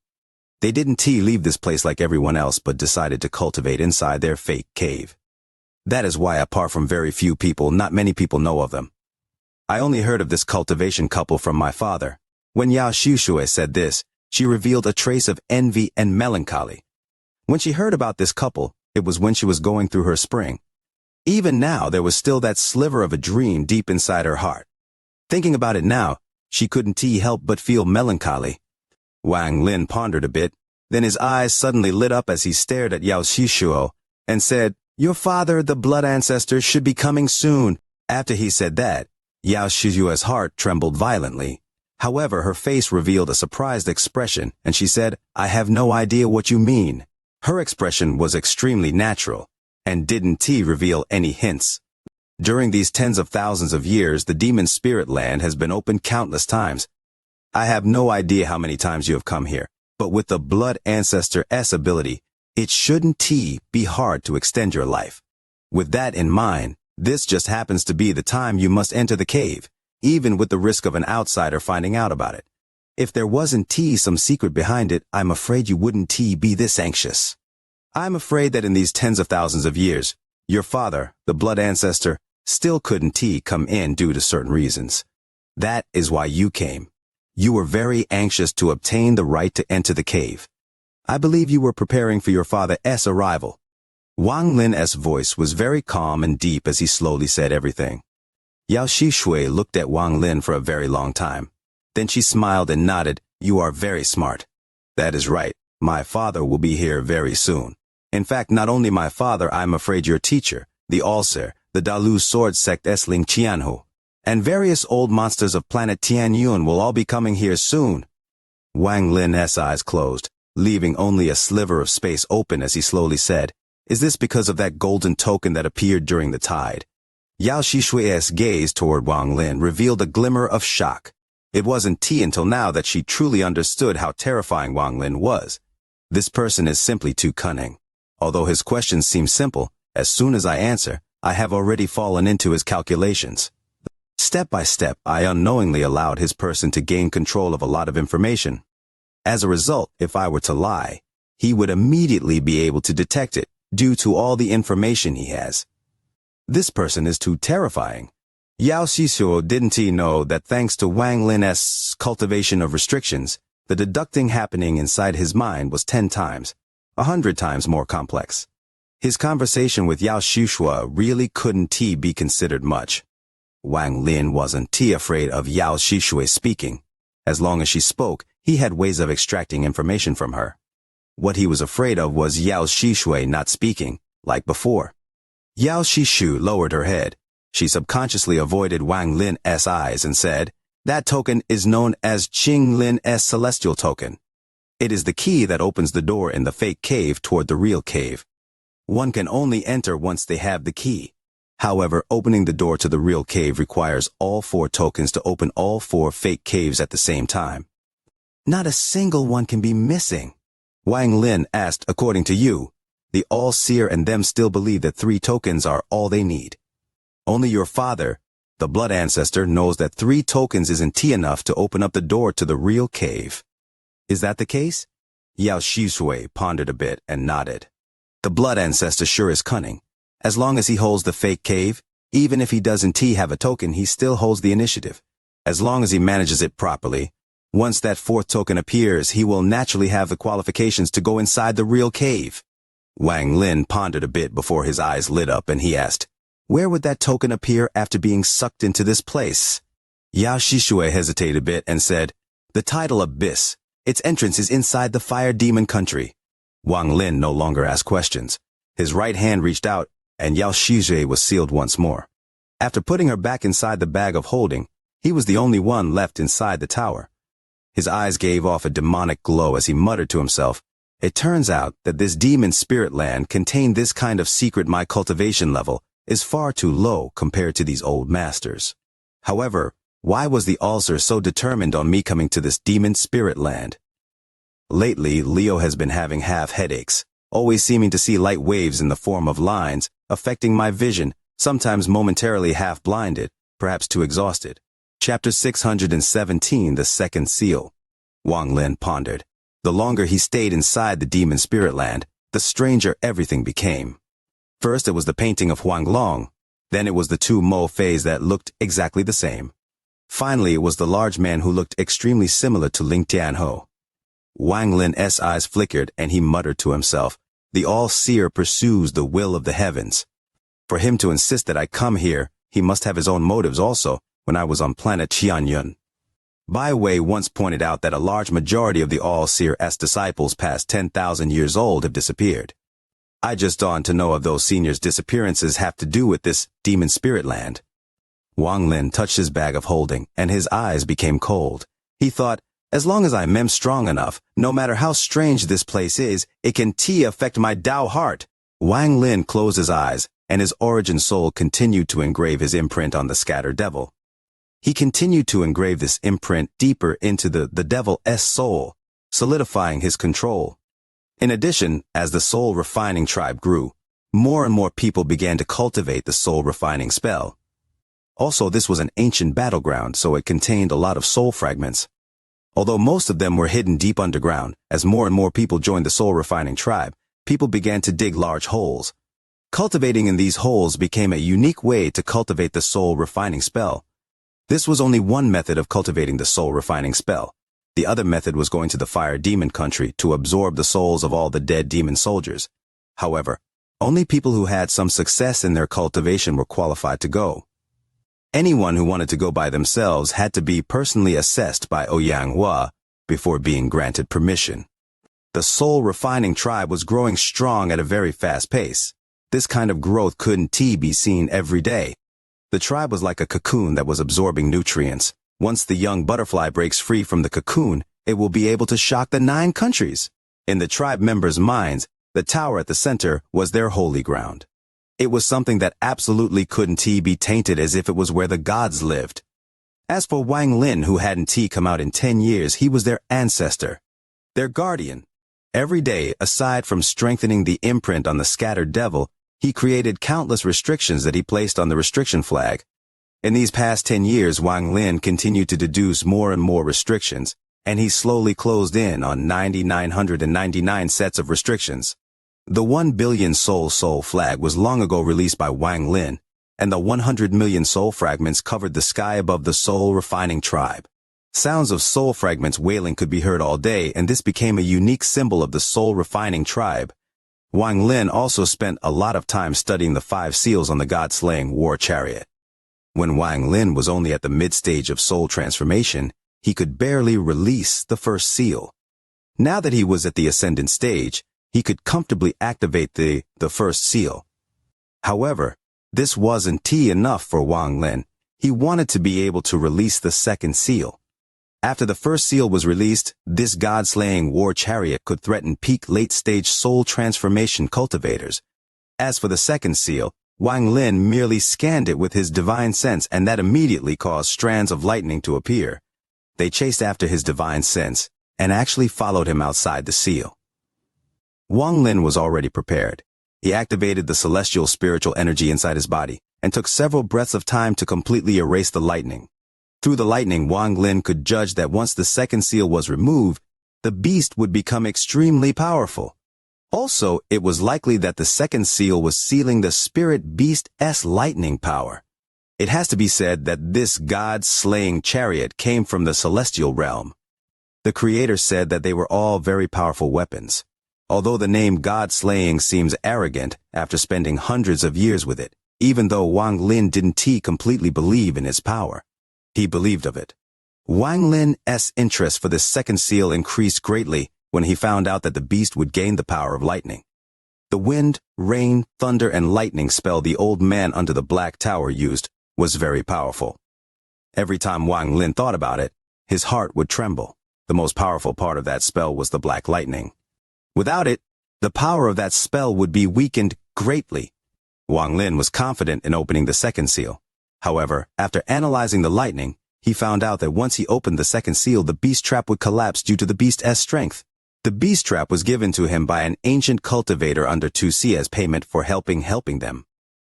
They didn't leave this place like everyone else, but decided to cultivate inside their fake cave. That is why, apart from very few people, not many people know of them. I only heard of this cultivation couple from my father. When Xianxia said this, she revealed a trace of envy and melancholy. When she heard about this couple, it was when she was going through her spring. Even now, there was still that sliver of a dream deep inside her heart. Thinking about it now, she couldn't help but feel melancholy. Wang Lin pondered a bit, then his eyes suddenly lit up as he stared at Xianxia and said, "Your father, the blood ancestor, should be coming soon." After he said that, Xianxia's heart trembled violently. However, her face revealed a surprised expression, and she said, "I have no idea what you mean." Her expression was extremely natural, and didn't reveal any hints. During these tens of thousands of years, the demon spirit land has been opened countless times. I have no idea how many times you have come here, but with the blood ancestor's ability, it shouldn't be hard to extend your life. With that in mind, this just happens to be the time you must enter the cave, even with the risk of an outsider finding out about it. If there wasn't some secret behind it, I'm afraid you wouldn't be this anxious. I'm afraid that in these tens of thousands of years, your father, the blood ancestor, still couldn't come in due to certain reasons. That is why you came. You were very anxious to obtain the right to enter the cave. I believe you were preparing for your father's arrival. Wang Lin's voice was very calm and deep as he slowly said everything. Xianxia looked at Wang Lin for a very long time. Then she smiled and nodded. "You are very smart." "That is right. My father will be here very soon. In fact, not only my father, I'm afraid your teacher, the Alser, the Dalu sword sect Esling Qianhu, and various old monsters of planet Tianyun will all be coming here soon." Wang Lin's eyes closed, leaving only a sliver of space open as he slowly said, "Is this because of that golden token that appeared during the tide?" Xianxia's gaze toward Wang Lin revealed a glimmer of shock. It wasn't until now that she truly understood how terrifying Wang Lin was. This person is simply too cunning. Although his questions seem simple, as soon as I answer, I have already fallen into his calculations. Step by step, I unknowingly allowed his person to gain control of a lot of information. As a result, if I were to lie, he would immediately be able to detect it due to all the information he has. This person is too terrifying. Xianxia didn't know that thanks to Wang Lin's cultivation of restrictions, the deducting happening inside his mind was 10 times, 100 times more complex. His conversation with Xianxia really couldn't be considered much. Wang Lin wasn't afraid of Xianxia speaking. As long as she spoke, he had ways of extracting information from her. What he was afraid of was Xianxia not speaking, like before. Xianxia lowered her head. She subconsciously avoided Wang Lin's eyes and said, "That token is known as Qing Lin's celestial token. It is the key that opens the door in the fake cave toward the real cave. One can only enter once they have the key. However, opening the door to the real cave requires all 4 tokens to open all 4 fake caves at the same time. Not a single one can be missing." Wang Lin asked, "According to you, the All-Seer and them still believe that 3 tokens are all they need. Only your father, the blood ancestor, knows that 3 tokens isn't enough to open up the door to the real cave. Is that the case?" Xianxia pondered a bit and nodded. "The blood ancestor sure is cunning. As long as he holds the fake cave, even if he doesn't have a token, he still holds the initiative. As long as he manages it properly, once that 4th token appears, he will naturally have the qualifications to go inside the real cave." Wang Lin pondered a bit before his eyes lit up and he asked, "Where would that token appear after being sucked into this place?" Xianxia hesitated a bit and said, "The tidal abyss. Its entrance is inside the fire demon country." Wang Lin no longer asked questions. His right hand reached out, and Xianxia was sealed once more. After putting her back inside the bag of holding, he was the only one left inside the tower. His eyes gave off a demonic glow as he muttered to himself, It turns out that this demon spirit land contained this kind of secret. My cultivation level is far too low compared to these old masters. However, why was the ulcer so determined on me coming to this demon spirit land? Lately, Leo has been having half headaches, always seeming to see light waves in the form of lines, affecting my vision, sometimes momentarily half blinded, perhaps too exhausted. Chapter 617, The Second Seal. Wang Lin pondered. The longer he stayed inside the demon spirit land, the stranger everything became. First it was the painting of Huang Long, then it was the two Mo Feis that looked exactly the same. Finally it was the large man who looked extremely similar to Ling Tianho. Wang Lin's eyes flickered and he muttered to himself, "The all-seer pursues the will of the heavens. For him to insist that I come here, he must have his own motives also, when I was on planet Xianxia." Bai Wei once pointed out that a large majority of the all-seer's disciples past 10,000 years old have disappeared. I just dawned to know if those seniors' disappearances have to do with this demon spirit land. Wang Lin touched his bag of holding, and his eyes became cold. He thought, as long as I'm strong enough, no matter how strange this place is, it can affect my Tao heart. Wang Lin closed his eyes, and his origin soul continued to engrave his imprint on the scattered devil. He continued to engrave this imprint deeper into the devil's soul, solidifying his control. In addition, as the soul refining tribe grew, more and more people began to cultivate the soul refining spell. Also, this was an ancient battleground, so it contained a lot of soul fragments. Although most of them were hidden deep underground, as more and more people joined the soul refining tribe, people began to dig large holes. Cultivating in these holes became a unique way to cultivate the soul refining spell. This was only one method of cultivating the soul refining spell. The other method was going to the fire demon country to absorb the souls of all the dead demon soldiers. However, only people who had some success in their cultivation were qualified to go. Anyone who wanted to go by themselves had to be personally assessed by Ouyang Hua before being granted permission. The soul refining tribe was growing strong at a very fast pace. This kind of growth couldn't be seen every day. The tribe was like a cocoon that was absorbing nutrients. Once the young butterfly breaks free from the cocoon, it will be able to shock the 9 countries. In the tribe members' minds, the tower at the center was their holy ground. It was something that absolutely couldn't be tainted, as if it was where the gods lived. As for Wang Lin, who hadn't come out in 10 years, he was their ancestor, their guardian. Every day, aside from strengthening the imprint on the scattered devil, he created countless restrictions that he placed on the restriction flag. In these past 10 years, Wang Lin continued to deduce more and more restrictions, and he slowly closed in on 9,999 sets of restrictions. The 1 billion soul flag was long ago released by Wang Lin, and the 100 million soul fragments covered the sky above the soul refining tribe. Sounds of soul fragments wailing could be heard all day, and this became a unique symbol of the soul refining tribe. Wang Lin also spent a lot of time studying the 5 seals on the god-slaying war chariot. When Wang Lin was only at the mid-stage of soul transformation, he could barely release the first seal. Now that he was at the ascendant stage, he could comfortably activate the first seal. However, this wasn't enough for Wang Lin. He wanted to be able to release the second seal. After the first seal was released, this god-slaying war chariot could threaten peak late-stage soul transformation cultivators. As for the second seal, Wang Lin merely scanned it with his divine sense, and that immediately caused strands of lightning to appear. They chased after his divine sense, and actually followed him outside the seal. Wang Lin was already prepared. He activated the celestial spiritual energy inside his body, and took several breaths of time to completely erase the lightning. Through the lightning, Wang Lin could judge that once the second seal was removed, the beast would become extremely powerful. Also, it was likely that the second seal was sealing the spirit beast's lightning power. It has to be said that this god-slaying chariot came from the celestial realm. The creator said that they were all very powerful weapons. Although the name god-slaying seems arrogant after spending hundreds of years with it, even though Wang Lin didn't completely believe in its power, he believed of it. Wang Lin's interest for this second seal increased greatly when he found out that the beast would gain the power of lightning. The wind, rain, thunder, and lightning spell the old man under the black tower used was very powerful. Every time Wang Lin thought about it, his heart would tremble. The most powerful part of that spell was the black lightning. Without it, the power of that spell would be weakened greatly. Wang Lin was confident in opening the second seal. However, after analyzing the lightning, he found out that once he opened the second seal, the beast trap would collapse due to the beast's strength. The beast trap was given to him by an ancient cultivator under 2C as payment for helping them.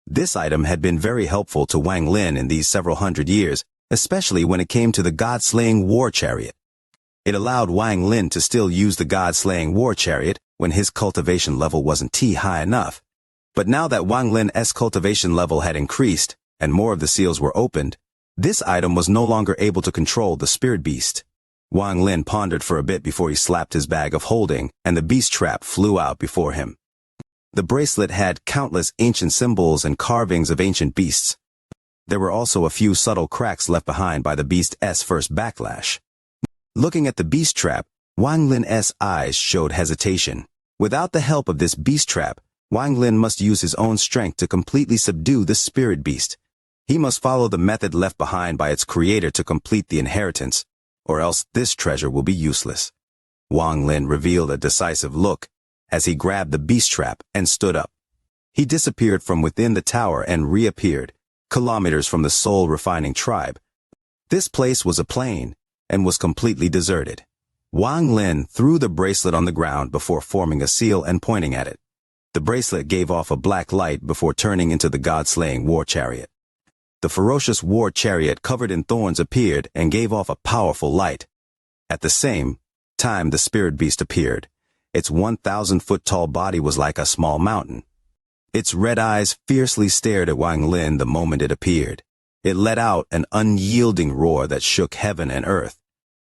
This item had been very helpful to Wang Lin in these several hundred years, especially when it came to the god-slaying war chariot. It allowed Wang Lin to still use the god-slaying war chariot when his cultivation level wasn't high enough. But now that Wang Lin's cultivation level had increased, and more of the seals were opened, this item was no longer able to control the spirit beast. Wang Lin pondered for a bit before he slapped his bag of holding, and the beast trap flew out before him. The bracelet had countless ancient symbols and carvings of ancient beasts. There were also a few subtle cracks left behind by the beast's first backlash. Looking at the beast trap, Wang Lin's eyes showed hesitation. Without the help of this beast trap, Wang Lin must use his own strength to completely subdue the spirit beast. He must follow the method left behind by its creator to complete the inheritance, or else this treasure will be useless. Wang Lin revealed a decisive look as he grabbed the beast trap and stood up. He disappeared from within the tower and reappeared, kilometers from the soul refining tribe. This place was a plain and was completely deserted. Wang Lin threw the bracelet on the ground before forming a seal and pointing at it. The bracelet gave off a black light before turning into the god-slaying war chariot. The ferocious war chariot covered in thorns appeared and gave off a powerful light. At the same time, the spirit beast appeared. Its 1,000-foot-tall body was like a small mountain. Its red eyes fiercely stared at Wang Lin the moment it appeared. It let out an unyielding roar that shook heaven and earth.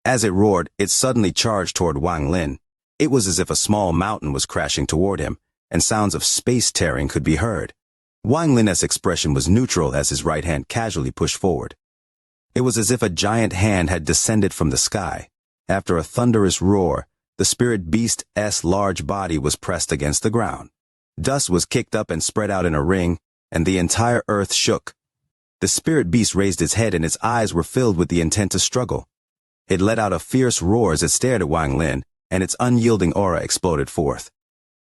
As it roared, it suddenly charged toward Wang Lin. It was as if a small mountain was crashing toward him, and sounds of space tearing could be heard. Wang Lin's expression was neutral as his right hand casually pushed forward. It was as if a giant hand had descended from the sky. After a thunderous roar, the spirit beast's large body was pressed against the ground. Dust was kicked up and spread out in a ring, and the entire earth shook. The spirit beast raised its head and its eyes were filled with the intent to struggle. It let out a fierce roar as it stared at Wang Lin, and its unyielding aura exploded forth.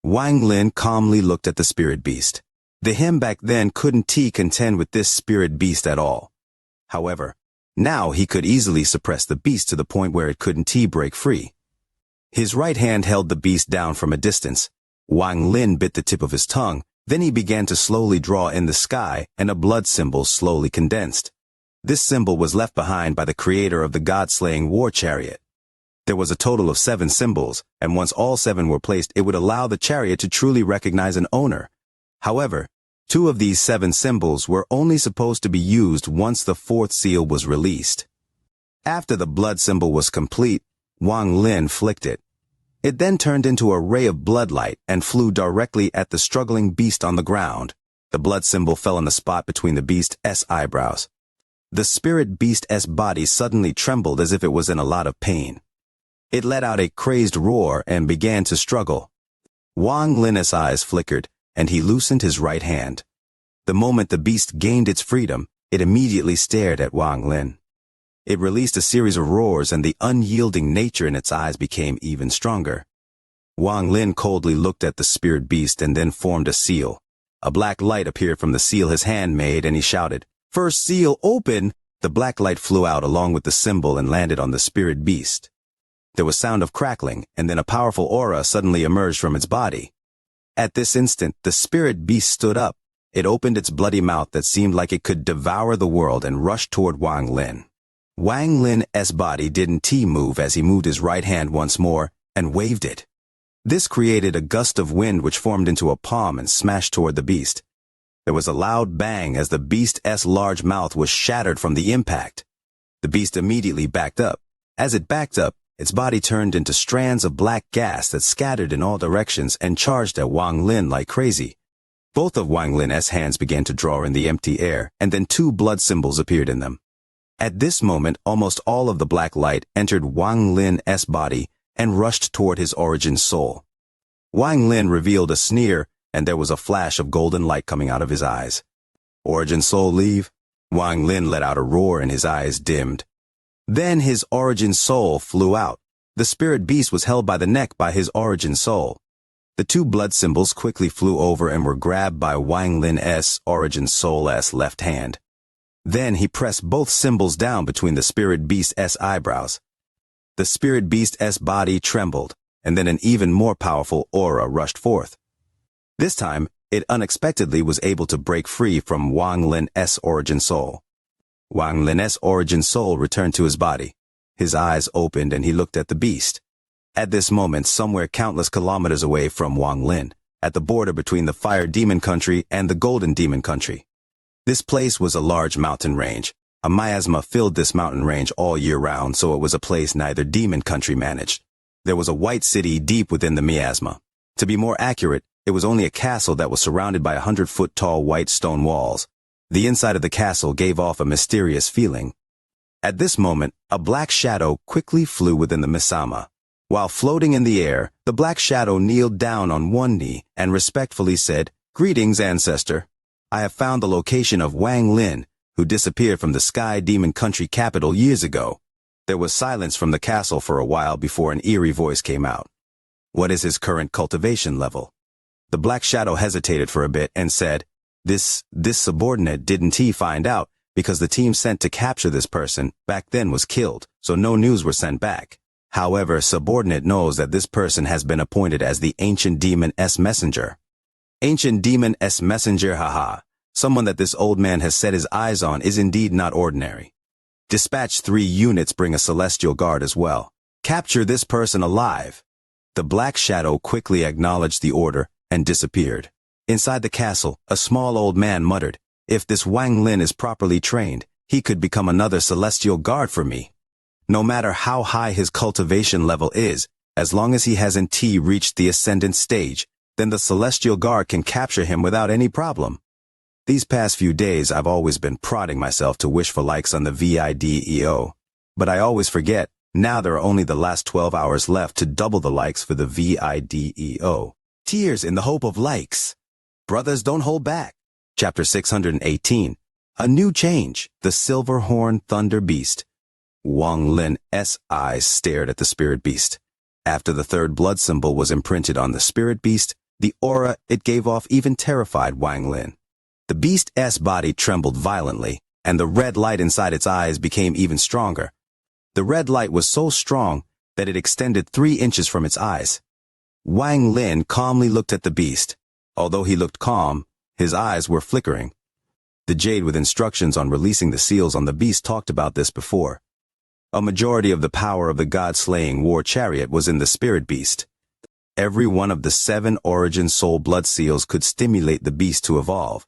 Wang Lin calmly looked at the spirit beast. Him back then couldn't contend with this spirit beast at all. However, now he could easily suppress the beast to the point where it couldn't break free. His right hand held the beast down from a distance. Wang Lin bit the tip of his tongue, then he began to slowly draw in the sky, and a blood symbol slowly condensed. This symbol was left behind by the creator of the god-slaying war chariot. There was a total of 7 symbols, and once all 7 were placed, it would allow the chariot to truly recognize an owner. However, 2 of these 7 symbols were only supposed to be used once the 4th seal was released. After the blood symbol was complete, Wang Lin flicked it. It then turned into a ray of bloodlight and flew directly at the struggling beast on the ground. The blood symbol fell on the spot between the beast's eyebrows. The spirit beast's body suddenly trembled as if it was in a lot of pain. It let out a crazed roar and began to struggle. Wang Lin's eyes flickered, and he loosened his right hand. The moment the beast gained its freedom, it immediately stared at Wang Lin. It released a series of roars, and the unyielding nature in its eyes became even stronger. Wang Lin coldly looked at the spirit beast and then formed a seal. A black light appeared from the seal his hand made, and he shouted, "First seal open!" The black light flew out along with the symbol and landed on the spirit beast. There was sound of crackling, and then a powerful aura suddenly emerged from its body. At this instant, the spirit beast stood up. It opened its bloody mouth that seemed like it could devour the world and rushed toward Wang Lin. Wang Lin's body didn't move as he moved his right hand once more and waved it. This created a gust of wind which formed into a palm and smashed toward the beast. There was a loud bang as the beast's large mouth was shattered from the impact. The beast immediately backed up. As it backed up, its body turned into strands of black gas that scattered in all directions and charged at Wang Lin like crazy. Both of Wang Lin's hands began to draw in the empty air, and then 2 blood symbols appeared in them. At this moment, almost all of the black light entered Wang Lin's body and rushed toward his origin soul. Wang Lin revealed a sneer, and there was a flash of golden light coming out of his eyes. "Origin soul leave?" Wang Lin let out a roar and his eyes dimmed. Then his origin soul flew out. The spirit beast was held by the neck by his origin soul. The two blood symbols quickly flew over and were grabbed by Wang Lin's origin soul's left hand. Then he pressed both symbols down between the spirit beast's eyebrows. The spirit beast's body trembled, and then an even more powerful aura rushed forth. This time, it unexpectedly was able to break free from Wang Lin's origin soul. Wang Lin's origin soul returned to his body. His eyes opened and he looked at the beast. At this moment, somewhere countless kilometers away from Wang Lin, at the border between the Fire Demon Country and the Golden Demon Country. This place was a large mountain range. A miasma filled this mountain range all year round, so it was a place neither Demon Country managed. There was a white city deep within the miasma. To be more accurate, it was only a castle that was surrounded by 100-foot-tall white stone walls. The inside of the castle gave off a mysterious feeling. At this moment, a black shadow quickly flew within the miasma. While floating in the air, the black shadow kneeled down on one knee and respectfully said, "Greetings, ancestor. I have found the location of Wang Lin, who disappeared from the Sky Demon Country capital years ago." There was silence from the castle for a while before an eerie voice came out. "What is his current cultivation level?" The black shadow hesitated for a bit and said, This subordinate didn't he find out, because the team sent to capture this person back then was killed, so no news were sent back. However, subordinate knows that this person has been appointed as the Ancient Demon's messenger. Ancient Demon's messenger, haha. Someone that this old man has set his eyes on is indeed not ordinary. Dispatch 3 units, bring a celestial guard as well. Capture this person alive. The black shadow quickly acknowledged the order and disappeared. Inside the castle, a small old man muttered, "If this Wang Lin is properly trained, he could become another celestial guard for me. No matter how high his cultivation level is, as long as he hasn't reached the ascendant stage, then the celestial guard can capture him without any problem." These past few days I've always been prodding myself to wish for likes on the VIDEO. But I always forget, now there are only the last 12 hours left to double the likes for the VIDEO. Tears in the hope of likes. Brothers, don't hold back. Chapter 618. A New Change. The Silver Horn Thunder Beast. Wang Lin's eyes stared at the spirit beast. After the third blood symbol was imprinted on the spirit beast, the aura it gave off even terrified Wang Lin. The beast's body trembled violently, and the red light inside its eyes became even stronger. The red light was so strong that it extended 3 inches from its eyes. Wang Lin calmly looked at the beast. Although he looked calm, his eyes were flickering. The jade with instructions on releasing the seals on the beast talked about this before. A majority of the power of the god-slaying war chariot was in the spirit beast. Every one of the 7 origin soul blood seals could stimulate the beast to evolve.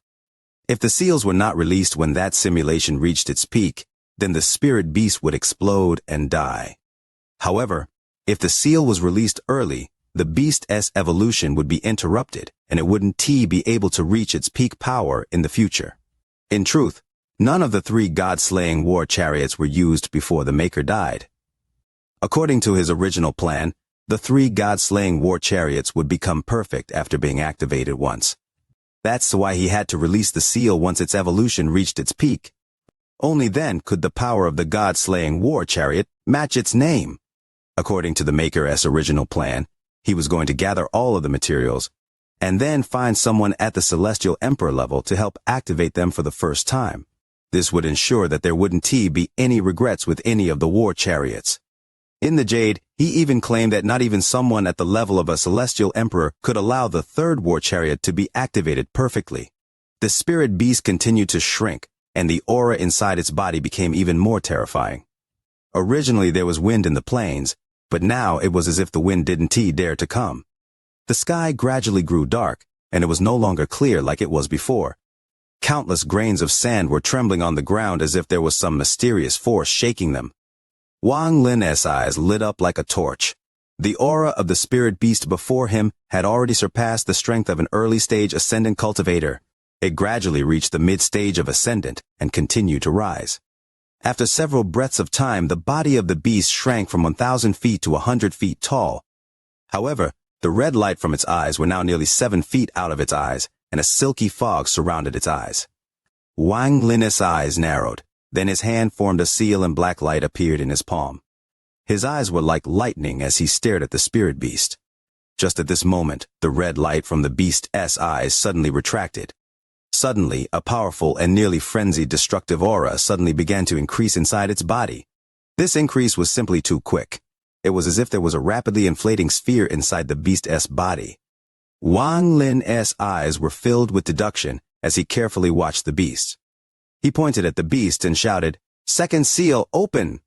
If the seals were not released when that simulation reached its peak, then the spirit beast would explode and die. However, if the seal was released early, the beast's evolution would be interrupted, and it wouldn't be able to reach its peak power in the future. In truth, none of the 3 god-slaying war chariots were used before the maker died. According to his original plan, the 3 god-slaying war chariots would become perfect after being activated once. That's why he had to release the seal once its evolution reached its peak. Only then could the power of the god-slaying war chariot match its name. According to the maker's original plan, he was going to gather all of the materials, and then find someone at the Celestial Emperor level to help activate them for the first time. This would ensure that there wouldn't be any regrets with any of the war chariots. In the Jade, he even claimed that not even someone at the level of a Celestial Emperor could allow the 3rd war chariot to be activated perfectly. The spirit beast continued to shrink, and the aura inside its body became even more terrifying. Originally there was wind in the plains, but now it was as if the wind didn't dare to come. The sky gradually grew dark, and it was no longer clear like it was before. Countless grains of sand were trembling on the ground as if there was some mysterious force shaking them. Wang Lin's eyes lit up like a torch. The aura of the spirit beast before him had already surpassed the strength of an early-stage ascendant cultivator. It gradually reached the mid-stage of ascendant and continued to rise. After several breaths of time, the body of the beast shrank from 1,000 feet to 100 feet tall. However, the red light from its eyes were now nearly 7 feet out of its eyes, and a silky fog surrounded its eyes. Wang Lin's eyes narrowed. Then his hand formed a seal and black light appeared in his palm. His eyes were like lightning as he stared at the spirit beast. Just at this moment, the red light from the beast's eyes suddenly retracted. Suddenly, a powerful and nearly frenzied destructive aura suddenly began to increase inside its body. This increase was simply too quick. It was as if there was a rapidly inflating sphere inside the beast's body. Wang Lin's eyes were filled with deduction as he carefully watched the beast. He pointed at the beast and shouted, "Second seal, open!"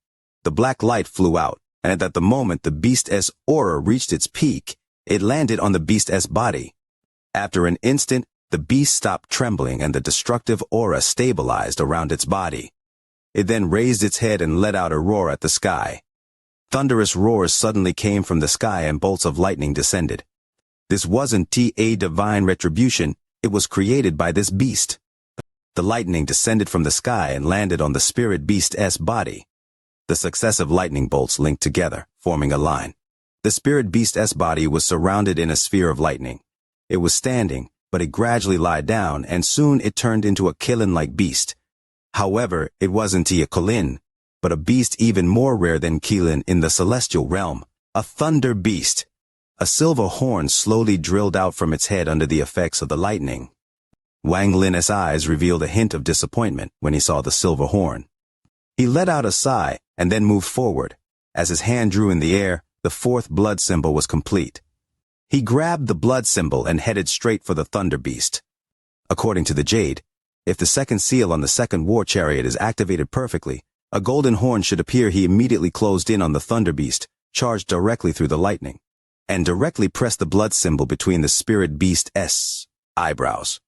The black light flew out, and at the moment the beast's aura reached its peak, it landed on the beast's body. After an instant, the beast stopped trembling and the destructive aura stabilized around its body. It then raised its head and let out a roar at the sky. Thunderous roars suddenly came from the sky and bolts of lightning descended. This wasn't a divine retribution, it was created by this beast. The lightning descended from the sky and landed on the spirit beast's body. The successive lightning bolts linked together, forming a line. The spirit beast's body was surrounded in a sphere of lightning. It was standing, but it gradually lied down and soon it turned into a Qilin-like beast. However, it wasn't a Qilin, but a beast even more rare than Qilin in the celestial realm, a thunder beast. A silver horn slowly drilled out from its head under the effects of the lightning. Wang Lin's eyes revealed a hint of disappointment when he saw the silver horn. He let out a sigh and then moved forward. As his hand drew in the air, the fourth blood symbol was complete. He grabbed the blood symbol and headed straight for the thunder beast. According to the Jade, if the second seal on the second war chariot is activated perfectly, a golden horn should appear. He immediately closed in on the thunder beast, charged directly through the lightning, and directly pressed the blood symbol between the spirit beast's eyebrows.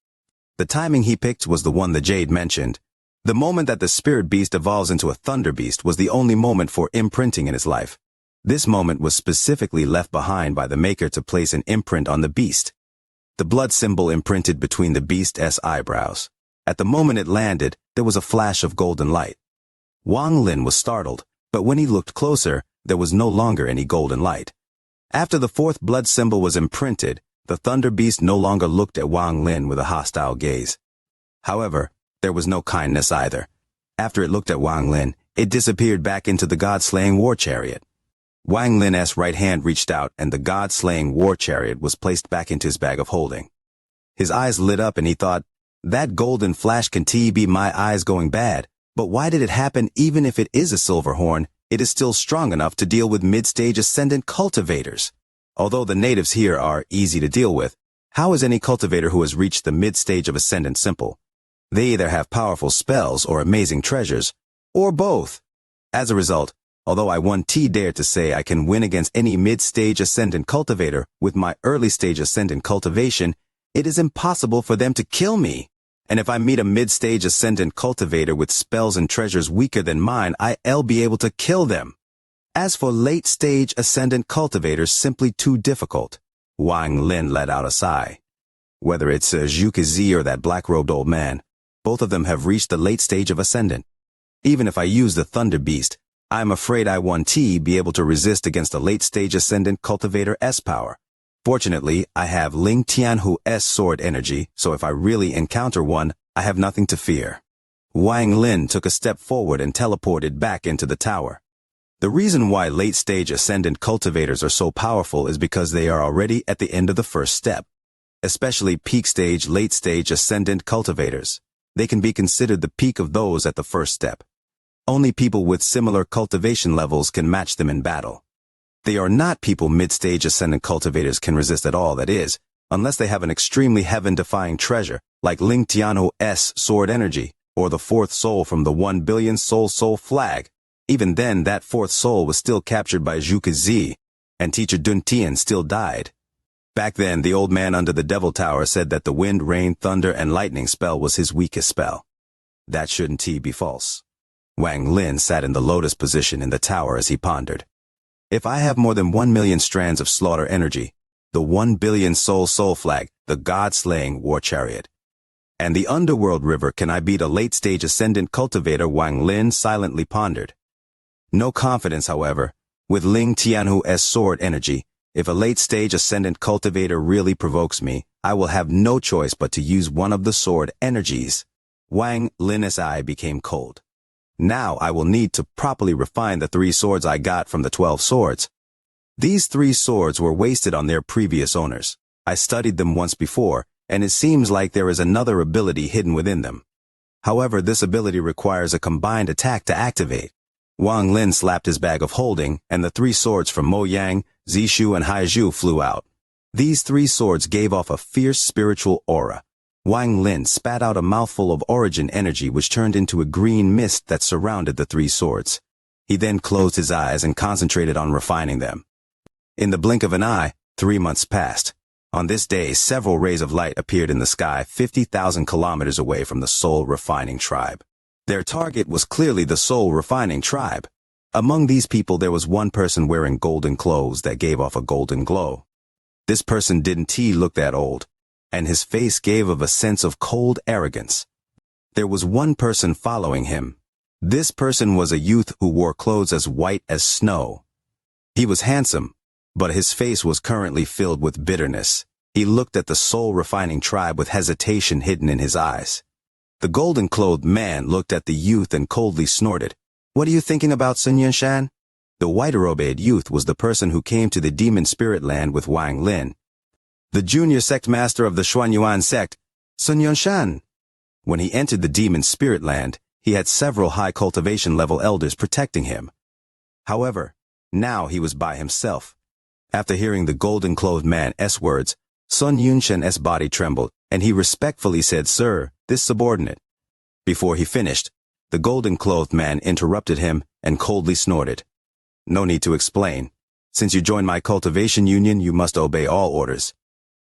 The timing he picked was the one the Jade mentioned. The moment that the spirit beast evolves into a thunder beast was the only moment for imprinting in his life. This moment was specifically left behind by the Maker to place an imprint on the beast. The blood symbol imprinted between the beast's eyebrows. At the moment it landed, there was a flash of golden light. Wang Lin was startled, but when he looked closer, there was no longer any golden light. After the fourth blood symbol was imprinted, the thunder beast no longer looked at Wang Lin with a hostile gaze. However, there was no kindness either. After it looked at Wang Lin, it disappeared back into the god-slaying war chariot. Wang Lin's right hand reached out and the god-slaying war chariot was placed back into his bag of holding. His eyes lit up and he thought, that golden flash can be my eyes going bad, but why did it happen? Even if it is a silver horn, it is still strong enough to deal with mid-stage ascendant cultivators. Although the natives here are easy to deal with, how is any cultivator who has reached the mid-stage of ascendant simple? They either have powerful spells or amazing treasures, or both. As a result, although I dare to say I can win against any mid-stage ascendant cultivator with my early-stage ascendant cultivation, it is impossible for them to kill me. And if I meet a mid-stage ascendant cultivator with spells and treasures weaker than mine, I'll be able to kill them. As for late-stage ascendant cultivators, simply too difficult. Wang Lin let out a sigh. Whether it's Xianxia or that black-robed old man, both of them have reached the late stage of ascendant. Even if I use the thunder beast, I'm afraid I won't be able to resist against a late-stage ascendant cultivator's power. Fortunately, I have Ling Tianhu's sword energy, so if I really encounter one, I have nothing to fear. Wang Lin took a step forward and teleported back into the tower. The reason why late-stage ascendant cultivators are so powerful is because they are already at the end of the first step. Especially peak-stage, late-stage ascendant cultivators. They can be considered the peak of those at the first step. Only people with similar cultivation levels can match them in battle. They are not people mid-stage ascendant cultivators can resist at all, that is, unless they have an extremely heaven-defying treasure, like Ling Tianhu's sword energy, or the fourth soul from the 1 billion soul flag. Even then, that fourth soul was still captured by Xianxia, and teacher Dun Tian still died. Back then, the old man under the Devil Tower said that the wind, rain, thunder, and lightning spell was his weakest spell. That shouldn't be false. Wang Lin sat in the lotus position in the tower as he pondered. If I have more than 1 million strands of slaughter energy, the 1 billion soul flag, the god-slaying war chariot, and the underworld river, can I beat a late-stage ascendant cultivator? Wang Lin silently pondered. No confidence, however. With Ling Tianhu's sword energy, if a late-stage ascendant cultivator really provokes me, I will have no choice but to use one of the sword energies. Wang Lin's eye became cold. Now I will need to properly refine the 3 swords I got from the 12 swords. These 3 swords were wasted on their previous owners. I studied them once before, and it seems like there is another ability hidden within them. However, this ability requires a combined attack to activate. Wang Lin slapped his bag of holding, and the 3 swords from Mo Yang, Zishu, and Haizhu flew out. These 3 swords gave off a fierce spiritual aura. Wang Lin spat out a mouthful of origin energy which turned into a green mist that surrounded the 3 swords. He then closed his eyes and concentrated on refining them. In the blink of an eye, 3 months passed. On this day, several rays of light appeared in the sky 50,000 kilometers away from the soul refining tribe. Their target was clearly the soul refining tribe. Among these people there was one person wearing golden clothes that gave off a golden glow. This person didn't look that old, and his face gave of a sense of cold arrogance. There was one person following him. This person was a youth who wore clothes as white as snow. He was handsome, but his face was currently filled with bitterness. He looked at the soul-refining tribe with hesitation hidden in his eyes. The golden-clothed man looked at the youth and coldly snorted. "What are you thinking about, Sun Yunshan?" The white-robed youth was the person who came to the demon spirit land with Wang Lin. The junior sect master of the Xuanyuan sect, Sun Yunshan. When he entered the demon spirit land, he had several high cultivation level elders protecting him. However, now he was by himself. After hearing the golden-clothed man's words, Sun Yunshan's body trembled, and he respectfully said, "Sir, this subordinate." Before he finished, the golden-clothed man interrupted him and coldly snorted. "No need to explain. Since you joined my cultivation union, you must obey all orders.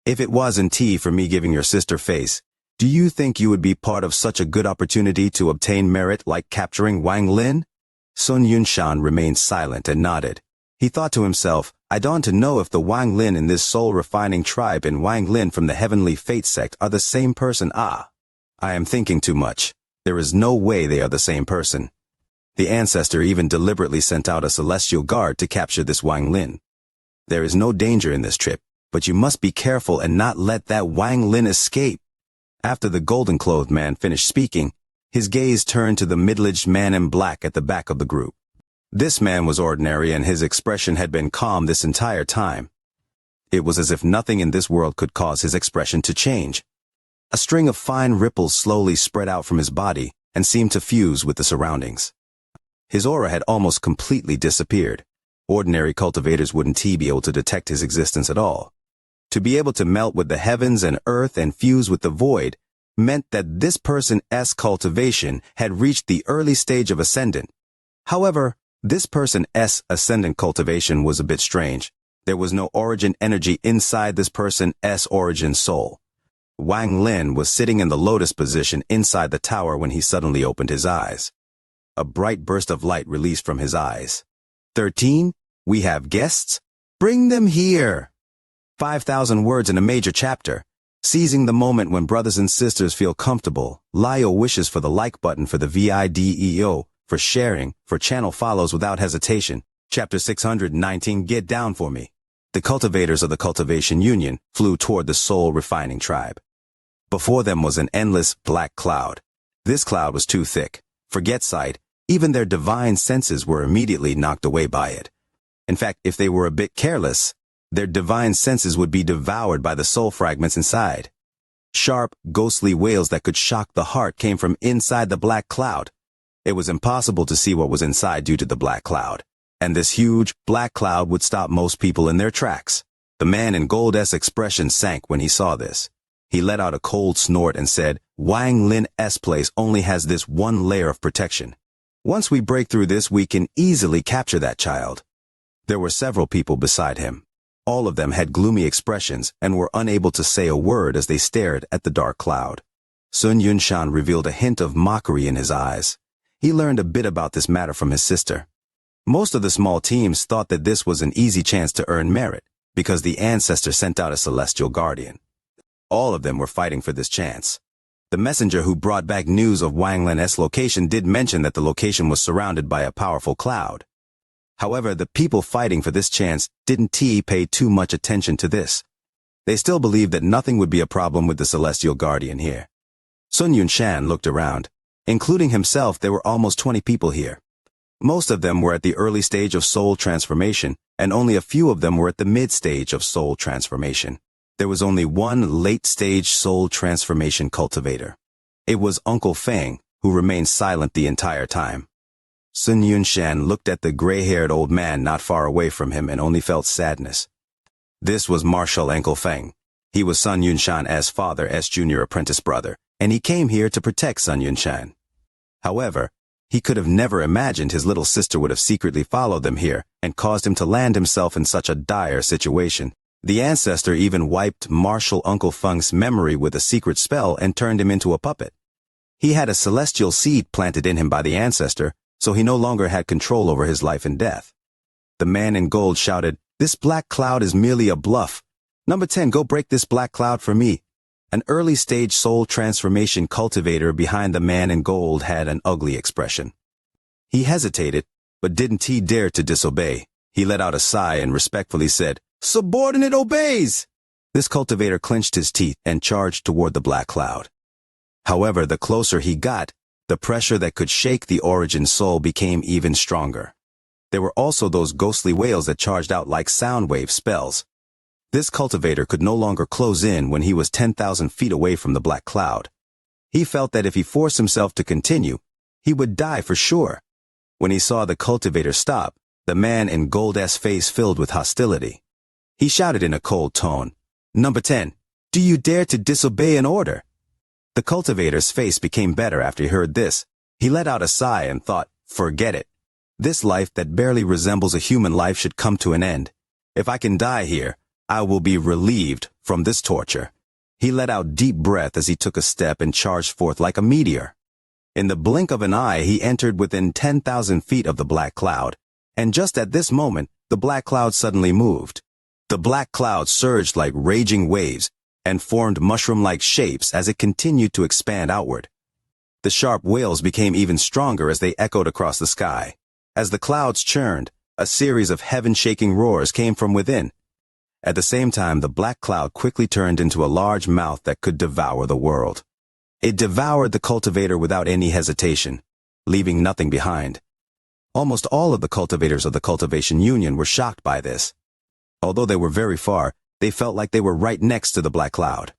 If it wasn't for me giving your sister face, do you think you would be part of such a good opportunity to obtain merit like capturing Wang Lin?" Sun Yunshan remained silent and nodded. He thought to himself, "I don't know if the Wang Lin in this soul-refining tribe and Wang Lin from the Heavenly Fate sect are the same person. I am thinking too much. There is no way they are the same person." The ancestor even deliberately sent out a celestial guard to capture this Wang Lin. "There is no danger in this trip, but you must be careful and not let that Wang Lin escape." After the golden-clothed man finished speaking, his gaze turned to the middle-aged man in black at the back of the group. This man was ordinary and his expression had been calm this entire time. It was as if nothing in this world could cause his expression to change. A string of fine ripples slowly spread out from his body and seemed to fuse with the surroundings. His aura had almost completely disappeared. Ordinary cultivators wouldn't be able to detect his existence at all. To be able to melt with the heavens and earth and fuse with the void meant that this person's cultivation had reached the early stage of ascendant. However, this person's ascendant cultivation was a bit strange. There was no origin energy inside this person's origin soul. Wang Lin was sitting in the lotus position inside the tower when he suddenly opened his eyes. A bright burst of light released from his eyes. 13, we have guests? Bring them here. 5,000 words in a major chapter. Seizing the moment when brothers and sisters feel comfortable, Lio wishes for the like button for the video, for sharing, for channel follows without hesitation. Chapter 619, Get Down for Me. The cultivators of the Cultivation Union flew toward the soul refining tribe. Before them was an endless black cloud. This cloud was too thick. Forget sight, even their divine senses were immediately knocked away by it. In fact, if they were a bit careless, their divine senses would be devoured by the soul fragments inside. Sharp, ghostly wails that could shock the heart came from inside the black cloud. It was impossible to see what was inside due to the black cloud, and this huge, black cloud would stop most people in their tracks. The man in gold's expression sank when he saw this. He let out a cold snort and said, Wang Lin's place only has this one layer of protection. Once we break through this, we can easily capture that child. There were several people beside him. All of them had gloomy expressions and were unable to say a word as they stared at the dark cloud. Sun Yunshan revealed a hint of mockery in his eyes. He learned a bit about this matter from his sister. Most of the small teams thought that this was an easy chance to earn merit, because the ancestor sent out a celestial guardian. All of them were fighting for this chance. The messenger who brought back news of Wang Lin's location did mention that the location was surrounded by a powerful cloud. However, the people fighting for this chance didn't pay too much attention to this. They still believed that nothing would be a problem with the celestial guardian here. Sun Yunshan looked around. Including himself, there were almost 20 people here. Most of them were at the early stage of soul transformation, and only a few of them were at the mid-stage of soul transformation. There was only one late-stage soul transformation cultivator. It was Uncle Feng, who remained silent the entire time. Sun Yunshan looked at the gray-haired old man not far away from him and only felt sadness. This was Marshal Uncle Feng. He was Sun Yunshan's father's junior apprentice brother, and he came here to protect Sun Yunshan. However, he could have never imagined his little sister would have secretly followed them here and caused him to land himself in such a dire situation. The ancestor even wiped Marshal Uncle Feng's memory with a secret spell and turned him into a puppet. He had a celestial seed planted in him by the ancestor, so he no longer had control over his life and death. The man in gold shouted, "This black cloud is merely a bluff. Number 10, go break this black cloud for me." An early-stage soul transformation cultivator behind the man in gold had an ugly expression. He hesitated, but didn't he dare to disobey. He let out a sigh and respectfully said, "Subordinate obeys!" This cultivator clenched his teeth and charged toward the black cloud. However, the closer he got, the pressure that could shake the origin soul became even stronger. There were also those ghostly wails that charged out like sound wave spells. This cultivator could no longer close in when he was 10,000 feet away from the black cloud. He felt that if he forced himself to continue, he would die for sure. When he saw the cultivator stop, the man in gold's face filled with hostility. He shouted in a cold tone, "Number 10, do you dare to disobey an order?" The cultivator's face became better after he heard this. He let out a sigh and thought, "Forget it. This life that barely resembles a human life should come to an end. If I can die here, I will be relieved from this torture." He let out deep breath as he took a step and charged forth like a meteor. In the blink of an eye, he entered within 10,000 feet of the black cloud, and just at this moment, the black cloud suddenly moved. The black cloud surged like raging waves and formed mushroom-like shapes as it continued to expand outward. The sharp wails became even stronger as they echoed across the sky. As the clouds churned, a series of heaven-shaking roars came from within. At the same time, the black cloud quickly turned into a large mouth that could devour the world. It devoured the cultivator without any hesitation, leaving nothing behind. Almost all of the cultivators of the Cultivation Union were shocked by this. Although they were very far, they felt like they were right next to the black cloud.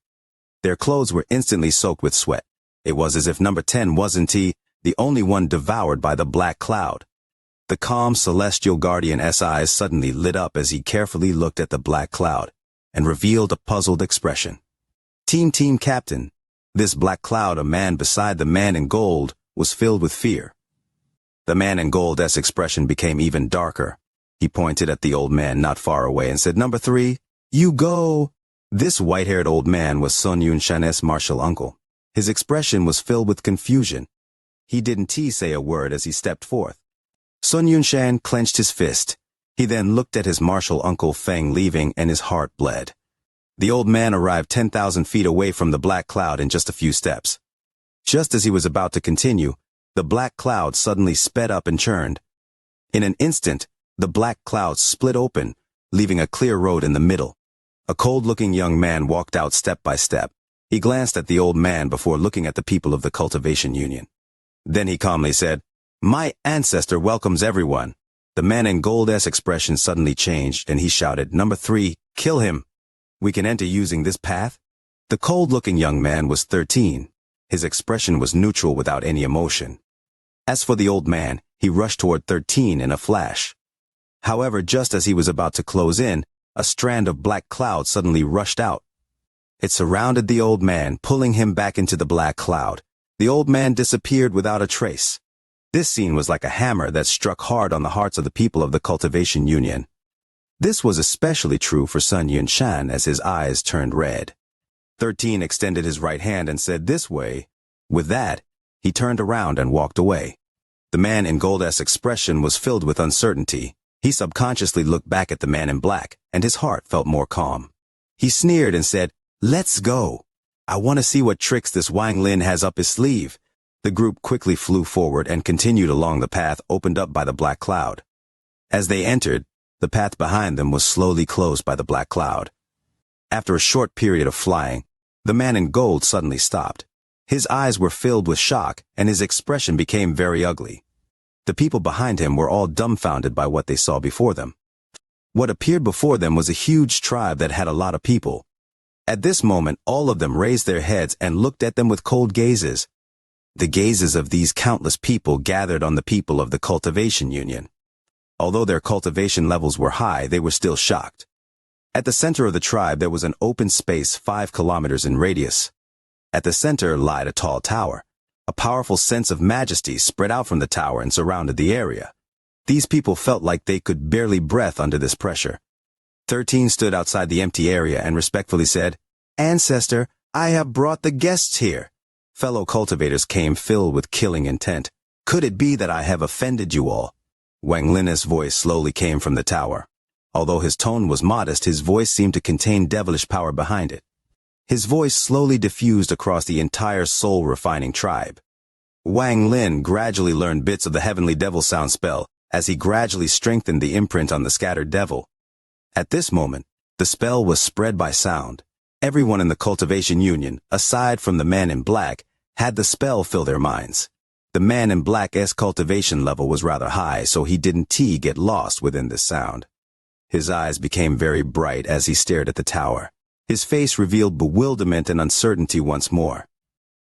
Their clothes were instantly soaked with sweat. It was as if number 10 wasn't the only one devoured by the black cloud. The calm celestial guardian's eyes suddenly lit up as he carefully looked at the black cloud and revealed a puzzled expression. Team Captain, this black cloud, a man beside the man in gold, was filled with fear. The man in gold's expression became even darker. He pointed at the old man not far away and said, "Number 3, you go." This white-haired old man was Sun Yunshan's martial uncle. His expression was filled with confusion. He didn't say a word as he stepped forth. Sun Yunshan clenched his fist. He then looked at his martial uncle Feng leaving and his heart bled. The old man arrived 10,000 feet away from the black cloud in just a few steps. Just as he was about to continue, the black cloud suddenly sped up and churned. In an instant, the black cloud split open, leaving a clear road in the middle. A cold-looking young man walked out step by step. He glanced at the old man before looking at the people of the Cultivation Union. Then he calmly said, "My ancestor welcomes everyone." The man in gold's expression suddenly changed, and he shouted, "Number 3, kill him. We can enter using this path." The cold-looking young man was 13. His expression was neutral without any emotion. As for the old man, he rushed toward 13 in a flash. However, just as he was about to close in, a strand of black cloud suddenly rushed out. It surrounded the old man, pulling him back into the black cloud. The old man disappeared without a trace. This scene was like a hammer that struck hard on the hearts of the people of the Cultivation Union. This was especially true for Sun Yunshan as his eyes turned red. 13 extended his right hand and said, "This way." With that, he turned around and walked away. The man in gold's expression was filled with uncertainty. He subconsciously looked back at the man in black, and his heart felt more calm. He sneered and said, "Let's go. I want to see what tricks this Wang Lin has up his sleeve." The group quickly flew forward and continued along the path opened up by the black cloud. As they entered, the path behind them was slowly closed by the black cloud. After a short period of flying, the man in gold suddenly stopped. His eyes were filled with shock, and his expression became very ugly. The people behind him were all dumbfounded by what they saw before them. What appeared before them was a huge tribe that had a lot of people. At this moment, all of them raised their heads and looked at them with cold gazes. The gazes of these countless people gathered on the people of the cultivation union. Although their cultivation levels were high, they were still shocked. At the center of the tribe there was an open space 5 kilometers in radius. At the center lied a tall tower. A powerful sense of majesty spread out from the tower and surrounded the area. These people felt like they could barely breathe under this pressure. 13 stood outside the empty area and respectfully said, "Ancestor, I have brought the guests here." Fellow cultivators came filled with killing intent. "Could it be that I have offended you all?" Wang Lin's voice slowly came from the tower. Although his tone was modest, his voice seemed to contain devilish power behind it. His voice slowly diffused across the entire soul-refining tribe. Wang Lin gradually learned bits of the heavenly devil sound spell as he gradually strengthened the imprint on the scattered devil. At this moment, the spell was spread by sound. Everyone in the cultivation union, aside from the man in black, had the spell fill their minds. The man in black's cultivation level was rather high, so he didn't get lost within this sound. His eyes became very bright as he stared at the tower. His face revealed bewilderment and uncertainty once more.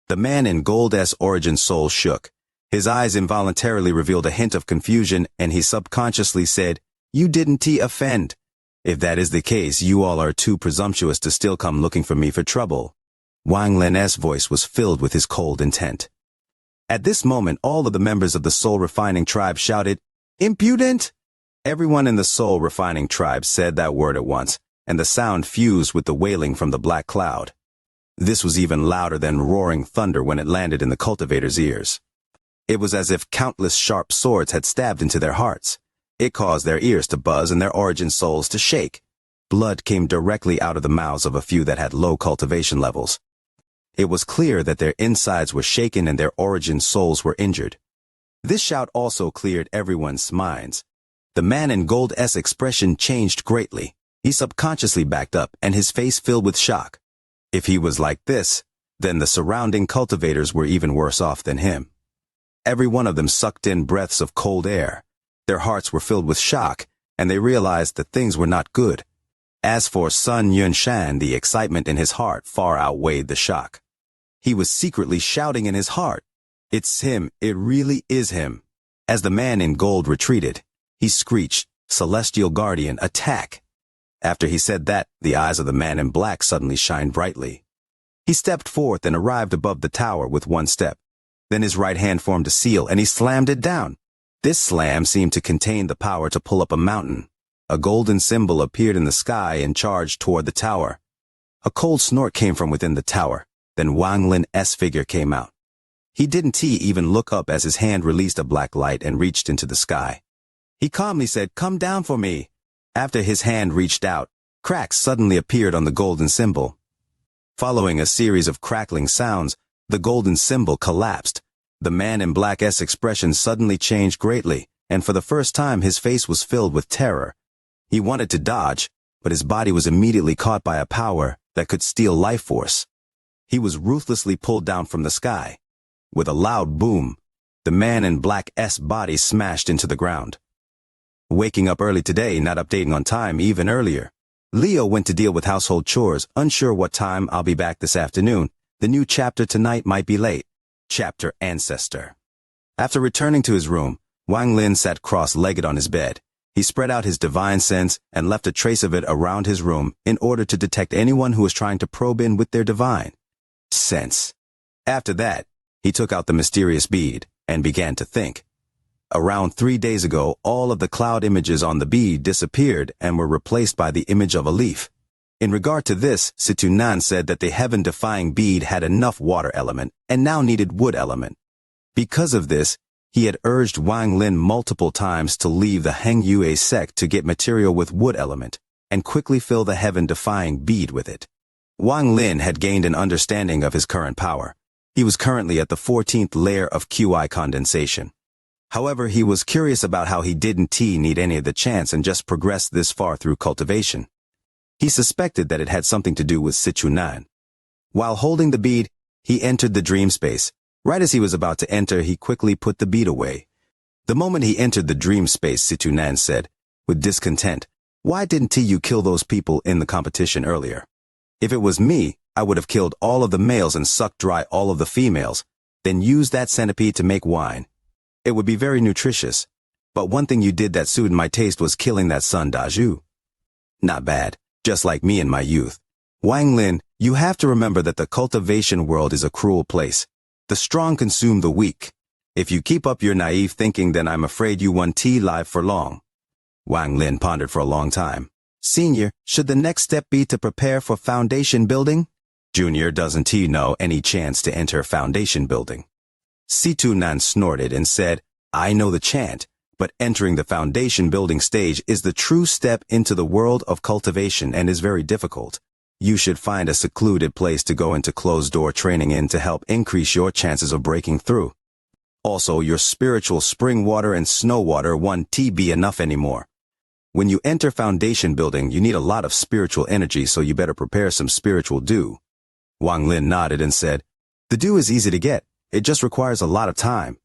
The man in gold's origin soul shook. His eyes involuntarily revealed a hint of confusion, and he subconsciously said, "You didn't offend. If that is the case, you all are too presumptuous to still come looking for me for trouble." Wang Lin's voice was filled with his cold intent. At this moment, all of the members of the soul-refining tribe shouted, "Impudent!" Everyone in the soul-refining tribe said that word at once, and the sound fused with the wailing from the black cloud. This was even louder than roaring thunder when it landed in the cultivators' ears. It was as if countless sharp swords had stabbed into their hearts. It caused their ears to buzz and their origin souls to shake. Blood came directly out of the mouths of a few that had low cultivation levels. It was clear that their insides were shaken and their origin souls were injured. This shout also cleared everyone's minds. The man in gold's expression changed greatly. He subconsciously backed up and his face filled with shock. If he was like this, then the surrounding cultivators were even worse off than him. Every one of them sucked in breaths of cold air. Their hearts were filled with shock, and they realized that things were not good. As for Sun Yunshan, the excitement in his heart far outweighed the shock. He was secretly shouting in his heart, "It's him, it really is him." As the man in gold retreated, he screeched, "Celestial Guardian, attack!" After he said that, the eyes of the man in black suddenly shined brightly. He stepped forth and arrived above the tower with one step. Then his right hand formed a seal and he slammed it down. This slam seemed to contain the power to pull up a mountain. A golden symbol appeared in the sky and charged toward the tower. A cold snort came from within the tower. Then Wang Lin's figure came out. He didn't even look up as his hand released a black light and reached into the sky. He calmly said, "Come down for me." After his hand reached out, cracks suddenly appeared on the golden symbol. Following a series of crackling sounds, the golden symbol collapsed. The man in black's expression suddenly changed greatly, and for the first time his face was filled with terror. He wanted to dodge, but his body was immediately caught by a power that could steal life force. He was ruthlessly pulled down from the sky. With a loud boom, the man in black's body smashed into the ground. Waking up early today, not updating on time even earlier. Leo went to deal with household chores, unsure what time I'll be back this afternoon. The new chapter tonight might be late. Chapter Ancestor. After returning to his room, Wang Lin sat cross-legged on his bed. He spread out his divine sense and left a trace of it around his room in order to detect anyone who was trying to probe in with their divine sense. After that, he took out the mysterious bead and began to think. Around 3 days ago, all of the cloud images on the bead disappeared and were replaced by the image of a leaf. In regard to this, Situnan said that the heaven-defying bead had enough water element and now needed wood element. Because of this, he had urged Wang Lin multiple times to leave the Heng Yue sect to get material with wood element and quickly fill the heaven-defying bead with it. Wang Lin had gained an understanding of his current power. He was currently at the 14th layer of QI condensation. However, he was curious about how he didn't need any of the chance and just progressed this far through cultivation. He suspected that it had something to do with Sichunan. While holding the bead, he entered the dream space. Right as he was about to enter, he quickly put the bead away. The moment he entered the dream space, Sichunan said, with discontent, Why didn't you kill those people in the competition earlier? If it was me, I would have killed all of the males and sucked dry all of the females, then used that centipede to make wine. It would be very nutritious. But one thing you did that suited my taste was killing that Sun Daju. Not bad, just like me in my youth. Wang Lin, you have to remember that the cultivation world is a cruel place. The strong consume the weak. If you keep up your naive thinking, then I'm afraid you won't live for long. Wang Lin pondered for a long time. Senior, should the next step be to prepare for foundation building? Junior, doesn't he know any chance to enter foundation building? Situ Nan snorted and said, I know the chant, but entering the foundation building stage is the true step into the world of cultivation and is very difficult. You should find a secluded place to go into closed-door training in to help increase your chances of breaking through. Also, your spiritual spring water and snow water won't be enough anymore. When you enter foundation building, you need a lot of spiritual energy, so you better prepare some spiritual dew. Wang Lin nodded and said, the dew is easy to get. It just requires a lot of time.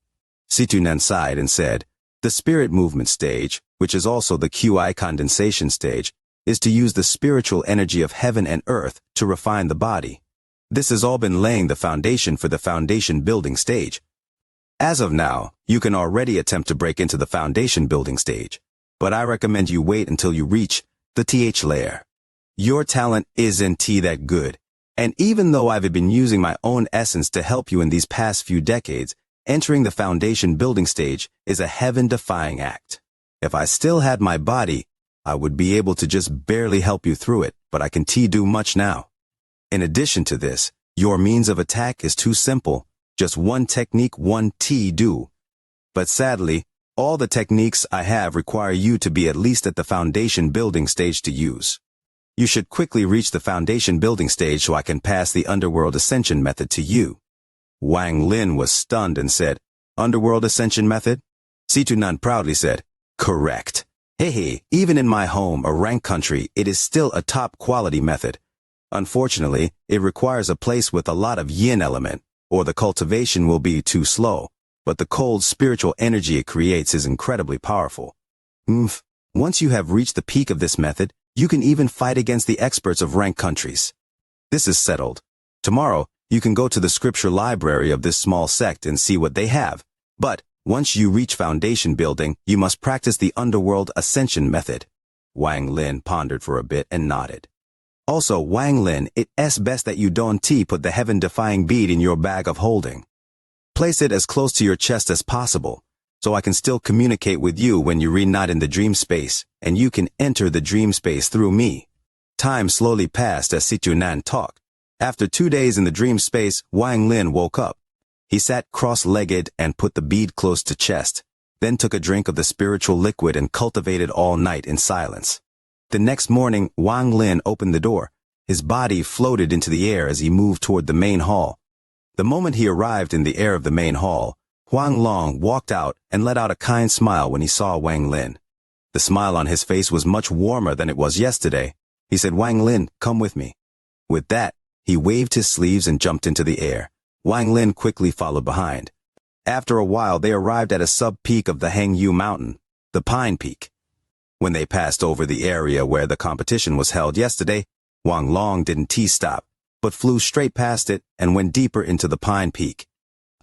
Situnan sighed and said, the spirit movement stage, which is also the QI condensation stage, is to use the spiritual energy of heaven and earth to refine the body. This has all been laying the foundation for the foundation building stage. As of now, you can already attempt to break into the foundation building stage, but I recommend you wait until you reach the TH layer. Your talent isn't that good, and even though I've been using my own essence to help you in these past few decades, entering the foundation building stage is a heaven-defying act. If I still had my body, I would be able to just barely help you through it, but I can do much now. In addition to this, your means of attack is too simple, just one technique, one do. But sadly, all the techniques I have require you to be at least at the foundation building stage to use. You should quickly reach the foundation building stage so I can pass the underworld ascension method to you. Wang Lin was stunned and said, Underworld ascension method? Situnan proudly said, correct. Hey, even in my home, a rank country, it is still a top quality method. Unfortunately, it requires a place with a lot of yin element, or the cultivation will be too slow, but the cold spiritual energy it creates is incredibly powerful. Once you have reached the peak of this method, you can even fight against the experts of rank countries. This is settled. Tomorrow, you can go to the scripture library of this small sect and see what they have. But once you reach foundation building, you must practice the underworld ascension method. Wang Lin pondered for a bit and nodded. Also, Wang Lin, it's best that you don't put the heaven-defying bead in your bag of holding. Place it as close to your chest as possible, so I can still communicate with you when you're not in the dream space, and you can enter the dream space through me. Time slowly passed as Situnan talked. After 2 days in the dream space, Wang Lin woke up. He sat cross-legged and put the bead close to chest, then took a drink of the spiritual liquid and cultivated all night in silence. The next morning, Wang Lin opened the door. His body floated into the air as he moved toward the main hall. The moment he arrived in the air of the main hall, Huang Long walked out and let out a kind smile when he saw Wang Lin. The smile on his face was much warmer than it was yesterday. He said, Wang Lin, come with me. With that, he waved his sleeves and jumped into the air. Wang Lin quickly followed behind. After a while, they arrived at a sub-peak of the Hangyu Mountain, the Pine Peak. When they passed over the area where the competition was held yesterday, Wang Long didn't stop, but flew straight past it and went deeper into the Pine Peak,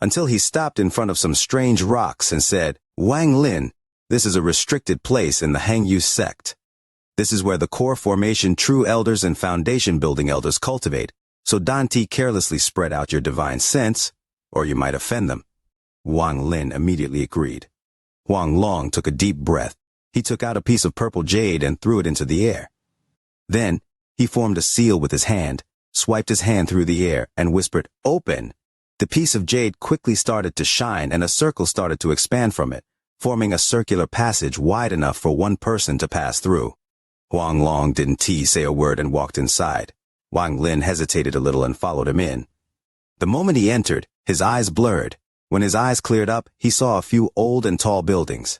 until he stopped in front of some strange rocks and said, Wang Lin, this is a restricted place in the Hangyu sect. This is where the core formation true elders and foundation building elders cultivate, so don't carelessly spread out your divine sense, or you might offend them. Wang Lin immediately agreed. Huang Long took a deep breath. He took out a piece of purple jade and threw it into the air. Then, he formed a seal with his hand, swiped his hand through the air, and whispered, open! The piece of jade quickly started to shine and a circle started to expand from it, forming a circular passage wide enough for one person to pass through. Huang Long didn't say a word and walked inside. Wang Lin hesitated a little and followed him in. The moment he entered, his eyes blurred. When his eyes cleared up, he saw a few old and tall buildings.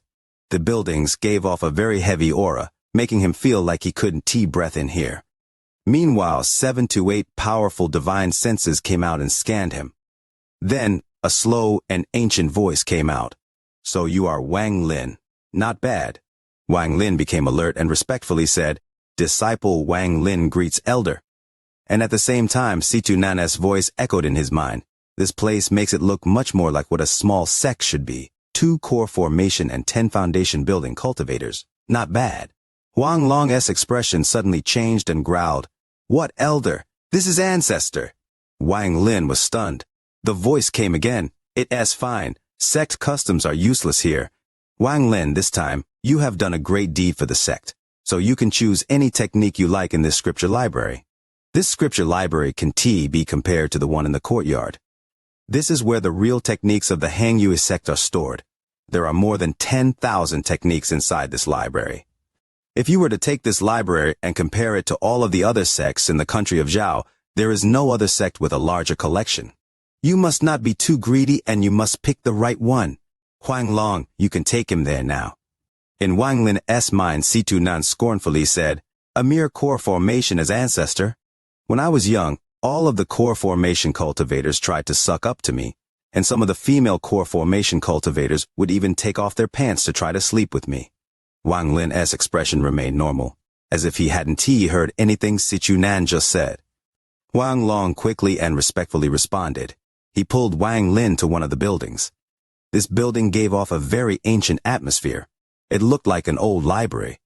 The buildings gave off a very heavy aura, making him feel like he couldn't breath in here. Meanwhile, 7 to 8 powerful divine senses came out and scanned him. Then, a slow and ancient voice came out. So you are Wang Lin. Not bad. Wang Lin became alert and respectfully said, "Disciple Wang Lin greets elder." And at the same time, Situ Nan's voice echoed in his mind. This place makes it look much more like what a small sect should be. 2 core formation and 10 foundation building cultivators. Not bad. Wang Long's expression suddenly changed and growled, "What elder? This is ancestor." Wang Lin was stunned. The voice came again. "It's fine. Sect customs are useless here. Wang Lin, this time, you have done a great deed for the sect, so you can choose any technique you like in this scripture library. This scripture library can be compared to the one in the courtyard. This is where the real techniques of the Hangyue sect are stored. There are more than 10,000 techniques inside this library. If you were to take this library and compare it to all of the other sects in the country of Zhao, there is no other sect with a larger collection. You must not be too greedy and you must pick the right one. Huang Long, you can take him there now." In Wang Lin's mind, Situ Nan scornfully said, "A mere core formation as ancestor? When I was young, all of the core formation cultivators tried to suck up to me, and some of the female core formation cultivators would even take off their pants to try to sleep with me." Wang Lin's expression remained normal, as if he hadn't heard anything Situ Nan just said. Wang Long quickly and respectfully responded. He pulled Wang Lin to one of the buildings. This building gave off a very ancient atmosphere. It looked like an old library.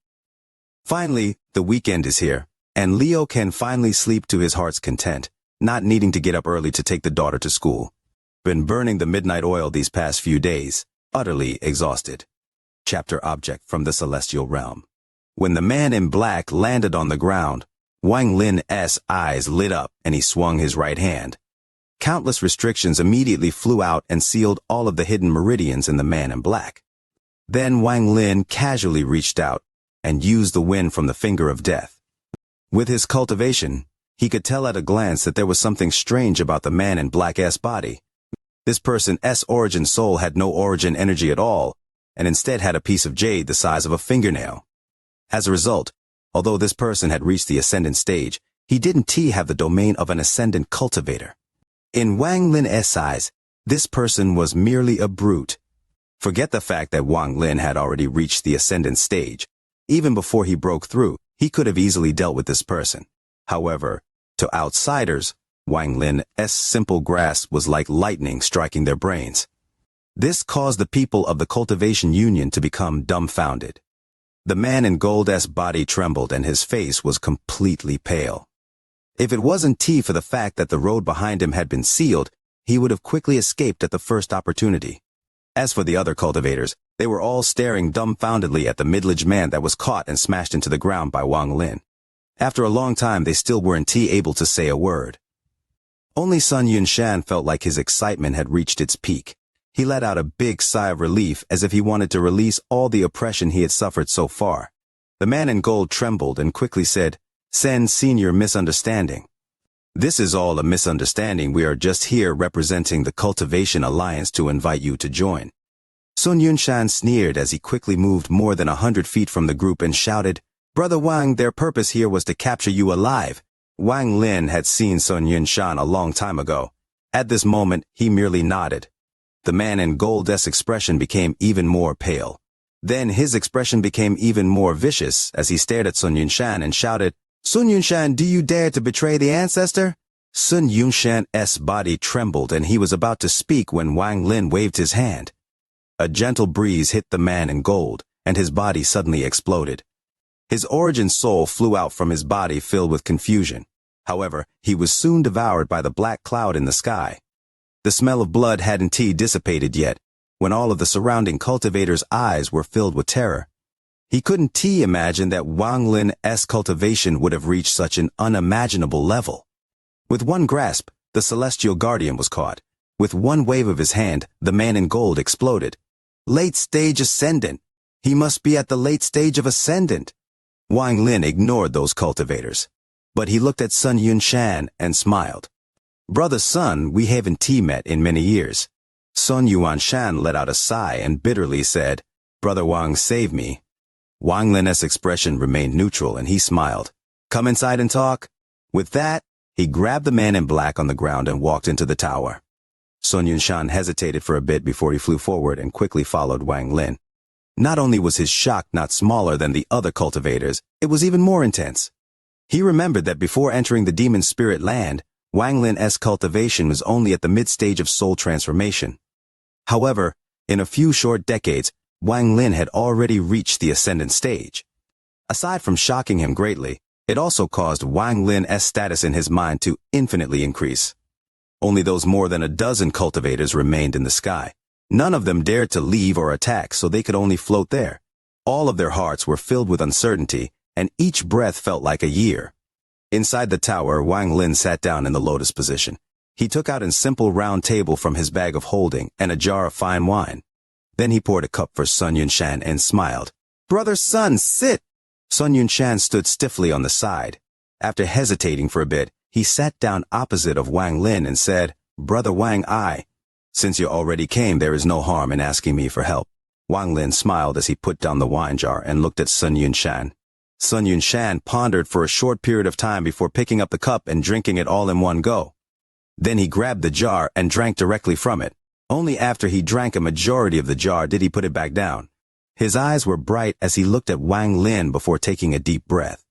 Finally, the weekend is here, and Leo can finally sleep to his heart's content, not needing to get up early to take the daughter to school. Been burning the midnight oil these past few days, utterly exhausted. Chapter Object from the Celestial Realm. When the man in black landed on the ground, Wang Lin's eyes lit up and he swung his right hand. Countless restrictions immediately flew out and sealed all of the hidden meridians in the man in black. Then Wang Lin casually reached out and used the wind from the finger of death. With his cultivation, he could tell at a glance that there was something strange about the man in black's body. This person's origin soul had no origin energy at all, and instead had a piece of jade the size of a fingernail. As a result, although this person had reached the ascendant stage, he didn't have the domain of an ascendant cultivator. In Wang Lin's eyes, this person was merely a brute. Forget the fact that Wang Lin had already reached the ascendant stage. Even before he broke through, he could have easily dealt with this person. However, to outsiders, Wang Lin's simple grasp was like lightning striking their brains. This caused the people of the Cultivation Union to become dumbfounded. The man in gold's body trembled and his face was completely pale. If it wasn't for the fact that the road behind him had been sealed, he would have quickly escaped at the first opportunity. As for the other cultivators, they were all staring dumbfoundedly at the middle-aged man that was caught and smashed into the ground by Wang Lin. After a long time, they still weren't able to say a word. Only Sun Yunshan felt like his excitement had reached its peak. He let out a big sigh of relief as if he wanted to release all the oppression he had suffered so far. The man in gold trembled and quickly said, "Sen Senior misunderstanding. This is all a misunderstanding. We are just here representing the Cultivation Alliance to invite you to join." Sun Yunshan sneered as he quickly moved more than 100 feet from the group and shouted, "Brother Wang, their purpose here was to capture you alive." Wang Lin had seen Sun Yunshan a long time ago. At this moment, he merely nodded. The man in gold's expression became even more pale. Then his expression became even more vicious as he stared at Sun Yunshan and shouted, "Sun Yunshan, do you dare to betray the ancestor?" Sun Yunshan's body trembled and he was about to speak when Wang Lin waved his hand. A gentle breeze hit the man in gold, and his body suddenly exploded. His origin soul flew out from his body filled with confusion. However, he was soon devoured by the black cloud in the sky. The smell of blood hadn't dissipated yet, when all of the surrounding cultivators' eyes were filled with terror. He couldn't imagine that Wang Lin's cultivation would have reached such an unimaginable level. With one grasp, the Celestial Guardian was caught. With one wave of his hand, the man in gold exploded. "Late stage ascendant! He must be at the late stage of ascendant!" Wang Lin ignored those cultivators. But he looked at Sun Yunshan and smiled. "Brother Sun, we haven't met in many years." Sun Yuanshan let out a sigh and bitterly said, "Brother Wang, save me." Wang Lin's expression remained neutral and he smiled. "Come inside and talk." With that, he grabbed the man in black on the ground and walked into the tower. Sun Yunshan hesitated for a bit before he flew forward and quickly followed Wang Lin. Not only was his shock not smaller than the other cultivators, it was even more intense. He remembered that before entering the demon spirit land, Wang Lin's cultivation was only at the mid-stage of soul transformation. However, in a few short decades, Wang Lin had already reached the ascendant stage. Aside from shocking him greatly, it also caused Wang Lin's status in his mind to infinitely increase. Only those more than a dozen cultivators remained in the sky. None of them dared to leave or attack, so they could only float there. All of their hearts were filled with uncertainty, and each breath felt like a year. Inside the tower, Wang Lin sat down in the lotus position. He took out a simple round table from his bag of holding and a jar of fine wine. Then he poured a cup for Sun Yunshan and smiled. "Brother Sun, sit!" Sun Yunshan stood stiffly on the side. After hesitating for a bit, he sat down opposite of Wang Lin and said, "Brother Wang, since you already came, there is no harm in asking me for help." Wang Lin smiled as he put down the wine jar and looked at Sun Yunshan. Sun Yunshan pondered for a short period of time before picking up the cup and drinking it all in one go. Then he grabbed the jar and drank directly from it. Only after he drank a majority of the jar did he put it back down. His eyes were bright as he looked at Wang Lin before taking a deep breath.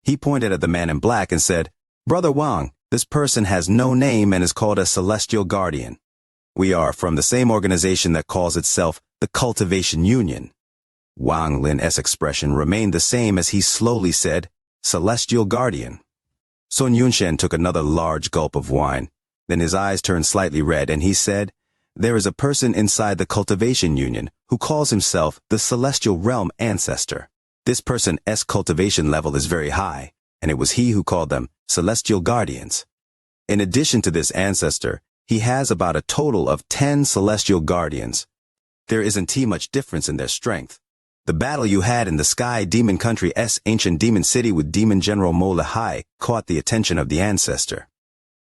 He pointed at the man in black and said, "Brother Wang, this person has no name and is called a celestial guardian. We are from the same organization that calls itself the Cultivation Union." Wang Lin's expression remained the same as he slowly said, "Celestial Guardian." Sun Yunshan took another large gulp of wine. Then his eyes turned slightly red and he said, "There is a person inside the Cultivation Union who calls himself the Celestial Realm Ancestor. This person's cultivation level is very high, and it was he who called them Celestial Guardians. In addition to this ancestor, he has about a total of 10 Celestial Guardians. There isn't too much difference in their strength. The battle you had in the Sky Demon Country's ancient demon city with Demon General Mo Lahai caught the attention of the ancestor.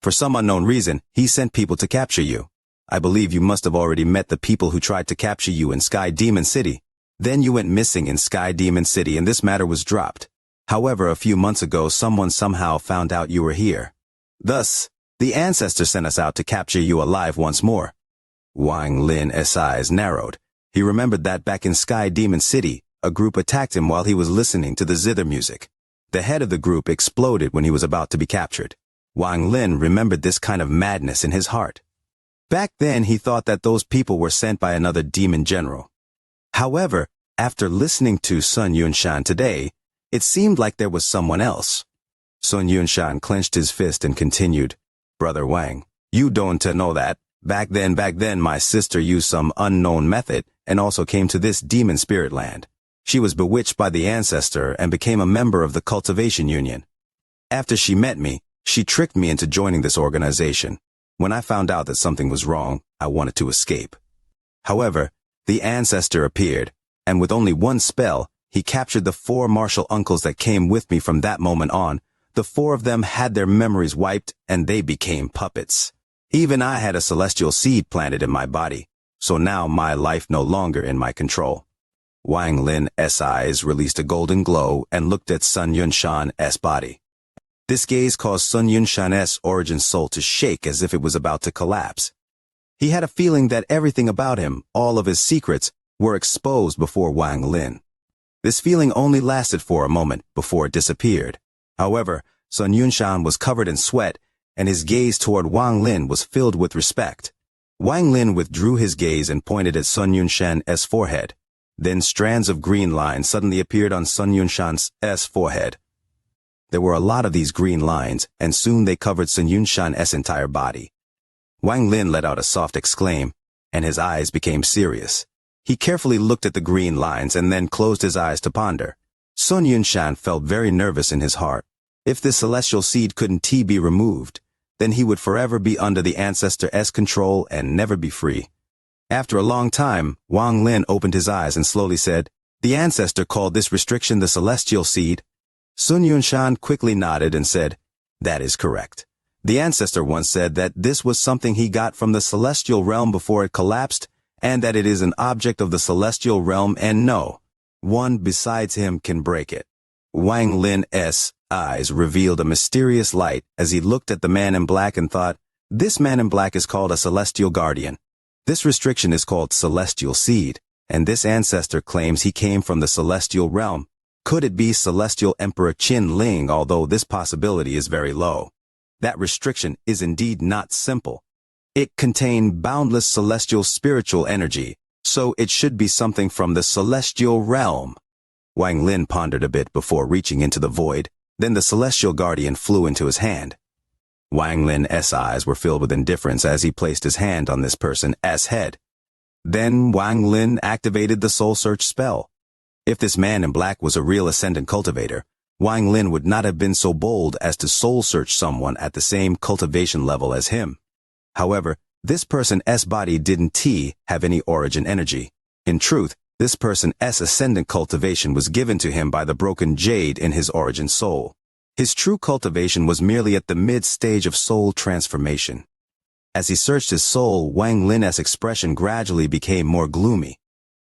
For some unknown reason, he sent people to capture you. I believe you must have already met the people who tried to capture you in Sky Demon City. Then you went missing in Sky Demon City and this matter was dropped. However, a few months ago, someone somehow found out you were here. Thus, the ancestor sent us out to capture you alive once more." Wang Lin's eyes narrowed. He remembered that back in Sky Demon City, a group attacked him while he was listening to the zither music. The head of the group exploded when he was about to be captured. Wang Lin remembered this kind of madness in his heart. Back then, he thought that those people were sent by another demon general. However, after listening to Sun Yunshan today, it seemed like there was someone else. Sun Yunshan clenched his fist and continued, "Brother Wang, you don't know that. Back then my sister used some unknown method and also came to this demon spirit land. She was bewitched by the ancestor and became a member of the Cultivation Union. After she met me, she tricked me into joining this organization. When I found out that something was wrong, I wanted to escape. However, the ancestor appeared, and with only one spell, he captured the 4 martial uncles that came with me from that moment on. The 4 of them had their memories wiped, and they became puppets. Even I had a celestial seed planted in my body, so now my life no longer in my control." Wang Lin's eyes released a golden glow and looked at Sun Yunshan's body. This gaze caused Sun Yunshan's origin soul to shake as if it was about to collapse. He had a feeling that everything about him, all of his secrets, were exposed before Wang Lin. This feeling only lasted for a moment before it disappeared. However, Sun Yunshan was covered in sweat, and his gaze toward Wang Lin was filled with respect. Wang Lin withdrew his gaze and pointed at Sun Yunshan's forehead. Then strands of green lines suddenly appeared on Sun Yunshan's forehead. There were a lot of these green lines, and soon they covered Sun Yunshan's entire body. Wang Lin let out a soft exclaim, and his eyes became serious. He carefully looked at the green lines and then closed his eyes to ponder. Sun Yunshan felt very nervous in his heart. If this celestial seed couldn't be removed, then he would forever be under the ancestor's control and never be free. After a long time, Wang Lin opened his eyes and slowly said, "The ancestor called this restriction the celestial seed." Sun Yunshan quickly nodded and said, "That is correct. The ancestor once said that this was something he got from the celestial realm before it collapsed, and that it is an object of the celestial realm and no one besides him can break it." Wang Lin's eyes revealed a mysterious light as he looked at the man in black and thought, "This man in black is called a celestial guardian. This restriction is called celestial seed, and this ancestor claims he came from the celestial realm. Could it be Celestial Emperor Qin Ling, although this possibility is very low? That restriction is indeed not simple. It contained boundless celestial spiritual energy, so it should be something from the celestial realm. Wang Lin pondered a bit before reaching into the void, then the celestial guardian flew into his hand. Wang Lin's eyes were filled with indifference as he placed his hand on this person's head. Then Wang Lin activated the soul search spell. If this man in black was a real ascendant cultivator, Wang Lin would not have been so bold as to soul search someone at the same cultivation level as him. However, this person's body didn't have any origin energy. In truth, this person's ascendant cultivation was given to him by the broken jade in his origin soul. His true cultivation was merely at the mid-stage of soul transformation. As he searched his soul, Wang Lin's expression gradually became more gloomy.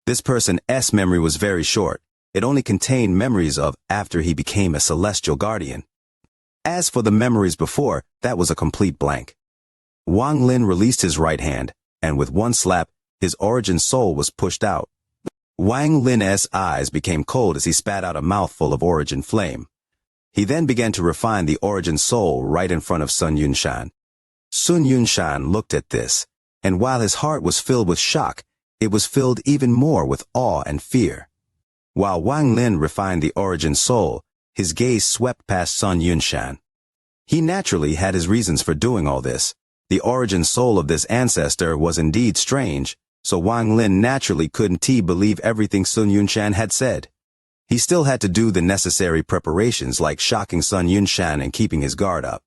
This person's memory was very short. It only contained memories of after he became a celestial guardian. As for the memories before, that was a complete blank. Wang Lin released his right hand, and with one slap, his origin soul was pushed out. Wang Lin's eyes became cold as he spat out a mouthful of origin flame. He then began to refine the origin soul right in front of Sun Yunshan. Sun Yunshan looked at this, and while his heart was filled with shock, it was filled even more with awe and fear. While Wang Lin refined the origin soul, his gaze swept past Sun Yunshan. He naturally had his reasons for doing all this. The origin soul of this ancestor was indeed strange, so Wang Lin naturally couldn't believe everything Sun Yunshan had said. He still had to do the necessary preparations like shocking Sun Yunshan and keeping his guard up.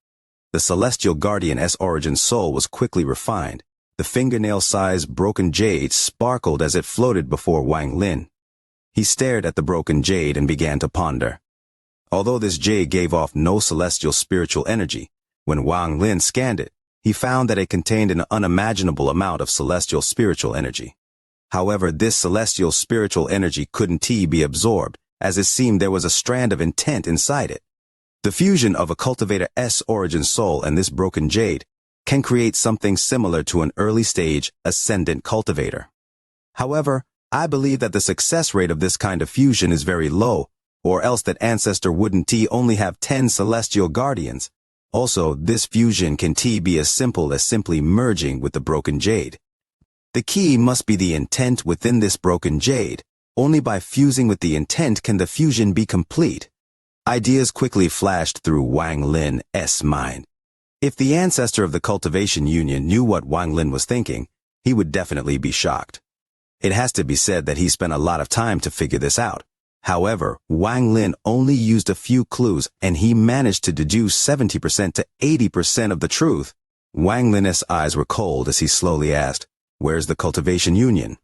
The celestial guardian's origin soul was quickly refined. The fingernail-sized broken jade sparkled as it floated before Wang Lin. He stared at the broken jade and began to ponder. Although this jade gave off no celestial spiritual energy, when Wang Lin scanned it, he found that it contained an unimaginable amount of celestial spiritual energy. However, this celestial spiritual energy couldn't be absorbed, as it seemed there was a strand of intent inside it. The fusion of a cultivator's origin soul and this broken jade can create something similar to an early-stage ascendant cultivator. However, I believe that the success rate of this kind of fusion is very low, or else that ancestor wouldn't only have 10 celestial guardians. Also, this fusion can be as simple as simply merging with the broken jade. The key must be the intent within this broken jade. Only by fusing with the intent can the fusion be complete. Ideas quickly flashed through Wang Lin's mind. If the ancestor of the cultivation union knew what Wang Lin was thinking, he would definitely be shocked. It has to be said that he spent a lot of time to figure this out. However, Wang Lin only used a few clues and he managed to deduce 70% to 80% of the truth. Wang Lin's eyes were cold as he slowly asked, "Where's the cultivation union?"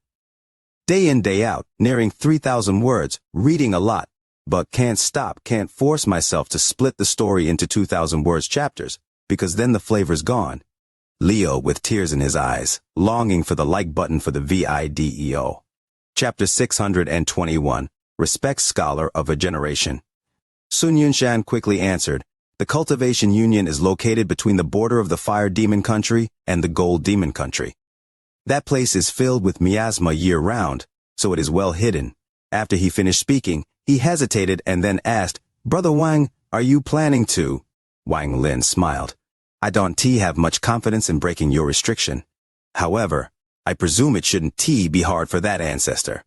Day in, day out, nearing 3,000 words, reading a lot, but can't force myself to split the story into 2,000 words chapters, because then the flavor's gone. Leo with tears in his eyes, longing for the like button for the video. Chapter 621, Respect Scholar of a Generation. Sun Yunshan quickly answered, "The cultivation union is located between the border of the Fire Demon Country and the Gold Demon Country. That place is filled with miasma year-round, so it is well hidden." After he finished speaking, he hesitated and then asked, "Brother Wang, are you planning to?" Wang Lin smiled. "I don't have much confidence in breaking your restriction. However, I presume it shouldn't be hard for that ancestor."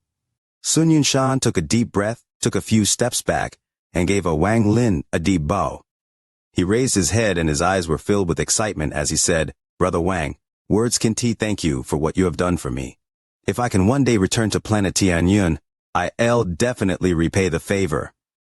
Sun Yunshan took a deep breath, took a few steps back, and gave Wang Lin a deep bow. He raised his head and his eyes were filled with excitement as he said, "Brother Wang, words can thank you for what you have done for me. If I can one day return to planet Tianyun, I'll definitely repay the favor."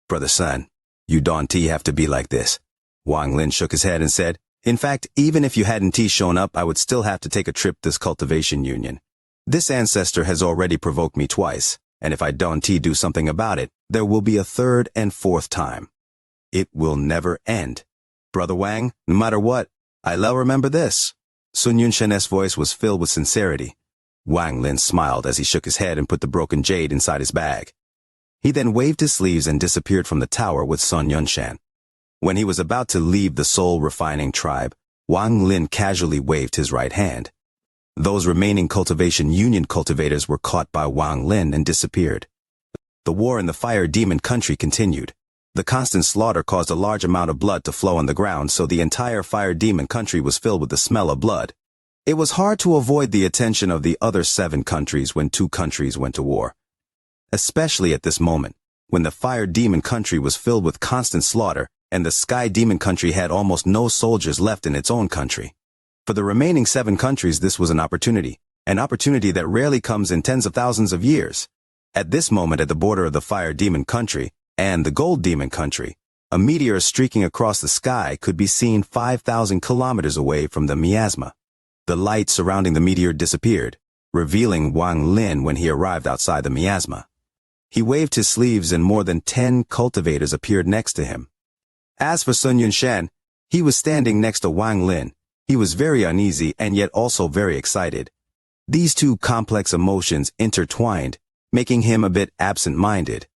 "Brother Sun, you don't have to be like this." Wang Lin shook his head and said, "In fact, even if you hadn't shown up, I would still have to take a trip to this cultivation union. This ancestor has already provoked me twice, and if I don't do something about it, there will be a third and fourth time. It will never end. Brother Wang, no matter what, I'll remember this." Sun Yunshan's voice was filled with sincerity. Wang Lin smiled as he shook his head and put the broken jade inside his bag. He then waved his sleeves and disappeared from the tower with Sun Yunshan. When he was about to leave the soul-refining tribe, Wang Lin casually waved his right hand. Those remaining cultivation union cultivators were caught by Wang Lin and disappeared. The war in the fire demon country continued. The constant slaughter caused a large amount of blood to flow on the ground, so the entire fire demon country was filled with the smell of blood. It was hard to avoid the attention of the other 7 countries when 2 countries went to war. Especially at this moment, when the fire demon country was filled with constant slaughter, and the sky demon country had almost no soldiers left in its own country. For the remaining 7 countries, this was an opportunity that rarely comes in tens of thousands of years. At this moment, at the border of the fire demon country and the gold demon country, a meteor streaking across the sky could be seen 5,000 kilometers away from the miasma. The light surrounding the meteor disappeared, revealing Wang Lin when he arrived outside the miasma. He waved his sleeves and more than 10 cultivators appeared next to him. As for Sun Yunshan, he was standing next to Wang Lin. He was very uneasy and yet also very excited. These 2 complex emotions intertwined, making him a bit absent-minded.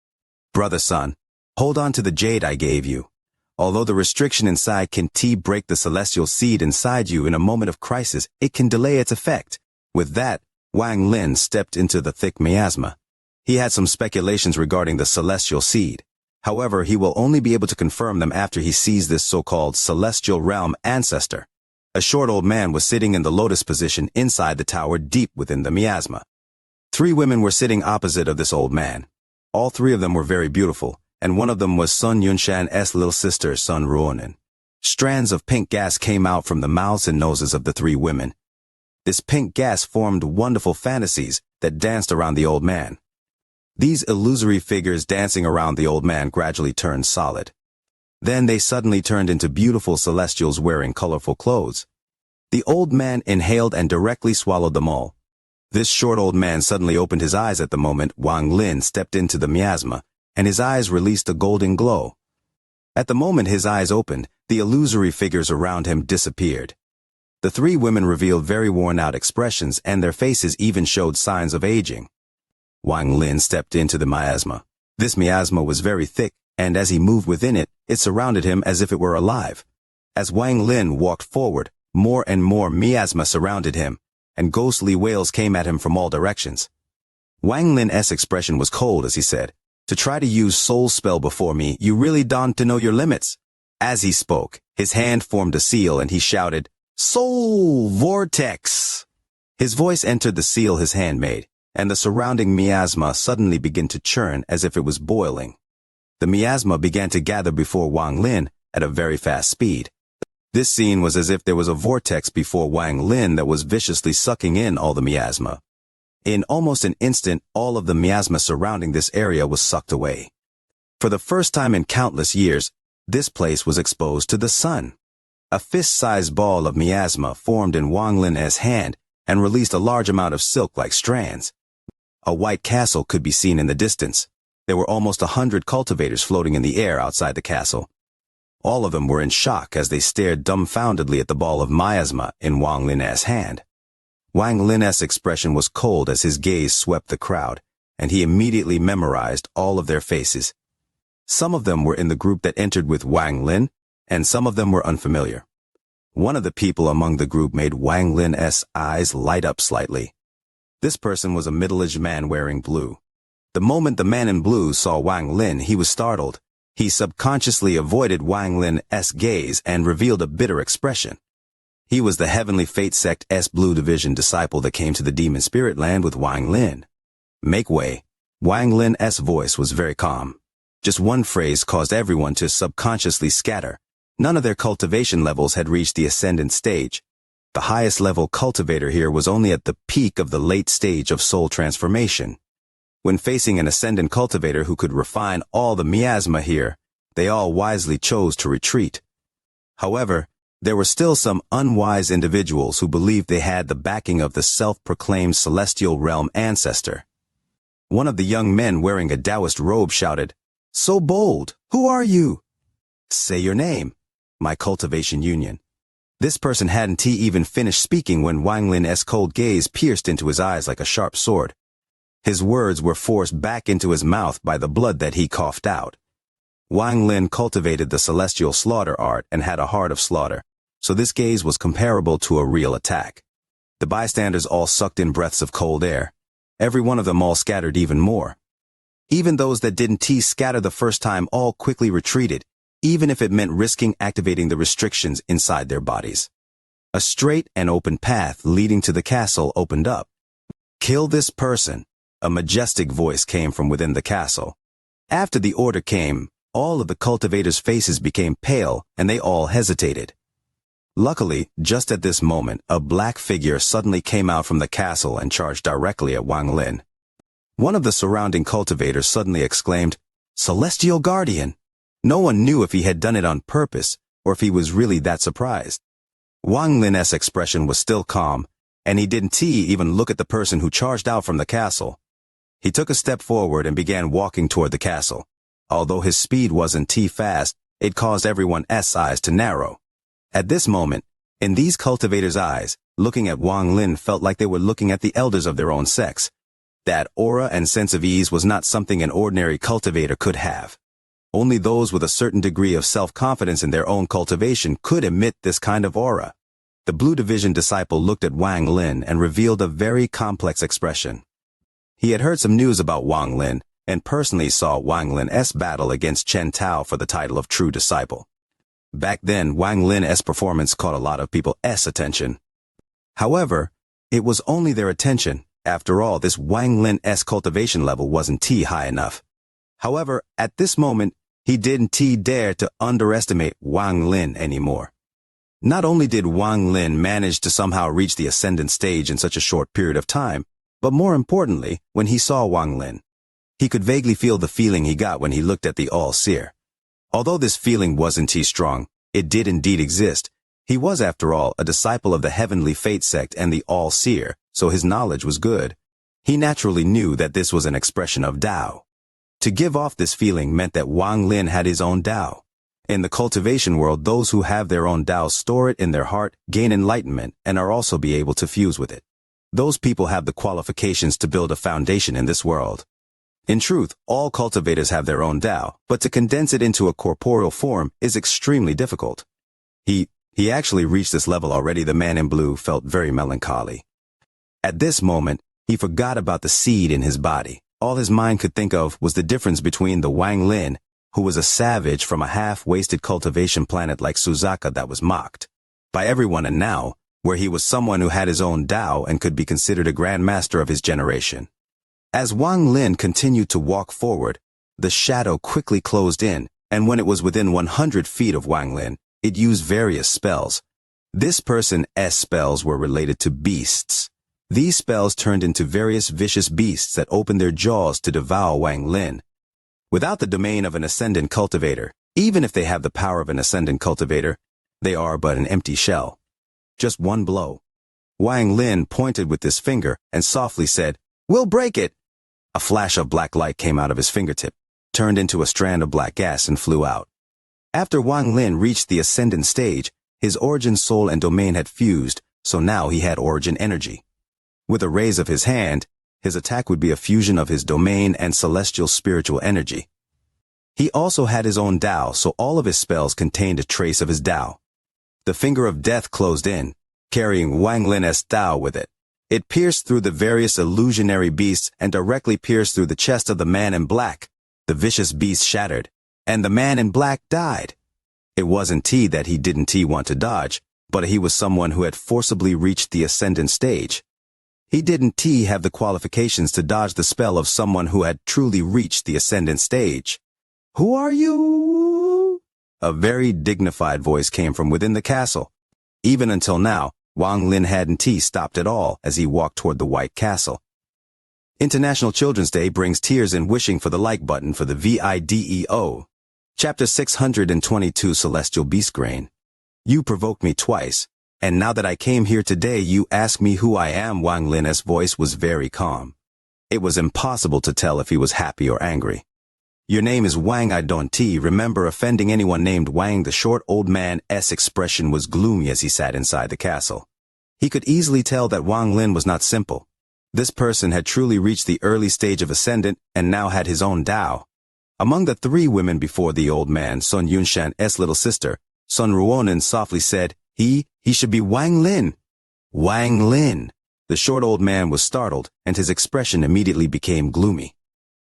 Brother Sun, hold on to the jade I gave you. Although the restriction inside can break the celestial seed inside you in a moment of crisis, it can delay its effect. With that, Wang Lin stepped into the thick miasma. He had some speculations regarding the celestial seed. However, he will only be able to confirm them after he sees this so-called celestial realm ancestor. A short old man was sitting in the lotus position inside the tower deep within the miasma. 3 women were sitting opposite of this old man. All 3 of them were very beautiful, and one of them was Sun Yunshan's little sister, Sun Ruonin. Strands of pink gas came out from the mouths and noses of the 3 women. This pink gas formed wonderful fantasies that danced around the old man. These illusory figures dancing around the old man gradually turned solid. Then they suddenly turned into beautiful celestials wearing colorful clothes. The old man inhaled and directly swallowed them all. This short old man suddenly opened his eyes at the moment Wang Lin stepped into the miasma, and his eyes released a golden glow. At the moment his eyes opened, the illusory figures around him disappeared. The 3 women revealed very worn-out expressions, and their faces even showed signs of aging. Wang Lin stepped into the miasma. This miasma was very thick, and as he moved within it, it surrounded him as if it were alive. As Wang Lin walked forward, more and more miasma surrounded him, and ghostly wails came at him from all directions. Wang Lin's expression was cold as he said, "To try to use soul spell before me, you really don't know your limits." As he spoke, his hand formed a seal and he shouted, "Soul Vortex!" His voice entered the seal his hand made, and the surrounding miasma suddenly began to churn as if it was boiling. The miasma began to gather before Wang Lin at a very fast speed. This scene was as if there was a vortex before Wang Lin that was viciously sucking in all the miasma. In almost an instant, all of the miasma surrounding this area was sucked away. For the first time in countless years, this place was exposed to the sun. A fist-sized ball of miasma formed in Wang Lin's hand and released a large amount of silk like strands. A white castle could be seen in the distance. There were almost 100 cultivators floating in the air outside the castle. All of them were in shock as they stared dumbfoundedly at the ball of miasma in Wang Lin's hand. Wang Lin's expression was cold as his gaze swept the crowd, and he immediately memorized all of their faces. Some of them were in the group that entered with Wang Lin, and some of them were unfamiliar. One of the people among the group made Wang Lin's eyes light up slightly. This person was a middle-aged man wearing blue. The moment the man in blue saw Wang Lin, he was startled. He subconsciously avoided Wang Lin's gaze and revealed a bitter expression. He was the Heavenly Fate Sect's Blue Division disciple that came to the Demon Spirit Land with Wang Lin. "Make way." Wang Lin's voice was very calm. Just one phrase caused everyone to subconsciously scatter. None of their cultivation levels had reached the ascendant stage. The highest level cultivator here was only at the peak of the late stage of soul transformation. When facing an ascendant cultivator who could refine all the miasma here, they all wisely chose to retreat. However, there were still some unwise individuals who believed they had the backing of the self-proclaimed celestial realm ancestor. One of the young men wearing a Taoist robe shouted, "So bold! Who are you?" "Say your name." "My cultivation union." This person hadn't even finished speaking when Wang Lin's cold gaze pierced into his eyes like a sharp sword. His words were forced back into his mouth by the blood that he coughed out. Wang Lin cultivated the celestial slaughter art and had a heart of slaughter, so this gaze was comparable to a real attack. The bystanders all sucked in breaths of cold air. Every one of them all scattered even more. Even those that didn't scatter the first time all quickly retreated, even if it meant risking activating the restrictions inside their bodies. A straight and open path leading to the castle opened up. "Kill this person," a majestic voice came from within the castle. After the order came, all of the cultivators' faces became pale and they all hesitated. Luckily, just at this moment, a black figure suddenly came out from the castle and charged directly at Wang Lin. One of the surrounding cultivators suddenly exclaimed, "Celestial Guardian!" No one knew if he had done it on purpose or if he was really that surprised. Wang Lin's expression was still calm, and he didn't even look at the person who charged out from the castle. He took a step forward and began walking toward the castle. Although his speed wasn't fast, it caused everyone's eyes to narrow. At this moment, in these cultivators' eyes, looking at Wang Lin felt like they were looking at the elders of their own sex. That aura and sense of ease was not something an ordinary cultivator could have. Only those with a certain degree of self-confidence in their own cultivation could emit this kind of aura. The Blue Division disciple looked at Wang Lin and revealed a very complex expression. He had heard some news about Wang Lin and personally saw Wang Lin's battle against Chen Tao for the title of True Disciple. Back then, Wang Lin's performance caught a lot of people's attention. However, it was only their attention. After all, this Wang Lin's cultivation level wasn't high enough. However, at this moment, he didn't dare to underestimate Wang Lin anymore. Not only did Wang Lin manage to somehow reach the ascendant stage in such a short period of time, but more importantly, when he saw Wang Lin, he could vaguely feel the feeling he got when he looked at the All-Seer. Although this feeling wasn't strong, it did indeed exist. He was, after all, a disciple of the Heavenly Fate sect and the All-Seer, so his knowledge was good. He naturally knew that this was an expression of Tao. To give off this feeling meant that Wang Lin had his own Tao. In the cultivation world, those who have their own Tao store it in their heart, gain enlightenment, and are also be able to fuse with it. Those people have the qualifications to build a foundation in this world. In truth, all cultivators have their own Tao, but to condense it into a corporeal form is extremely difficult. He actually reached this level already. The man in blue felt very melancholy. At this moment, he forgot about the seed in his body. All his mind could think of was the difference between the Wang Lin, who was a savage from a half-wasted cultivation planet like Suzaka that was mocked by everyone, and now, where he was someone who had his own Tao and could be considered a grandmaster of his generation. As Wang Lin continued to walk forward, the shadow quickly closed in, and when it was within 100 feet of Wang Lin, it used various spells. This person's spells were related to beasts. These spells turned into various vicious beasts that opened their jaws to devour Wang Lin. Without the domain of an ascendant cultivator, even if they have the power of an ascendant cultivator, they are but an empty shell. Just one blow. Wang Lin pointed with his finger and softly said, "We'll break it." A flash of black light came out of his fingertip, turned into a strand of black gas and flew out. After Wang Lin reached the ascendant stage, his origin soul and domain had fused, so now he had origin energy. With a raise of his hand, his attack would be a fusion of his domain and celestial spiritual energy. He also had his own Tao, so all of his spells contained a trace of his Tao. The finger of death closed in, carrying Wang Lin's Tao with it. It pierced through the various illusionary beasts and directly pierced through the chest of the man in black. The vicious beast shattered, and the man in black died. It wasn't that he didn't want to dodge, but he was someone who had forcibly reached the ascendant stage. He didn't have the qualifications to dodge the spell of someone who had truly reached the ascendant stage. "Who are you?" A very dignified voice came from within the castle. Even until now, Wang Lin hadn't stopped at all as he walked toward the White Castle. International Children's Day brings tears in wishing for the like button for the video. Chapter 622 Celestial Beast Grain. You provoked me twice, and now that I came here today you ask me who I am. Wang Lin's voice was very calm. It was impossible to tell if he was happy or angry. "Your name is Wang. I don't remember offending anyone named Wang." The short old man's expression was gloomy as he sat inside the castle. He could easily tell that Wang Lin was not simple. This person had truly reached the early stage of ascendant and now had his own Tao. Among the three women before the old man, Sun Yunshan's little sister, Sun Ruonan softly said, He should be Wang Lin." Wang Lin! The short old man was startled, and his expression immediately became gloomy.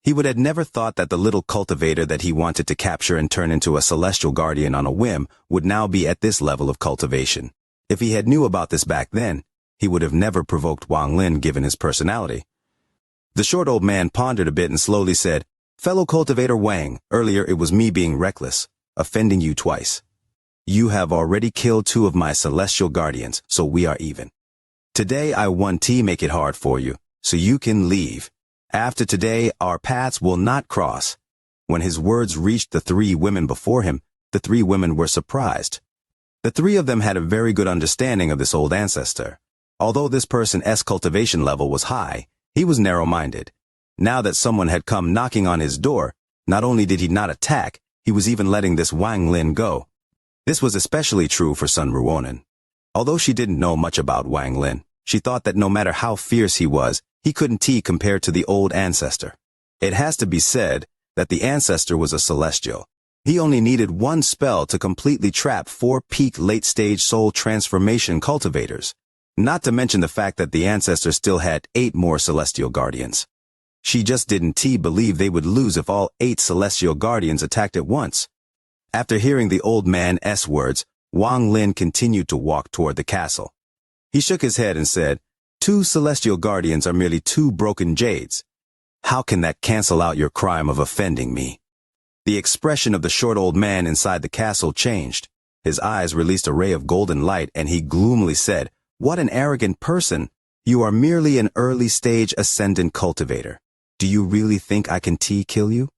He would have never thought that the little cultivator that he wanted to capture and turn into a celestial guardian on a whim would now be at this level of cultivation. If he had knew about this back then, he would have never provoked Wang Lin given his personality. The short old man pondered a bit and slowly said, "Fellow cultivator Wang, earlier it was me being reckless, offending you twice. You have already killed 2 of my celestial guardians, so we are even. Today I want to make it hard for you, so you can leave. After today, our paths will not cross." When his words reached the 3 women before him, the 3 women were surprised. The 3 of them had a very good understanding of this old ancestor. Although this person's cultivation level was high, he was narrow-minded. Now that someone had come knocking on his door, not only did he not attack, he was even letting this Wang Lin go. This was especially true for Sun Ruonan. Although she didn't know much about Wang Lin, she thought that no matter how fierce he was, he couldn't compared to the old ancestor. It has to be said that the ancestor was a celestial. He only needed 1 spell to completely trap 4 peak late-stage soul transformation cultivators, not to mention the fact that the ancestor still had 8 more celestial guardians. She just didn't believe they would lose if all 8 celestial guardians attacked at once. After hearing the old man's words, Wang Lin continued to walk toward the castle. He shook his head and said, "2 celestial guardians are merely 2 broken jades. How can that cancel out your crime of offending me?" The expression of the short old man inside the castle changed. His eyes released a ray of golden light and he gloomily said, "What an arrogant person. You are merely an early-stage ascendant cultivator. Do you really think I can kill you?"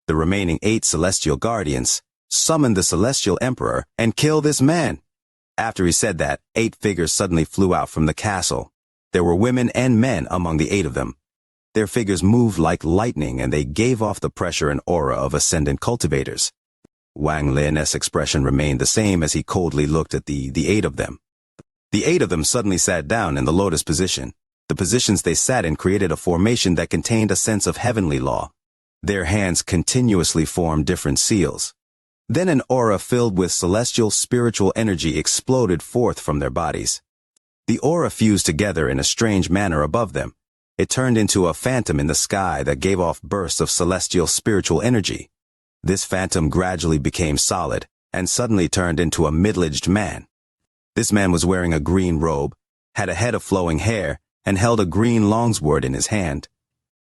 The remaining 8 celestial guardians summoned the celestial emperor and kill this man. After he said that, 8 figures suddenly flew out from the castle. There were women and men among the 8 of them. Their figures moved like lightning and they gave off the pressure and aura of ascendant cultivators. Wang Lin's expression remained the same as he coldly looked at the 8 of them. The 8 of them suddenly sat down in the lotus position. The positions they sat in created a formation that contained a sense of heavenly law. Their hands continuously formed different seals. Then an aura filled with celestial spiritual energy exploded forth from their bodies. The aura fused together in a strange manner above them. It turned into a phantom in the sky that gave off bursts of celestial spiritual energy. This phantom gradually became solid and suddenly turned into a middle-aged man. This man was wearing a green robe, had a head of flowing hair, and held a green longsword in his hand.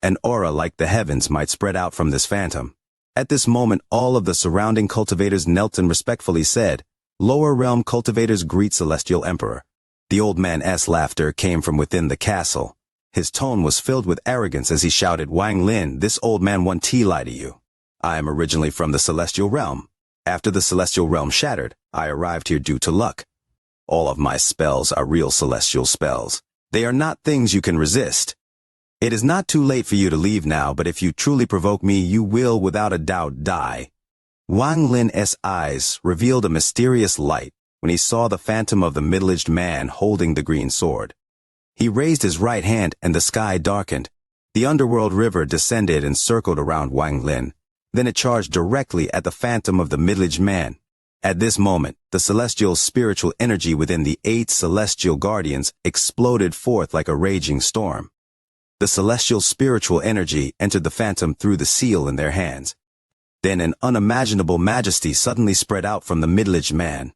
An aura like the heavens might spread out from this phantom. At this moment, all of the surrounding cultivators knelt and respectfully said, "Lower realm cultivators greet Celestial Emperor." The old man's laughter came from within the castle. His tone was filled with arrogance as he shouted, "Wang Lin, this old man won't lie to you. I am originally from the Celestial Realm. After the Celestial Realm shattered, I arrived here due to luck. All of my spells are real celestial spells. They are not things you can resist. It is not too late for you to leave now, but if you truly provoke me, you will without a doubt die." Wang Lin's eyes revealed a mysterious light when he saw the phantom of the middle-aged man holding the green sword. He raised his right hand and the sky darkened. The underworld river descended and circled around Wang Lin. Then it charged directly at the phantom of the middle-aged man. At this moment, the celestial spiritual energy within the 8 celestial guardians exploded forth like a raging storm. The celestial spiritual energy entered the phantom through the seal in their hands. Then an unimaginable majesty suddenly spread out from the middle-aged man.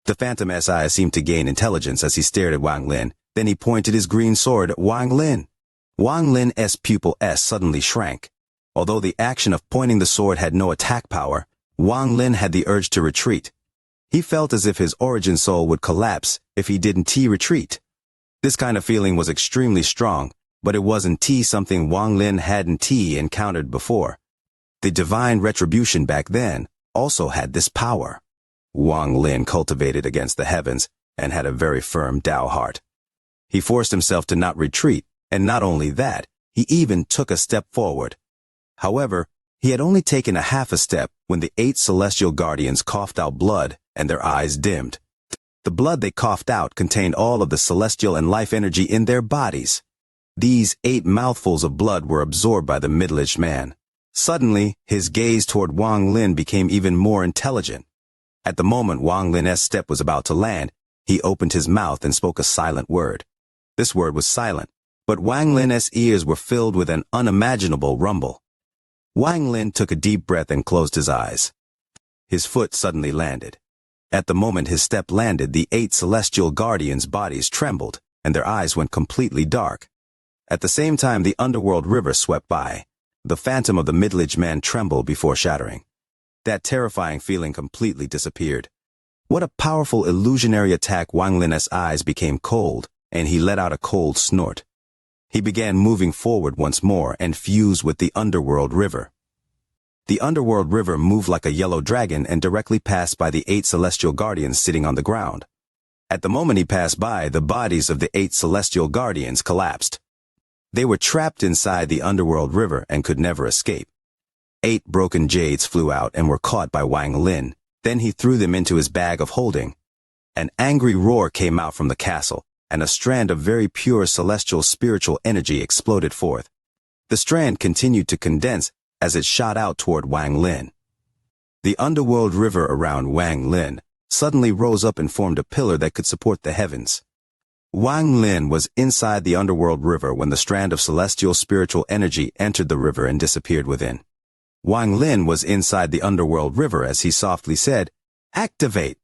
The phantom's eyes seemed to gain intelligence as he stared at Wang Lin. Then he pointed his green sword at Wang Lin. Wang Lin's pupil suddenly shrank. Although the action of pointing the sword had no attack power, Wang Lin had the urge to retreat. He felt as if his origin soul would collapse if he didn't retreat. This kind of feeling was extremely strong, but it wasn't something Wang Lin hadn't encountered before. The divine retribution back then also had this power. Wang Lin cultivated against the heavens and had a very firm Tao heart. He forced himself to not retreat, and not only that, he even took a step forward. However, he had only taken a half a step when the 8 celestial guardians coughed out blood and their eyes dimmed. The blood they coughed out contained all of the celestial and life energy in their bodies. These 8 mouthfuls of blood were absorbed by the middle-aged man. Suddenly, his gaze toward Wang Lin became even more intelligent. At the moment Wang Lin's step was about to land, He opened his mouth and spoke a silent word. This word was silent, but Wang Lin's ears were filled with an unimaginable rumble. Wang Lin took a deep breath and closed his eyes. His foot suddenly landed. At the moment his step landed, the 8 celestial guardians' bodies trembled, and their eyes went completely dark. At the same time, the underworld river swept by. The phantom of the middle-aged man trembled before shattering. That terrifying feeling completely disappeared. What a powerful illusionary attack! Wang Lin's eyes became cold, and he let out a cold snort. He began moving forward once more and fused with the underworld river. The underworld river moved like a yellow dragon and directly passed by the 8 celestial guardians sitting on the ground. At the moment he passed by, the bodies of the 8 celestial guardians collapsed. They were trapped inside the underworld river and could never escape. 8 broken jades flew out and were caught by Wang Lin. Then he threw them into his bag of holding. An angry roar came out from the castle, and a strand of very pure celestial spiritual energy exploded forth. The strand continued to condense as it shot out toward Wang Lin. The underworld river around Wang Lin suddenly rose up and formed a pillar that could support the heavens. Wang Lin was inside the underworld river when the strand of celestial spiritual energy entered the river and disappeared within. Wang Lin was inside the underworld river as he softly said, "Activate!"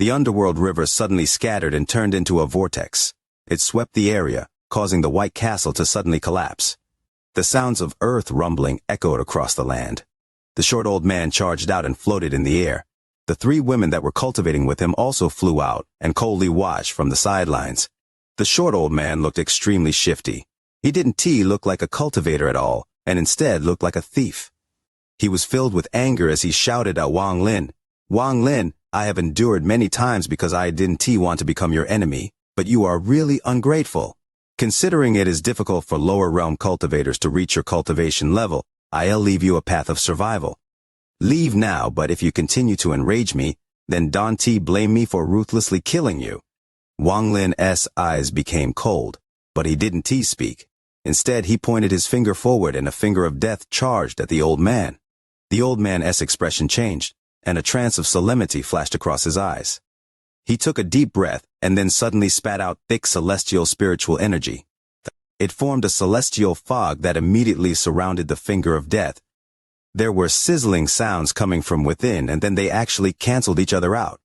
The underworld river suddenly scattered and turned into a vortex. It swept the area, causing the White Castle to suddenly collapse. The sounds of earth rumbling echoed across the land. The short old man charged out and floated in the air. The 3 women that were cultivating with him also flew out and coldly watched from the sidelines. The short old man looked extremely shifty. He didn't look like a cultivator at all, and instead looked like a thief. He was filled with anger as he shouted at Wang Lin, "Wang Lin, I have endured many times because I didn't want to become your enemy, but you are really ungrateful. Considering it is difficult for lower realm cultivators to reach your cultivation level, I'll leave you a path of survival. Leave now, but if you continue to enrage me, then don't blame me for ruthlessly killing you." Wang Lin's eyes became cold, but he didn't speak. Instead, he pointed his finger forward and a finger of death charged at the old man. The old man's expression changed, and a trance of solemnity flashed across his eyes. He took a deep breath and then suddenly spat out thick celestial spiritual energy. It formed a celestial fog that immediately surrounded the finger of death. There were sizzling sounds coming from within, and then they actually canceled each other out.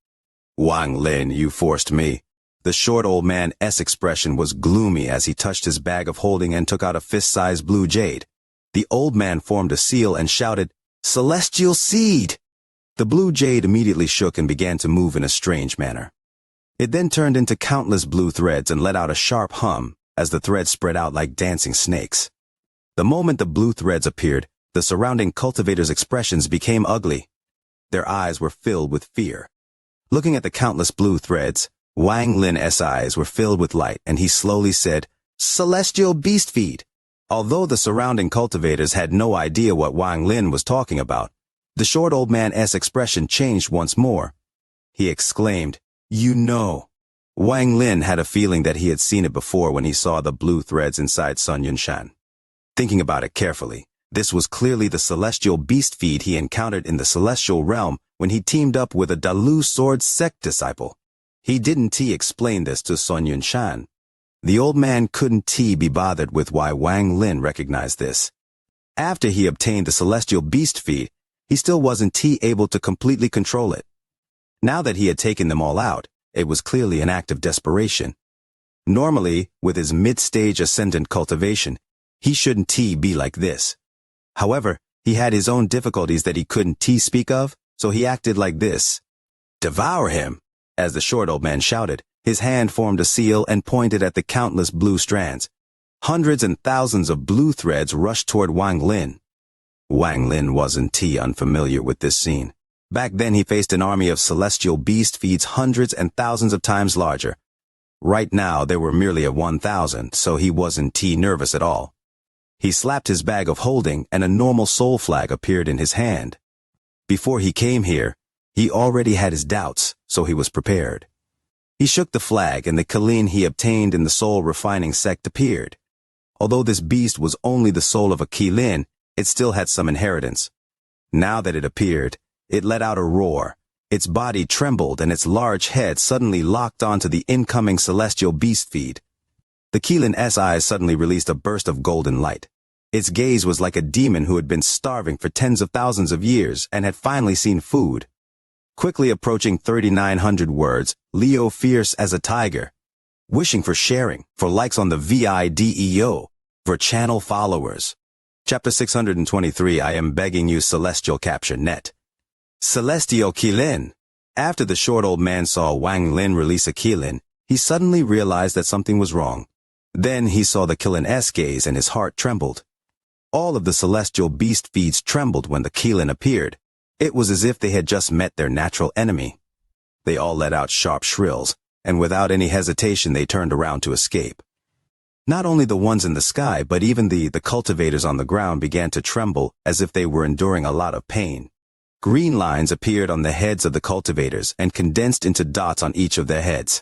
"Wang Lin, you forced me." The short old man's expression was gloomy as he touched his bag of holding and took out a fist-sized blue jade. The old man formed a seal and shouted, "Celestial seed!" The blue jade immediately shook and began to move in a strange manner. It then turned into countless blue threads and let out a sharp hum as the threads spread out like dancing snakes. The moment the blue threads appeared, the surrounding cultivators' expressions became ugly. Their eyes were filled with fear. Looking at the countless blue threads, Wang Lin's eyes were filled with light, and he slowly said, "Celestial beast feed." Although the surrounding cultivators had no idea what Wang Lin was talking about, the short old man's expression changed once more. He exclaimed, "You know." Wang Lin had a feeling that he had seen it before when he saw the blue threads inside Sun Yunshan. Thinking about it carefully, this was clearly the celestial beast feed he encountered in the celestial realm when he teamed up with a Dalu sword sect disciple. He didn't explain this to Sun Yunshan. The old man couldn't be bothered with why Wang Lin recognized this. After he obtained the celestial beast feed, he still wasn't able to completely control it. Now that he had taken them all out, it was clearly an act of desperation. Normally, with his mid-stage ascendant cultivation, he shouldn't be like this. However, he had his own difficulties that he couldn't speak of, so he acted like this. "Devour him!" As the short old man shouted, his hand formed a seal and pointed at the countless blue strands. Hundreds and thousands of blue threads rushed toward Wang Lin. Wang Lin wasn't unfamiliar with this scene. Back then he faced an army of celestial beast feeds hundreds and thousands of times larger. Right now there were merely 1,000, so he wasn't nervous at all. He slapped his bag of holding and a normal soul flag appeared in his hand. Before he came here, he already had his doubts, so he was prepared. He shook the flag and the Kalin he obtained in the soul refining sect appeared. Although this beast was only the soul of a Kalin, it still had some inheritance. Now that it appeared, it let out a roar. Its body trembled and its large head suddenly locked onto the incoming celestial beast feed. The Qilin's eyes suddenly released a burst of golden light. Its gaze was like a demon who had been starving for tens of thousands of years and had finally seen food. Quickly approaching 3,900 words, Leo fierce as a tiger. Wishing for sharing, for likes on the video, for channel followers. Chapter 623 I am begging you Celestial Capture Net. Celestial Qilin. After the short old man saw Wang Lin release a Qilin, he suddenly realized that something was wrong. Then he saw the Qilin's gaze and his heart trembled. All of the celestial beast feeds trembled when the Qilin appeared. It was as if they had just met their natural enemy. They all let out sharp shrills, and without any hesitation they turned around to escape. Not only the ones in the sky, but even the cultivators on the ground began to tremble as if they were enduring a lot of pain. Green lines appeared on the heads of the cultivators and condensed into dots on each of their heads.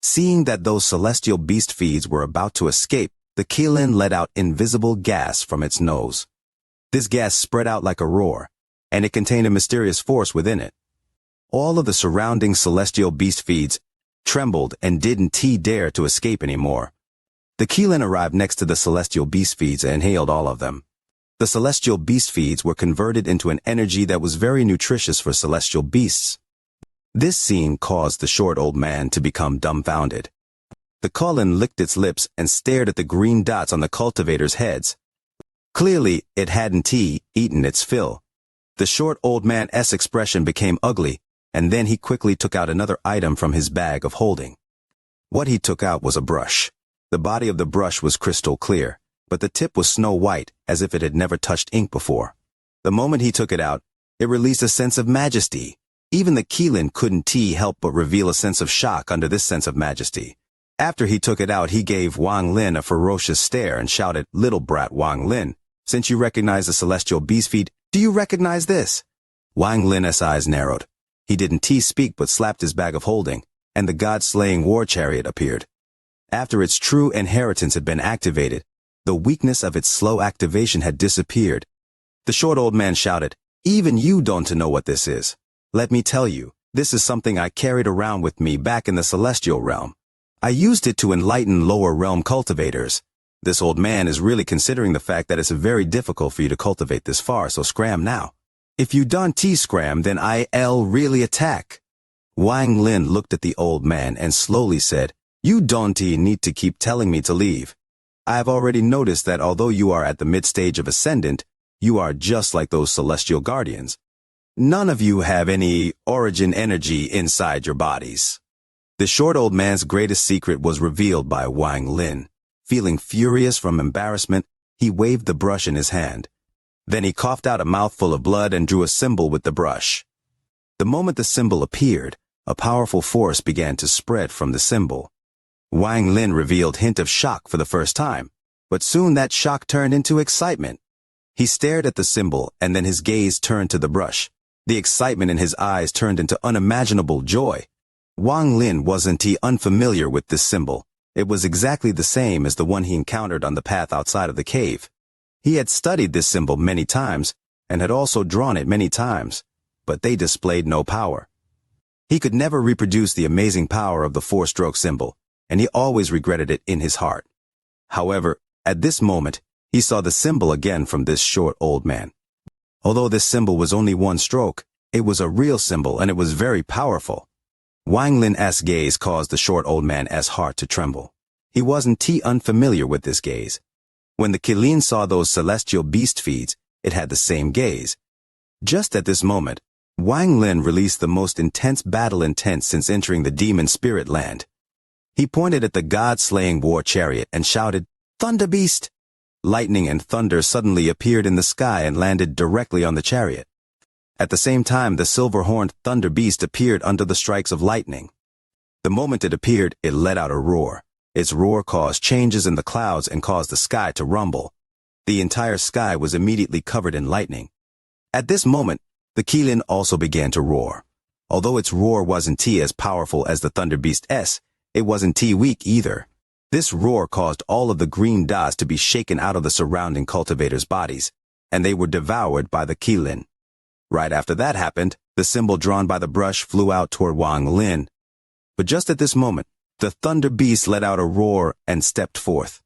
Seeing that those celestial beast feeds were about to escape, the Qilin let out invisible gas from its nose. This gas spread out like a roar, and it contained a mysterious force within it. All of the surrounding celestial beast feeds trembled and didn't dare to escape anymore. The Qilin arrived next to the celestial beast feeds and inhaled all of them. The celestial beast feeds were converted into an energy that was very nutritious for celestial beasts. This scene caused the short old man to become dumbfounded. The Qilin licked its lips and stared at the green dots on the cultivators' heads. Clearly, it hadn't eaten its fill. The short old man's expression became ugly, and then he quickly took out another item from his bag of holding. What he took out was a brush. The body of the brush was crystal clear, but the tip was snow white, as if it had never touched ink before. The moment he took it out, it released a sense of majesty. Even the Qilin couldn't help but reveal a sense of shock under this sense of majesty. After he took it out, he gave Wang Lin a ferocious stare and shouted, "Little brat Wang Lin, since you recognize the celestial beast feed, do you recognize this?" Wang Lin's eyes narrowed. He didn't speak but slapped his bag of holding, and the god-slaying war chariot appeared. After its true inheritance had been activated, the weakness of its slow activation had disappeared. The short old man shouted, "Even you don't know what this is. Let me tell you, this is something I carried around with me back in the celestial realm. I used it to enlighten lower realm cultivators. This old man is really considering the fact that it's very difficult for you to cultivate this far, so scram now. If you don't scram, then I'll really attack." Wang Lin looked at the old man and slowly said, "You don't need to keep telling me to leave. I have already noticed that although you are at the mid-stage of Ascendant, you are just like those celestial guardians. None of you have any origin energy inside your bodies." The short old man's greatest secret was revealed by Wang Lin. Feeling furious from embarrassment, he waved the brush in his hand. Then he coughed out a mouthful of blood and drew a symbol with the brush. The moment the symbol appeared, a powerful force began to spread from the symbol. Wang Lin revealed hint of shock for the first time, but soon that shock turned into excitement. He stared at the symbol and then his gaze turned to the brush. The excitement in his eyes turned into unimaginable joy. Wang Lin wasn't unfamiliar with this symbol. It was exactly the same as the one he encountered on the path outside of the cave. He had studied this symbol many times and had also drawn it many times, but they displayed no power. He could never reproduce the amazing power of the four-stroke symbol, and he always regretted it in his heart. However, at this moment, he saw the symbol again from this short old man. Although this symbol was only one stroke, it was a real symbol and it was very powerful. Wang Lin's gaze caused the short old man's heart to tremble. He wasn't unfamiliar with this gaze. When the Qilin saw those celestial beast feeds, it had the same gaze. Just at this moment, Wang Lin released the most intense battle intent since entering the demon spirit land. He pointed at the god-slaying war chariot and shouted, "Thunder Beast!" Lightning and thunder suddenly appeared in the sky and landed directly on the chariot. At the same time, the silver-horned thunder beast appeared under the strikes of lightning. The moment it appeared, it let out a roar. Its roar caused changes in the clouds and caused the sky to rumble. The entire sky was immediately covered in lightning. At this moment, the Qilin also began to roar. Although its roar wasn't as powerful as the thunder beast's, it wasn't weak either. This roar caused all of the green dots to be shaken out of the surrounding cultivators' bodies, and they were devoured by the Qilin. Right after that happened, The symbol drawn by the brush flew out toward Wang Lin. But just at this moment, the thunder beast let out a roar and stepped forth.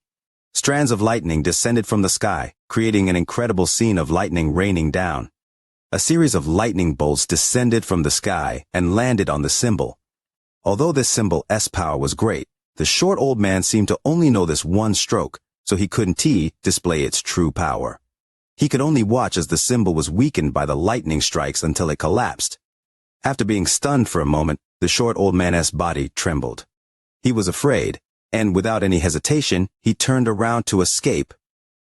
Strands of lightning descended from the sky, creating an incredible scene of lightning raining down. A series of lightning bolts descended from the sky and landed on the symbol. Although this symbol's power was great, the short old man seemed to only know this one stroke, so he couldn't display its true power. He could only watch as the symbol was weakened by the lightning strikes until it collapsed. After being stunned for a moment, the short old man's body trembled. He was afraid, and without any hesitation, he turned around to escape.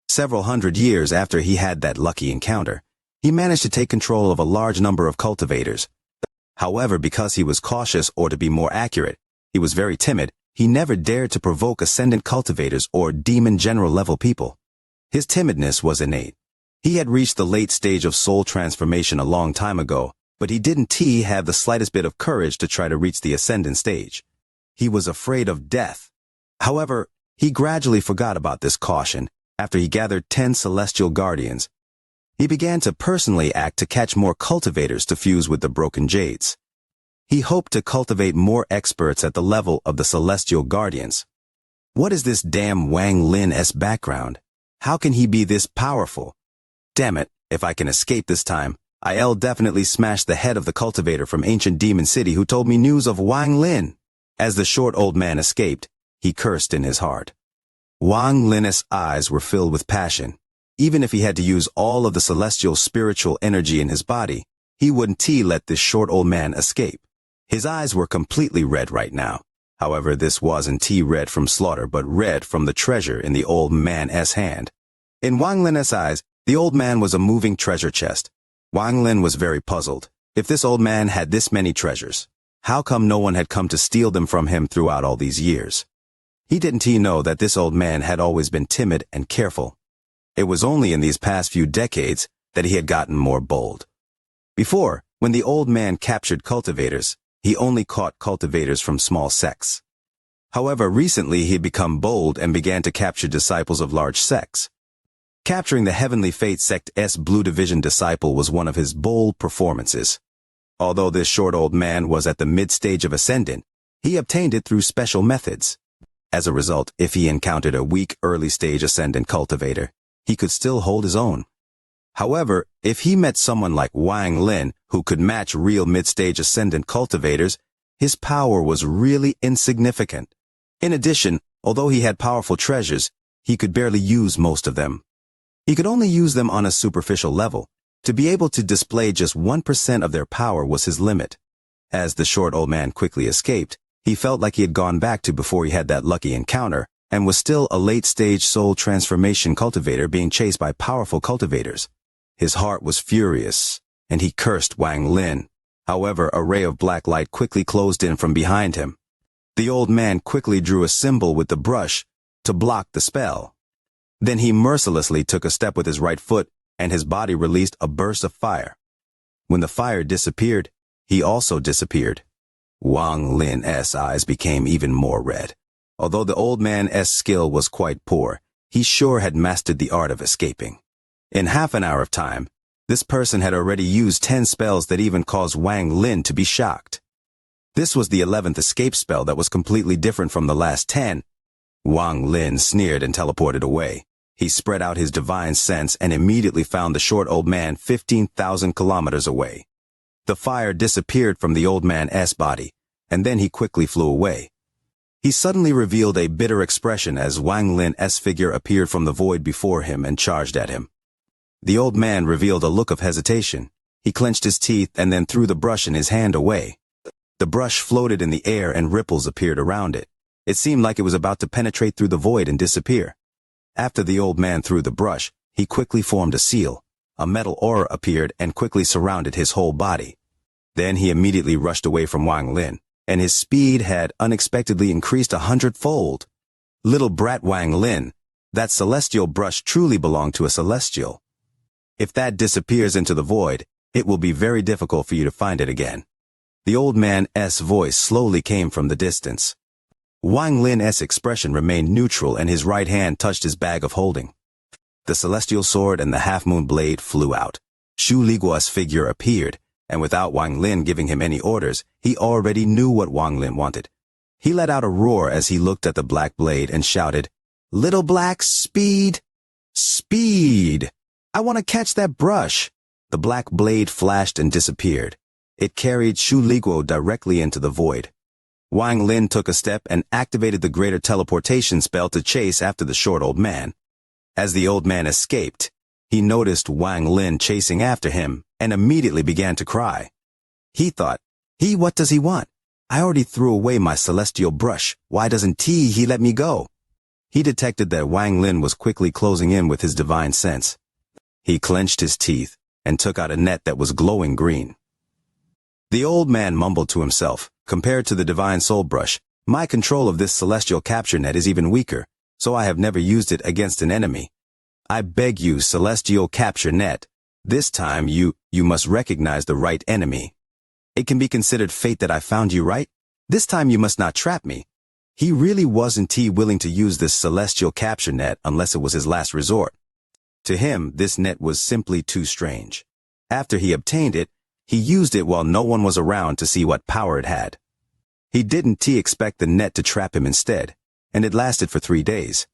Several hundred years after he had that lucky encounter, he managed to take control of a large number of cultivators. However, because he was cautious, or to be more accurate, he was very timid, he never dared to provoke ascendant cultivators or demon general level people. His timidness was innate. He had reached the late stage of soul transformation a long time ago, but he didn't have the slightest bit of courage to try to reach the ascendant stage. He was afraid of death. However, he gradually forgot about this caution after he gathered 10 celestial guardians. He began to personally act to catch more cultivators to fuse with the broken jades. He hoped to cultivate more experts at the level of the celestial guardians. What is this damn Wang Lin's background? How can he be this powerful? Damn it, if I can escape this time, I'll definitely smash the head of the cultivator from ancient demon city who told me news of Wang Lin. As the short old man escaped, he cursed in his heart. Wang Lin's eyes were filled with passion. Even if he had to use all of the celestial spiritual energy in his body, he wouldn't let this short old man escape. His eyes were completely red right now. However, this wasn't red from slaughter, but red from the treasure in the old man's hand. In Wang Lin's eyes, the old man was a moving treasure chest. Wang Lin was very puzzled. If this old man had this many treasures, how come no one had come to steal them from him throughout all these years? He didn't know that this old man had always been timid and careful. It was only in these past few decades that he had gotten more bold. Before, when the old man captured cultivators, he only caught cultivators from small sects. However, recently he had become bold and began to capture disciples of large sects. Capturing the Heavenly Fate Sect's Blue Division disciple was one of his bold performances. Although this short old man was at the mid-stage of Ascendant, he obtained it through special methods. As a result, if he encountered a weak early-stage Ascendant cultivator, he could still hold his own. However, if he met someone like Wang Lin, who could match real mid-stage Ascendant cultivators, his power was really insignificant. In addition, although he had powerful treasures, he could barely use most of them. He could only use them on a superficial level. To be able to display just 1% of their power was his limit. As the short old man quickly escaped, he felt like he had gone back to before he had that lucky encounter, and was still a late-stage soul transformation cultivator being chased by powerful cultivators. His heart was furious, and he cursed Wang Lin. However, a ray of black light quickly closed in from behind him. The old man quickly drew a symbol with the brush to block the spell. Then he mercilessly took a step with his right foot, and his body released a burst of fire. When the fire disappeared, he also disappeared. Wang Lin's eyes became even more red. Although the old man's skill was quite poor, he sure had mastered the art of escaping. In half an hour of time, this person had already used 10 spells that even caused Wang Lin to be shocked. This was the 11th escape spell that was completely different from the last 10. Wang Lin sneered and teleported away. He spread out his divine sense and immediately found the short old man 15,000 kilometers away. The fire disappeared from the old man's body, and then he quickly flew away. He suddenly revealed a bitter expression as Wang Lin's figure appeared from the void before him and charged at him. The old man revealed a look of hesitation. He clenched his teeth and then threw the brush in his hand away. The brush floated in the air and ripples appeared around it. It seemed like it was about to penetrate through the void and disappear. After the old man threw the brush, he quickly formed a seal. A metal aura appeared and quickly surrounded his whole body. Then he immediately rushed away from Wang Lin, and his speed had unexpectedly increased 100-fold. Little brat Wang Lin, that celestial brush truly belonged to a celestial. If that disappears into the void, it will be very difficult for you to find it again. The old man's voice slowly came from the distance. Wang Lin's expression remained neutral and his right hand touched his bag of holding. The celestial sword and the half-moon blade flew out. Shu Ligua's figure appeared, and without Wang Lin giving him any orders, he already knew what Wang Lin wanted. He let out a roar as he looked at the black blade and shouted, "Little Black, speed! Speed! I want to catch that brush!" The black blade flashed and disappeared. It carried Shu Liguo directly into the void. Wang Lin took a step and activated the greater teleportation spell to chase after the short old man. As the old man escaped, he noticed Wang Lin chasing after him and immediately began to cry. He thought, what does he want? I already threw away my celestial brush. Why doesn't he let me go? He detected that Wang Lin was quickly closing in with his divine sense. He clenched his teeth and took out a net that was glowing green. The old man mumbled to himself, "Compared to the divine soul brush, my control of this celestial capture net is even weaker, so I have never used it against an enemy. I beg you, celestial capture net, this time you must recognize the right enemy. It can be considered fate that I found you, right? This time you must not trap me." He really wasn't willing to use this celestial capture net unless it was his last resort. To him, this net was simply too strange. After he obtained it, he used it while no one was around to see what power it had. He didn't expect the net to trap him instead, and it lasted for 3 days.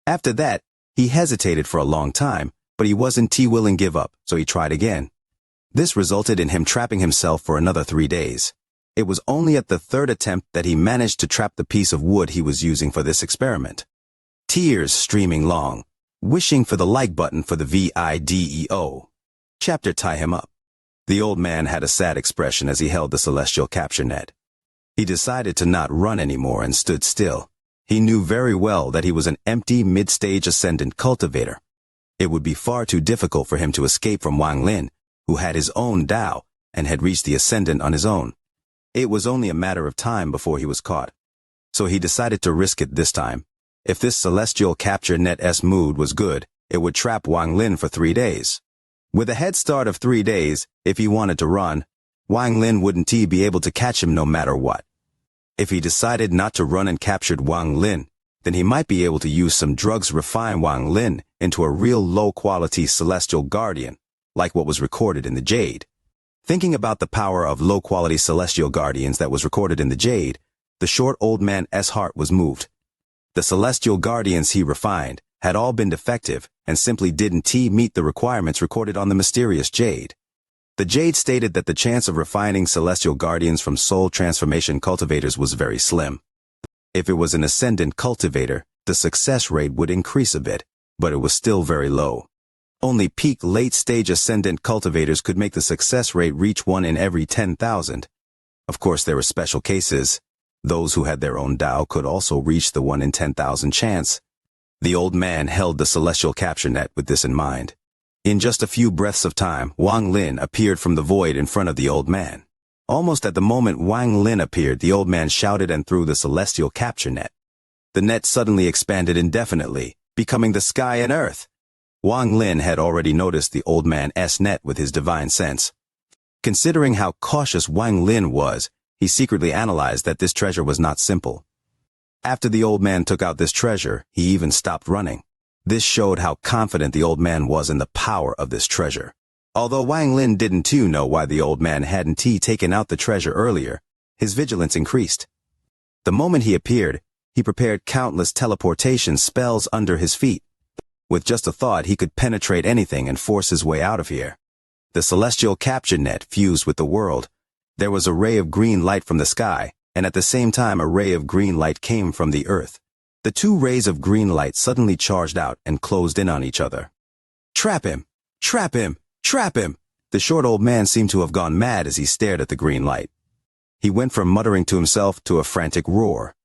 After that, he hesitated for a long time, but he wasn't willing to give up, so he tried again. This resulted in him trapping himself for another 3 days. It was only at the third attempt that he managed to trap the piece of wood he was using for this experiment. Tears streaming long, wishing for the like button for the video. Chapter Tie Him Up. The old man had a sad expression as he held the celestial capture net. He decided to not run anymore and stood still. He knew very well that he was an empty mid-stage ascendant cultivator. It would be far too difficult for him to escape from Wang Lin, who had his own Tao and had reached the ascendant on his own. It was only a matter of time before he was caught. So he decided to risk it this time. If this celestial capture net's mood was good, it would trap Wang Lin for 3 days. With a head start of 3 days, if he wanted to run, Wang Lin wouldn't be able to catch him no matter what. If he decided not to run and captured Wang Lin, then he might be able to use some drugs to refine Wang Lin into a real low-quality celestial guardian, like what was recorded in the Jade. Thinking about the power of low-quality celestial guardians that was recorded in the Jade, the short old man's heart was moved. The celestial guardians he refined had all been defective and simply didn't meet the requirements recorded on the mysterious Jade. The Jade stated that the chance of refining celestial guardians from soul transformation cultivators was very slim. If it was an ascendant cultivator, the success rate would increase a bit, but it was still very low. Only peak late-stage ascendant cultivators could make the success rate reach 1 in every 10,000. Of course, there were special cases. Those who had their own Tao could also reach the 1 in 10,000 chance. The old man held the celestial capture net with this in mind. In just a few breaths of time, Wang Lin appeared from the void in front of the old man. Almost at the moment Wang Lin appeared, the old man shouted and threw the celestial capture net. The net suddenly expanded indefinitely, becoming the sky and earth. Wang Lin had already noticed the old man's net with his divine sense. Considering how cautious Wang Lin was, he secretly analyzed that this treasure was not simple. After the old man took out this treasure, he even stopped running. This showed how confident the old man was in the power of this treasure. Although Wang Lin didn't know why the old man hadn't taken out the treasure earlier, his vigilance increased. The moment he appeared, he prepared countless teleportation spells under his feet. With just a thought, he could penetrate anything and force his way out of here. The celestial capture net fused with the world. There was a ray of green light from the sky, and at the same time a ray of green light came from the earth. The 2 rays of green light suddenly charged out and closed in on each other. "Trap him! Trap him! Trap him!" The short old man seemed to have gone mad as he stared at the green light. He went from muttering to himself to a frantic roar.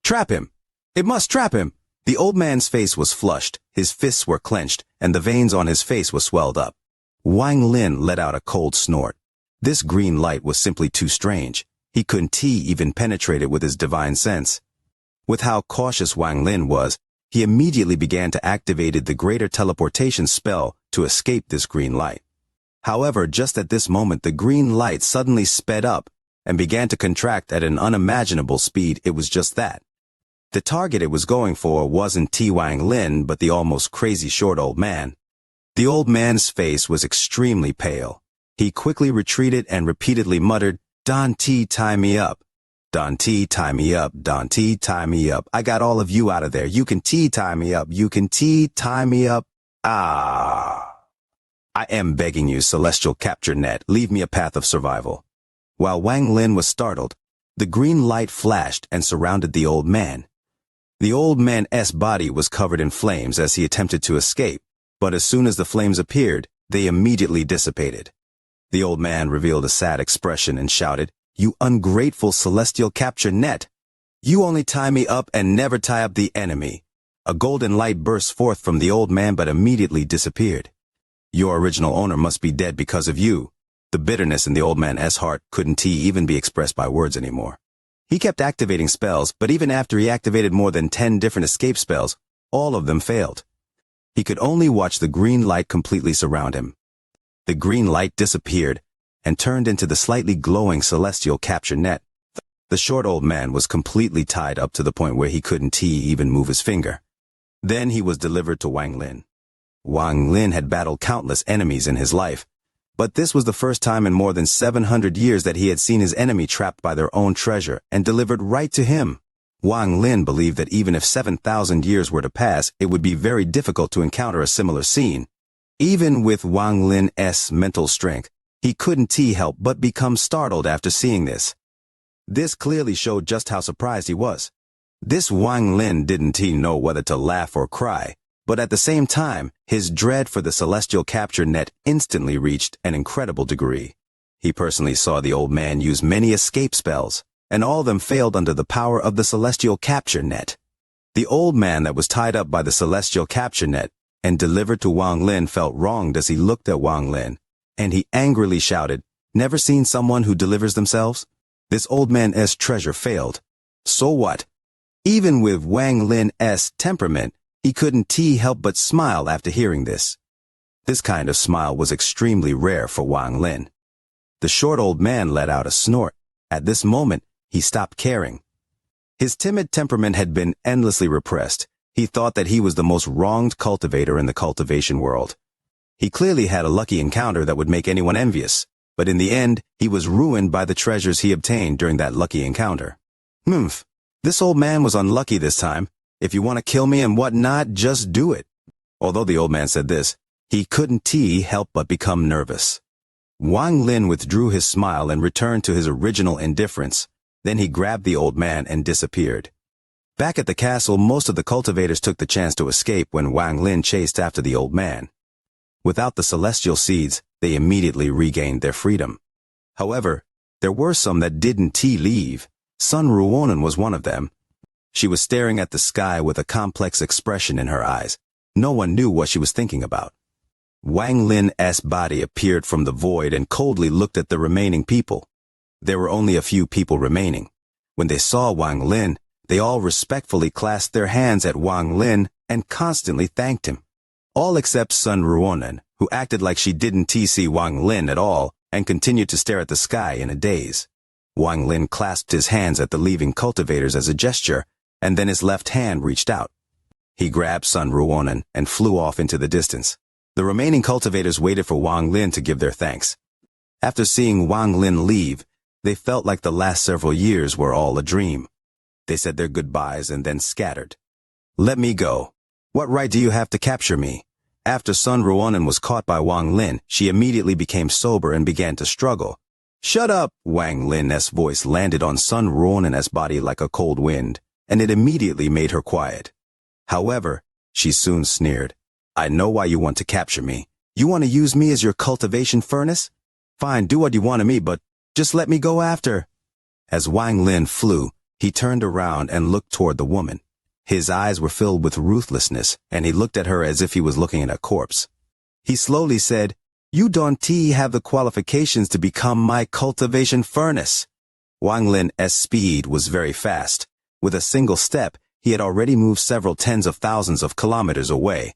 "Trap him! It must trap him!" The old man's face was flushed, his fists were clenched, and the veins on his face were swelled up. Wang Lin let out a cold snort. This green light was simply too strange. He couldn't even penetrate it with his divine sense. With how cautious Wang Lin was, he immediately began to activate the greater teleportation spell to escape this green light. However, just at this moment the green light suddenly sped up and began to contract at an unimaginable speed. It was just that. The target it was going for wasn't Wang Lin but the almost crazy short old man. The old man's face was extremely pale. He quickly retreated and repeatedly muttered, "Don T, tie me up. Don T, tie me up. Don T, tie me up. I got all of you out of there. You can T, tie me up. You can T, tie me up. Ah. I am begging you, Celestial Capture Net, leave me a path of survival." While Wang Lin was startled, the green light flashed and surrounded the old man. The old man's body was covered in flames as he attempted to escape, but as soon as the flames appeared, they immediately dissipated. The old man revealed a sad expression and shouted, "You ungrateful Celestial Capture Net! You only tie me up and never tie up the enemy." A golden light burst forth from the old man but immediately disappeared. "Your original owner must be dead because of you." The bitterness in the old man's heart couldn't even be expressed by words anymore. He kept activating spells, but even after he activated more than 10 different escape spells, all of them failed. He could only watch the green light completely surround him. The green light disappeared and turned into the slightly glowing Celestial Capture Net. The short old man was completely tied up to the point where he couldn't even move his finger. Then he was delivered to Wang Lin. Wang Lin had battled countless enemies in his life, but this was the first time in more than 700 years that he had seen his enemy trapped by their own treasure and delivered right to him. Wang Lin believed that even if 7,000 years were to pass, it would be very difficult to encounter a similar scene. Even with Wang Lin's mental strength, he couldn't help but become startled after seeing this. This clearly showed just how surprised he was. This Wang Lin didn't know whether to laugh or cry, but at the same time, his dread for the Celestial Capture Net instantly reached an incredible degree. He personally saw the old man use many escape spells, and all of them failed under the power of the Celestial Capture Net. The old man that was tied up by the Celestial Capture Net and delivered to Wang Lin felt wronged as he looked at Wang Lin, and he angrily shouted, "Never seen someone who delivers themselves? This old man's treasure failed. So what?" Even with Wang Lin's temperament, he couldn't help but smile after hearing this. This kind of smile was extremely rare for Wang Lin. The short old man let out a snort. At this moment, he stopped caring. His timid temperament had been endlessly repressed. He thought that he was the most wronged cultivator in the cultivation world. He clearly had a lucky encounter that would make anyone envious, but in the end, he was ruined by the treasures he obtained during that lucky encounter. This old man was unlucky this time. If you want to kill me and whatnot, just do it. Although the old man said this, he couldn't help but become nervous. Wang Lin withdrew his smile and returned to his original indifference. Then he grabbed the old man and disappeared. Back at the castle, most of the cultivators took the chance to escape when Wang Lin chased after the old man. Without the celestial seeds, they immediately regained their freedom. However, there were some that didn't leave. Sun Ruonan was one of them. She was staring at the sky with a complex expression in her eyes. No one knew what she was thinking about. Wang Lin's body appeared from the void and coldly looked at the remaining people. There were only a few people remaining. When they saw Wang Lin, they all respectfully clasped their hands at Wang Lin and constantly thanked him. All except Sun Ruonan, who acted like she didn't see Wang Lin at all and continued to stare at the sky in a daze. Wang Lin clasped his hands at the leaving cultivators as a gesture, and then his left hand reached out. He grabbed Sun Ruonan and flew off into the distance. The remaining cultivators waited for Wang Lin to give their thanks. After seeing Wang Lin leave, they felt like the last several years were all a dream. They said their goodbyes and then scattered. "Let me go. What right do you have to capture me?" After Sun Ruonan was caught by Wang Lin, she immediately became sober and began to struggle. "Shut up!" Wang Lin's voice landed on Sun Ruonan's body like a cold wind, and it immediately made her quiet. However, she soon sneered. "I know why you want to capture me. You want to use me as your cultivation furnace? Fine, do what you want of me, but just let me go after." As Wang Lin flew, he turned around and looked toward the woman. His eyes were filled with ruthlessness, and he looked at her as if he was looking at a corpse. He slowly said, "You don't have the qualifications to become my cultivation furnace." Wang Lin's speed was very fast. With a single step, he had already moved several tens of thousands of kilometers away.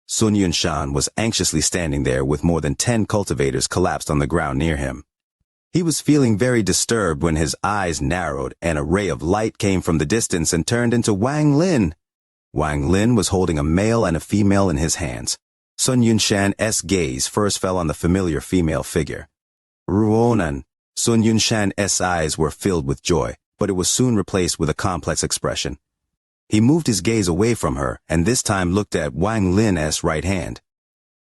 Sun Yunshan was anxiously standing there with more than 10 cultivators collapsed on the ground near him. He was feeling very disturbed when his eyes narrowed and a ray of light came from the distance and turned into Wang Lin. Wang Lin was holding a male and a female in his hands. Sun Yunshan's gaze first fell on the familiar female figure. Ruonan. Sun Yunshan's eyes were filled with joy, but it was soon replaced with a complex expression. He moved his gaze away from her, and this time looked at Wang Lin's right hand.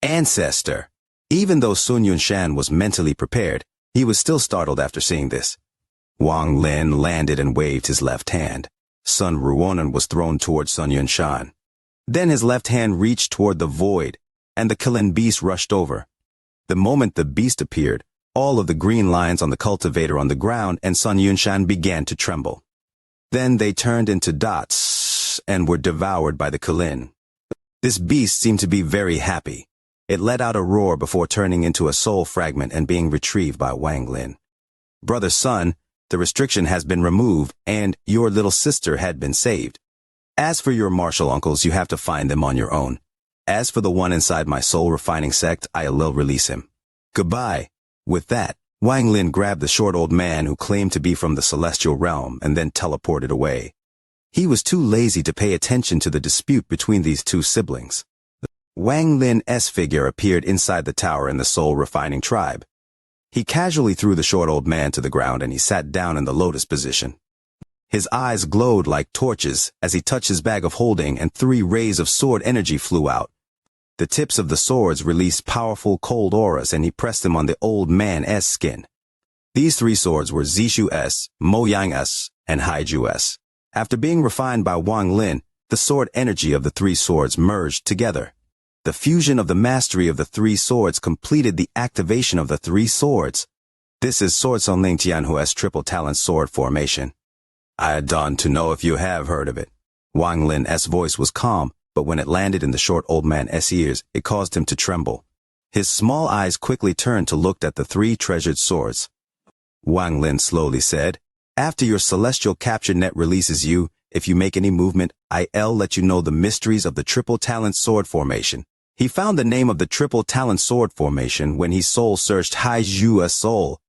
Ancestor! Even though Sun Yunshan was mentally prepared, he was still startled after seeing this. Wang Lin landed and waved his left hand. Sun Ruonan was thrown toward Sun Yunshan. Then his left hand reached toward the void, and the killing beast rushed over. The moment the beast appeared, all of the green lines on the cultivator on the ground and Sun Yunshan began to tremble. Then they turned into dots and were devoured by the Kulin. This beast seemed to be very happy. It let out a roar before turning into a soul fragment and being retrieved by Wang Lin. Brother Sun, the restriction has been removed and your little sister had been saved. As for your martial uncles, you have to find them on your own. As for the one inside my soul refining sect, I'll release him. Goodbye. With that, Wang Lin grabbed the short old man who claimed to be from the celestial realm and then teleported away. He was too lazy to pay attention to the dispute between these two siblings. Wang Lin's figure appeared inside the tower in the soul refining tribe. He casually threw the short old man to the ground and he sat down in the lotus position. His eyes glowed like torches as he touched his bag of holding and 3 rays of sword energy flew out. The tips of the swords released powerful cold auras and he pressed them on the old man's skin. These 3 swords were Zishu-S, Moyang-S, and Haiju-S. After being refined by Wang Lin, the sword energy of the 3 swords merged together. The fusion of the mastery of the 3 swords completed the activation of the 3 swords. This is Sword Sun Ling Tianhua's triple talent sword formation. I don't know if you have heard of it. Wang Lin's voice was calm, but when it landed in the short old man's ears, it caused him to tremble. His small eyes quickly turned to look at the 3 treasured swords. Wang Lin slowly said, after your celestial capture net releases you, if you make any movement, I'll let you know the mysteries of the triple talent sword formation. He found the name of the triple talent sword formation when he soul searched Haijua's soul.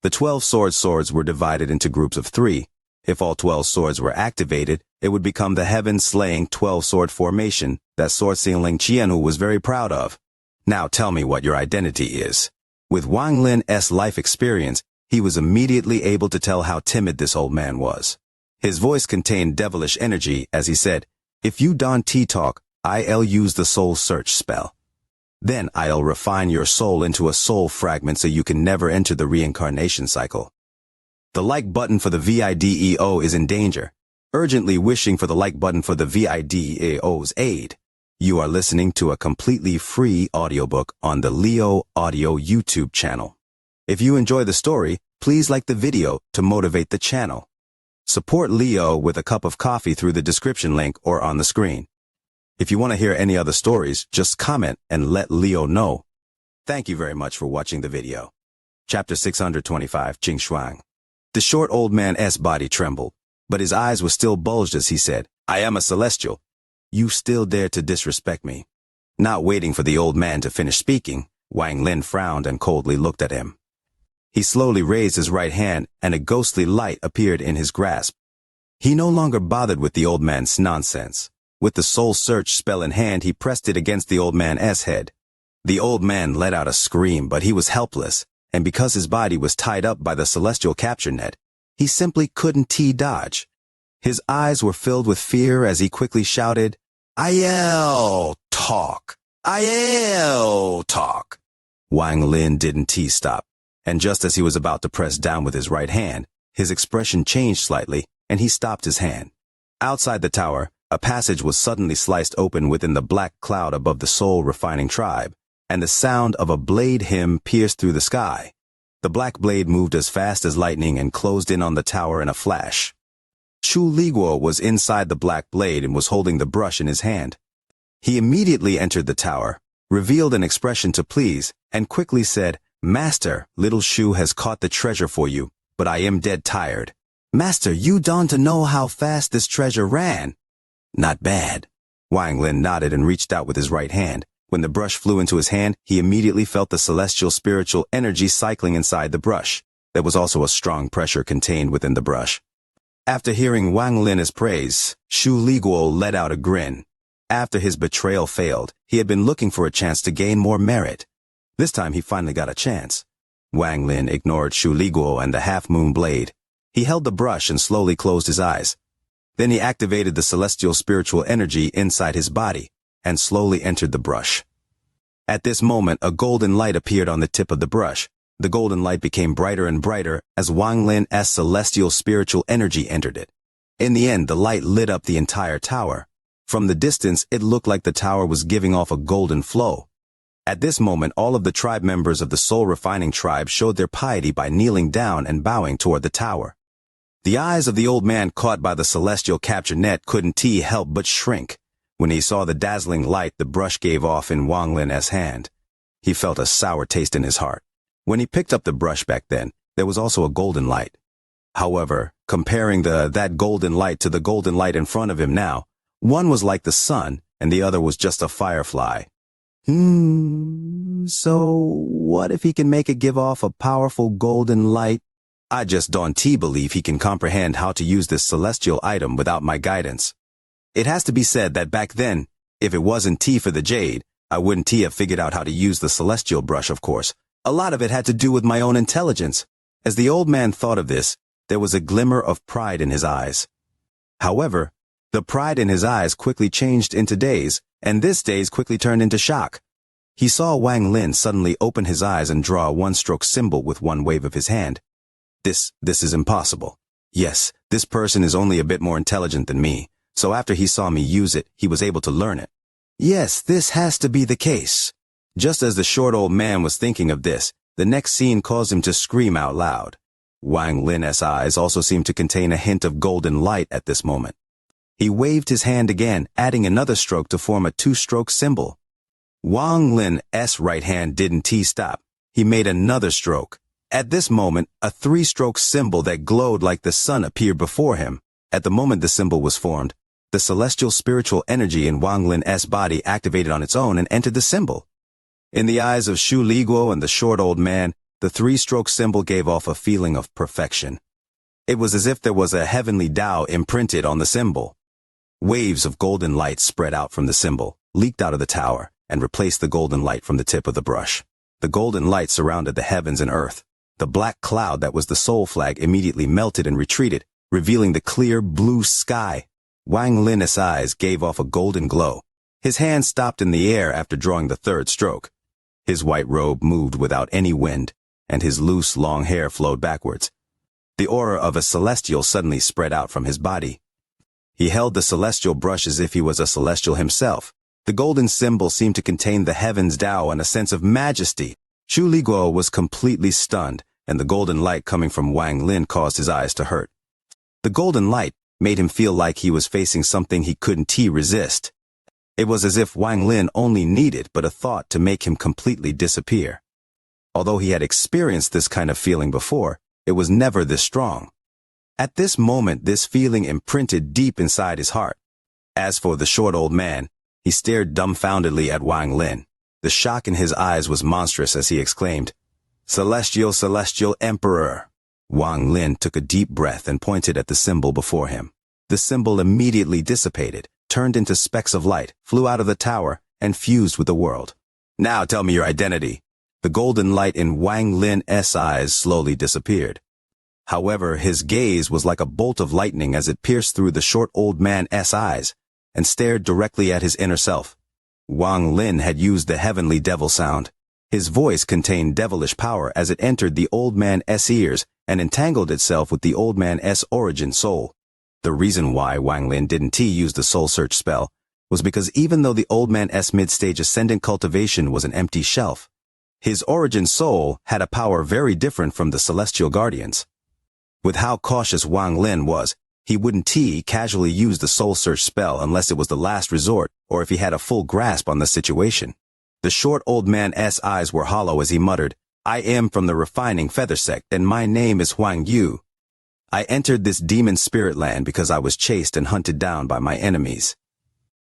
The 12 swords were divided into groups of 3. If all 12 swords were activated, it would become the heaven-slaying 12-sword formation that Sword Sun Ling Tianhu was very proud of. Now tell me what your identity is. With Wang Lin's life experience, he was immediately able to tell how timid this old man was. His voice contained devilish energy as he said, if you don't talk, I'll use the soul search spell. Then I'll refine your soul into a soul fragment so you can never enter the reincarnation cycle. The like button for the VIDEO is in danger. Urgently wishing for the like button for the VIDEO's aid. You are listening to a completely free audiobook on the Leo Audio YouTube channel. If you enjoy the story, please like the video to motivate the channel. Support Leo with a cup of coffee through the description link or on the screen. If you want to hear any other stories, just comment and let Leo know. Thank you very much for watching the video. Chapter 625, Jing Shuang. The short old man's body trembled, but his eyes were still bulged as he said, I am a celestial. You still dare to disrespect me. Not waiting for the old man to finish speaking, Wang Lin frowned and coldly looked at him. He slowly raised his right hand and a ghostly light appeared in his grasp. He no longer bothered with the old man's nonsense. With the soul search spell in hand, he pressed it against the old man's head. The old man let out a scream, but he was helpless, and because his body was tied up by the celestial capture net, he simply couldn't dodge. His eyes were filled with fear as he quickly shouted, I'll talk. I'll talk. Wang Lin didn't stop, and just as he was about to press down with his right hand, his expression changed slightly, and he stopped his hand. Outside the tower, a passage was suddenly sliced open within the black cloud above the soul-refining tribe, and the sound of a blade hymn pierced through the sky. The black blade moved as fast as lightning and closed in on the tower in a flash. Chu Liguo was inside the black blade and was holding the brush in his hand. He immediately entered the tower, revealed an expression to please, and quickly said, Master, little Shu has caught the treasure for you, but I am dead tired. Master, you don't know how fast this treasure ran. Not bad. Wang Lin nodded and reached out with his right hand. When the brush flew into his hand, he immediately felt the celestial spiritual energy cycling inside the brush. There was also a strong pressure contained within the brush. After hearing Wang Lin's praise, Shu Liguo let out a grin. After his betrayal failed, he had been looking for a chance to gain more merit. This time he finally got a chance. Wang Lin ignored Shu Liguo and the half-moon blade. He held the brush and slowly closed his eyes. Then he activated the celestial spiritual energy inside his body and slowly entered the brush. At this moment, a golden light appeared on the tip of the brush. The golden light became brighter and brighter as Wang Lin's celestial spiritual energy entered it. In the end, the light lit up the entire tower. From the distance, it looked like the tower was giving off a golden flow. At this moment, all of the tribe members of the soul refining tribe showed their piety by kneeling down and bowing toward the tower. The eyes of the old man caught by the celestial capture net couldn't help but shrink. When he saw the dazzling light the brush gave off in Wang Lin's hand, he felt a sour taste in his heart. When he picked up the brush back then, there was also a golden light. However, comparing that golden light to the golden light in front of him now, one was like the sun and the other was just a firefly. So what if he can make it give off a powerful golden light? I just don't believe he can comprehend how to use this celestial item without my guidance. It has to be said that back then, if it wasn't T for the jade, I wouldn't have figured out how to use the celestial brush, of course. A lot of it had to do with my own intelligence. As the old man thought of this, there was a glimmer of pride in his eyes. However, the pride in his eyes quickly changed into daze, and this daze quickly turned into shock. He saw Wang Lin suddenly open his eyes and draw a one-stroke symbol with one wave of his hand. This is impossible. Yes, this person is only a bit more intelligent than me, so after he saw me use it, he was able to learn it. Yes, this has to be the case. Just as the short old man was thinking of this, the next scene caused him to scream out loud. Wang Lin's eyes also seemed to contain a hint of golden light at this moment. He waved his hand again, adding another stroke to form a two-stroke symbol. Wang Lin's right hand didn't stop. He made another stroke. At this moment, a three-stroke symbol that glowed like the sun appeared before him. At the moment the symbol was formed, the celestial spiritual energy in Wang Lin's body activated on its own and entered the symbol. In the eyes of Shu Liguo and the short old man, the three-stroke symbol gave off a feeling of perfection. It was as if there was a heavenly Tao imprinted on the symbol. Waves of golden light spread out from the symbol, leaked out of the tower, and replaced the golden light from the tip of the brush. The golden light surrounded the heavens and earth. The black cloud that was the soul flag immediately melted and retreated, revealing the clear blue sky. Wang Lin's eyes gave off a golden glow. His hand stopped in the air after drawing the third stroke. His white robe moved without any wind, and his loose, long hair flowed backwards. The aura of a celestial suddenly spread out from his body. He held the celestial brush as if he was a celestial himself. The golden symbol seemed to contain the heavens' Tao and a sense of majesty. Shu Liguo was completely stunned, and the golden light coming from Wang Lin caused his eyes to hurt. The golden light made him feel like he was facing something he couldn't resist. It was as if Wang Lin only needed but a thought to make him completely disappear. Although he had experienced this kind of feeling before, it was never this strong. At this moment, this feeling imprinted deep inside his heart. As for the short old man, he stared dumbfoundedly at Wang Lin. The shock in his eyes was monstrous as he exclaimed, "Celestial, celestial emperor!" Wang Lin took a deep breath and pointed at the symbol before him. The symbol immediately dissipated, turned into specks of light, flew out of the tower, and fused with the world. "Now tell me your identity." The golden light in Wang Lin's eyes slowly disappeared. However, his gaze was like a bolt of lightning as it pierced through the short old man's eyes and stared directly at his inner self. Wang Lin had used the heavenly devil sound. His voice contained devilish power as it entered the old man's ears and entangled itself with the old man's origin soul. The reason why Wang Lin didn't use the soul search spell was because even though the old man's mid-stage ascendant cultivation was an empty shelf, his origin soul had a power very different from the celestial guardians. With how cautious Wang Lin was, he wouldn't casually use the soul search spell unless it was the last resort or if he had a full grasp on the situation. The short old man's eyes were hollow as he muttered, "I am from the refining feather sect and my name is Huang Yu. I entered this demon spirit land because I was chased and hunted down by my enemies.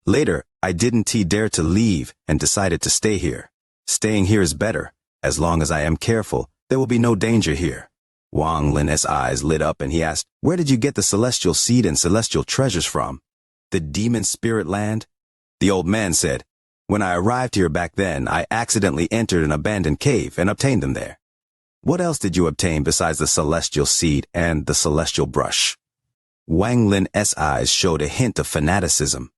Later, I didn't dare to leave and decided to stay here. Staying here is better. As long as I am careful, there will be no danger here." Wang Lin's eyes lit up and he asked, "Where did you get the celestial seed and celestial treasures from? The demon spirit land?" The old man said, "When I arrived here back then, I accidentally entered an abandoned cave and obtained them there." What else did you obtain besides the celestial seed and the celestial brush? Wang Lin's eyes showed a hint of fanaticism.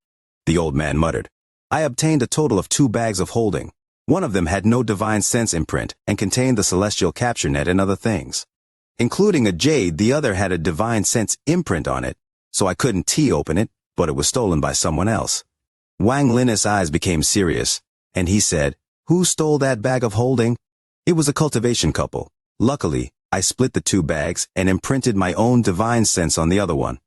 The old man muttered, I obtained a total of 2 bags of holding. One of them had no divine sense imprint and contained the celestial capture net and other things. Including a jade, the other had a divine sense imprint on it, so I couldn't open it, but it was stolen by someone else. Wang Lin's eyes became serious, and he said, Who stole that bag of holding? It was a cultivation couple. Luckily, I split the 2 bags and imprinted my own divine sense on the other one.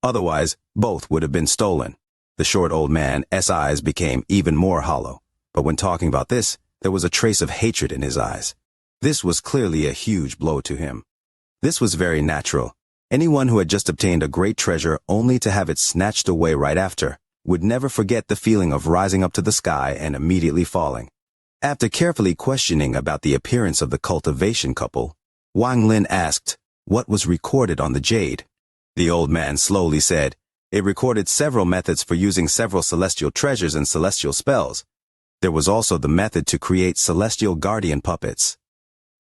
Otherwise, both would have been stolen. The short old man's eyes became even more hollow, but when talking about this, there was a trace of hatred in his eyes. This was clearly a huge blow to him. This was very natural. Anyone who had just obtained a great treasure only to have it snatched away right after would never forget the feeling of rising up to the sky and immediately falling. After carefully questioning about the appearance of the cultivation couple, Wang Lin asked, What was recorded on the jade? The old man slowly said, It recorded several methods for using several celestial treasures and celestial spells. There was also the method to create celestial guardian puppets.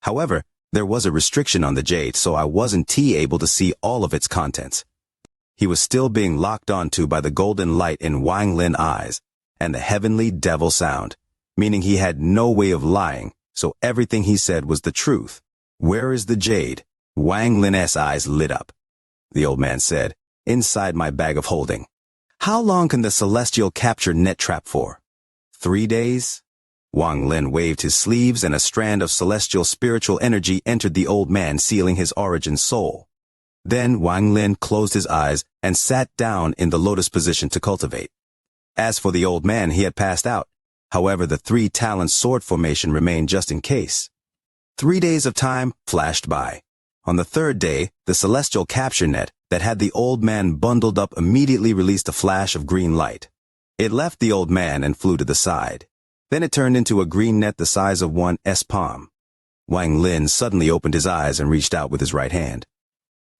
However, there was a restriction on the jade, so I wasn't able to see all of its contents. He was still being locked onto by the golden light in Wang Lin's eyes and the heavenly devil sound, meaning he had no way of lying, so everything he said was the truth. Where is the jade? Wang Lin's eyes lit up. The old man said, Inside my bag of holding. How long can the celestial capture net trap for? 3 days? Wang Lin waved his sleeves and a strand of celestial spiritual energy entered the old man, sealing his origin soul. Then Wang Lin closed his eyes and sat down in the lotus position to cultivate. As for the old man, he had passed out. However, the 3-talent sword formation remained just in case. 3 days of time flashed by. On the 3rd day, the celestial capture net that had the old man bundled up immediately released a flash of green light. It left the old man and flew to the side. Then it turned into a green net the size of one's palm. Wang Lin suddenly opened his eyes and reached out with his right hand.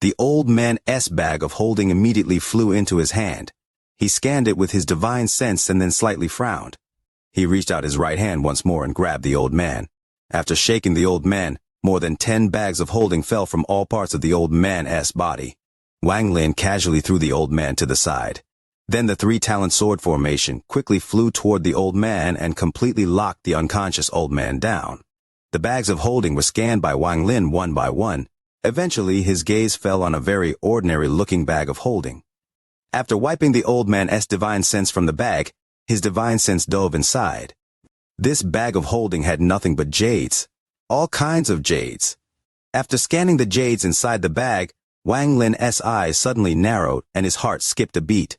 The old man's bag of holding immediately flew into his hand. He scanned it with his divine sense and then slightly frowned. He reached out his right hand once more and grabbed the old man. After shaking the old man, more than 10 bags of holding fell from all parts of the old man's body. Wang Lin casually threw the old man to the side. Then the 3-talent sword formation quickly flew toward the old man and completely locked the unconscious old man down. The bags of holding were scanned by Wang Lin one by one. Eventually, his gaze fell on a very ordinary-looking bag of holding. After wiping the old man's divine sense from the bag, his divine sense dove inside. This bag of holding had nothing but jades. All kinds of jades. After scanning the jades inside the bag, Wang Lin's eyes suddenly narrowed and his heart skipped a beat.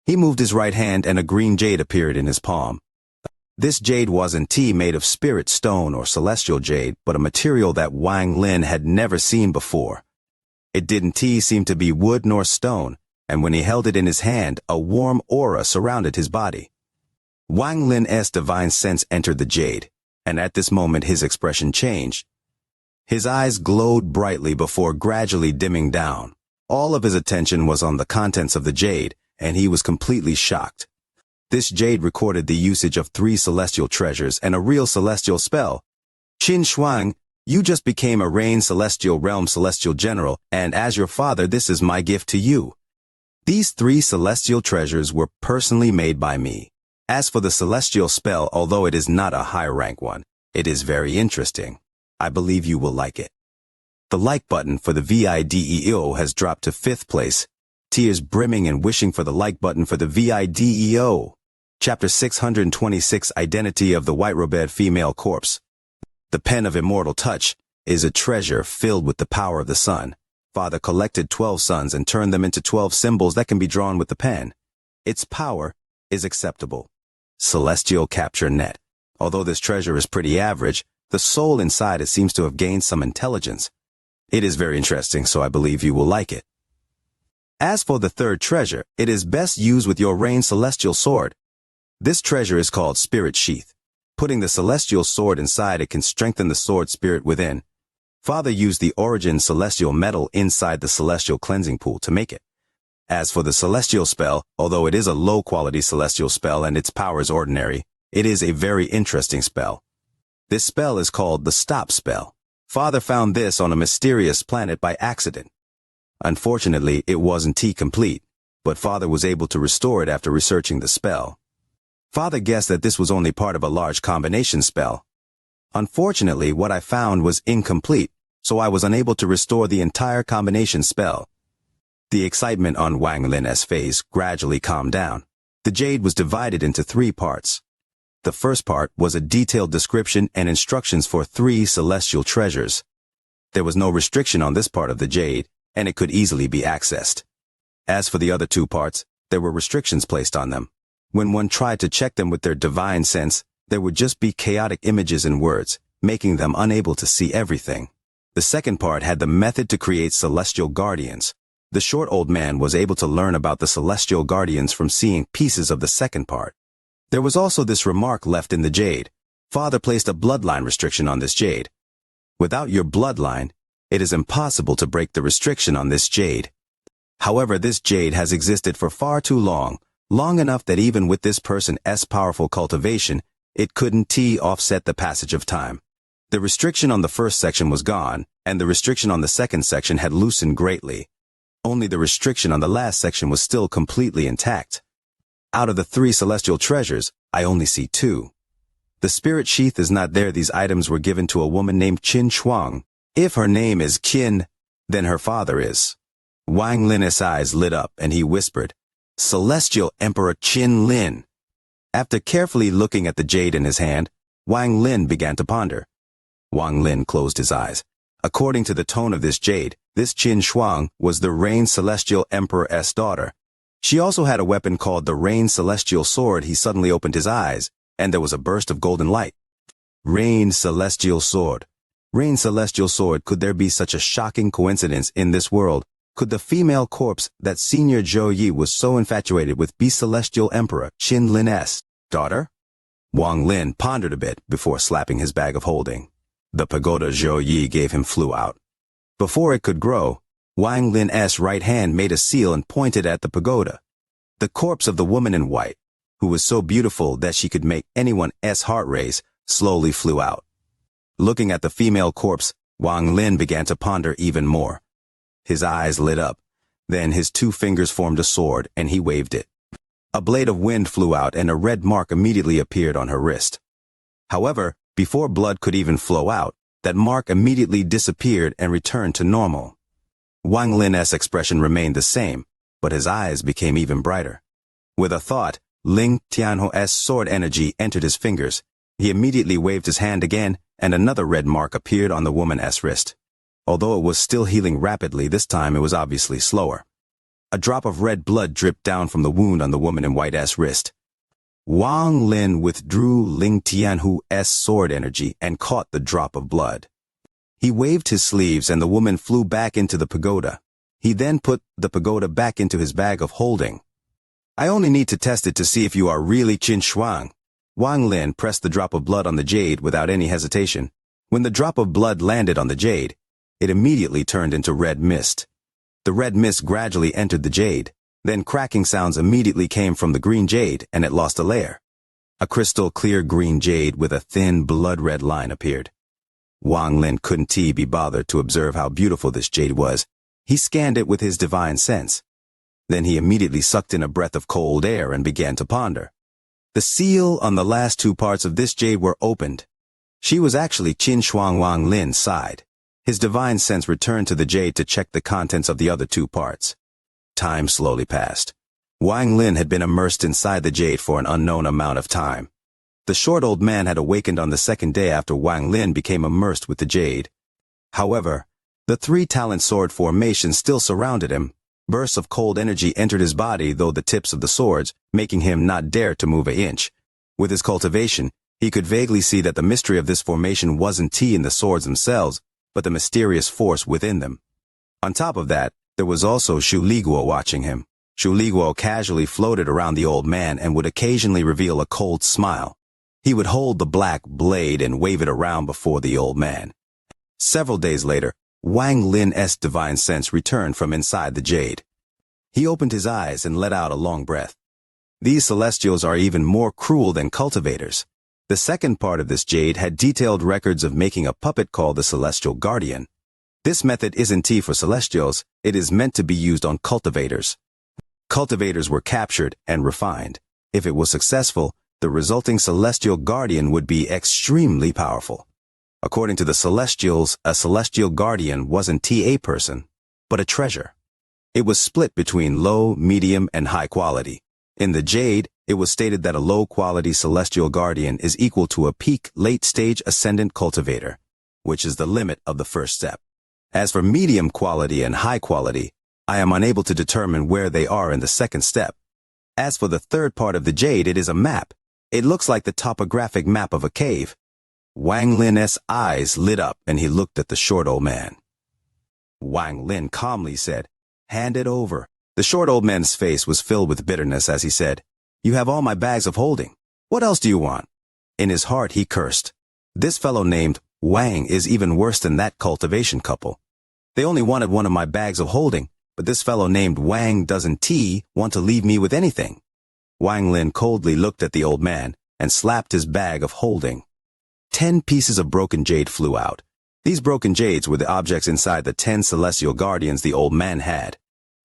He moved his right hand and a green jade appeared in his palm. This jade wasn't made of spirit stone or celestial jade, but a material that Wang Lin had never seen before. It didn't seem to be wood nor stone, and when he held it in his hand, a warm aura surrounded his body. Wang Lin's divine sense entered the jade, and at this moment his expression changed. His eyes glowed brightly before gradually dimming down. All of his attention was on the contents of the jade, and he was completely shocked. This jade recorded the usage of 3 celestial treasures and a real celestial spell. Qin Shuang, you just became a Rain Celestial Realm Celestial General, and as your father, this is my gift to you. These 3 celestial treasures were personally made by me. As for the celestial spell, although it is not a high-rank one, it is very interesting. I believe you will like it. The like button for the video has dropped to 5th place. Tears brimming and wishing for the like button for the video. Chapter 626, Identity of the White-Robed Female Corpse. The pen of immortal touch is a treasure filled with the power of the sun. Father collected 12 suns and turned them into 12 symbols that can be drawn with the pen. Its power is acceptable. Celestial capture net. Although this treasure is pretty average, the soul inside it seems to have gained some intelligence. It is very interesting, so I believe you will like it. As for the 3rd treasure, it is best used with your Rain Celestial Sword. This treasure is called Spirit Sheath. Putting the celestial sword inside it can strengthen the sword spirit within. Father used the origin celestial metal inside the celestial cleansing pool to make it. As for the celestial spell, although it is a low-quality celestial spell and its power is ordinary, it is a very interesting spell. This spell is called the Stop Spell. Father found this on a mysterious planet by accident. Unfortunately, it wasn't complete, but Father was able to restore it after researching the spell. Father guessed that this was only part of a large combination spell. Unfortunately, what I found was incomplete, so I was unable to restore the entire combination spell. The excitement on Wang Lin's face gradually calmed down. The jade was divided into 3 parts. The first part was a detailed description and instructions for 3 celestial treasures. There was no restriction on this part of the jade, and it could easily be accessed. As for the other 2 parts, there were restrictions placed on them. When one tried to check them with their divine sense, there would just be chaotic images and words, making them unable to see everything. The second part had the method to create celestial guardians. The short old man was able to learn about the celestial guardians from seeing pieces of the second part. There was also this remark left in the jade. Father placed a bloodline restriction on this jade. Without your bloodline, it is impossible to break the restriction on this jade. However, this jade has existed for far too long enough that even with this person's powerful cultivation, it couldn't offset the passage of time. The restriction on the first section was gone, and the restriction on the second section had loosened greatly. Only the restriction on the last section was still completely intact. Out of the 3 celestial treasures, I only see 2. The spirit sheath is not there. These items were given to a woman named Qin Shuang. If her name is Qin, then her father is. Wang Lin's eyes lit up and he whispered, "Celestial Emperor Qin Lin." After carefully looking at the jade in his hand, Wang Lin began to ponder. Wang Lin closed his eyes. According to the tone of this jade, this Qin Shuang was the Rain Celestial Emperor's daughter. She also had a weapon called the Rain Celestial Sword. He suddenly opened his eyes, and there was a burst of golden light. Rain Celestial Sword. Rain Celestial Sword. Could there be such a shocking coincidence in this world? Could the female corpse that Senior Zhou Yi was so infatuated with be Celestial Emperor Qin Lin's daughter? Wang Lin pondered a bit before slapping his bag of holding. The pagoda Zhou Yi gave him flew out. Before it could grow, Wang Lin's right hand made a seal and pointed at the pagoda. The corpse of the woman in white, who was so beautiful that she could make anyone's heart race, slowly flew out. Looking at the female corpse, Wang Lin began to ponder even more. His eyes lit up. Then his 2 fingers formed a sword and he waved it. A blade of wind flew out and a red mark immediately appeared on her wrist. However, before blood could even flow out, that mark immediately disappeared and returned to normal. Wang Lin's expression remained the same, but his eyes became even brighter. With a thought, Ling Tianhuo's sword energy entered his fingers. He immediately waved his hand again, and another red mark appeared on the woman's wrist. Although it was still healing rapidly, this time it was obviously slower. A drop of red blood dripped down from the wound on the woman in white's wrist. Wang Lin withdrew Ling Tianhuo's sword energy and caught the drop of blood. He waved his sleeves and the woman flew back into the pagoda. He then put the pagoda back into his bag of holding. "I only need to test it to see if you are really Qin Shuang." Wang Lin pressed the drop of blood on the jade without any hesitation. When the drop of blood landed on the jade, it immediately turned into red mist. The red mist gradually entered the jade. Then cracking sounds immediately came from the green jade, and it lost a layer. A crystal clear green jade with a thin blood-red line appeared. Wang Lin couldn't be bothered to observe how beautiful this jade was. He scanned it with his divine sense. Then he immediately sucked in a breath of cold air and began to ponder. The seal on the last 2 parts of this jade were opened. She was actually Qin Shuang. Wang Lin sighed. His divine sense returned to the jade to check the contents of the other 2 parts. Time slowly passed. Wang Lin had been immersed inside the jade for an unknown amount of time. The short old man had awakened on the 2nd day after Wang Lin became immersed with the jade. However, the 3-talent sword formation still surrounded him. Bursts of cold energy entered his body, though the tips of the swords, making him not dare to move an inch. With his cultivation, he could vaguely see that the mystery of this formation wasn't in the swords themselves, but the mysterious force within them. On top of that, there was also Shu Liguo watching him. Shu Liguo casually floated around the old man and would occasionally reveal a cold smile. He would hold the black blade and wave it around before the old man. Several days later, Wang Lin's divine sense returned from inside the jade. He opened his eyes and let out a long breath. These celestials are even more cruel than cultivators. The second part of this jade had detailed records of making a puppet called the Celestial Guardian. This method isn't for celestials, it is meant to be used on cultivators. Cultivators were captured and refined. If it was successful, the resulting Celestial Guardian would be extremely powerful. According to the Celestials, a Celestial Guardian wasn't a person, but a treasure. It was split between low, medium, and high quality. In the Jade, it was stated that a low-quality Celestial Guardian is equal to a peak late-stage ascendant cultivator, which is the limit of the first step. As for medium quality and high quality, I am unable to determine where they are in the second step. As for the third part of the Jade, it is a map. It looks like the topographic map of a cave. Wang Lin's eyes lit up and he looked at the short old man. Wang Lin calmly said, "Hand it over." The short old man's face was filled with bitterness as he said, "You have all my bags of holding. What else do you want?" In his heart he cursed. This fellow named Wang is even worse than that cultivation couple. They only wanted one of my bags of holding, but this fellow named Wang doesn't want to leave me with anything. Wang Lin coldly looked at the old man and slapped his bag of holding. 10 pieces of broken jade flew out. These broken jades were the objects inside the 10 celestial guardians the old man had.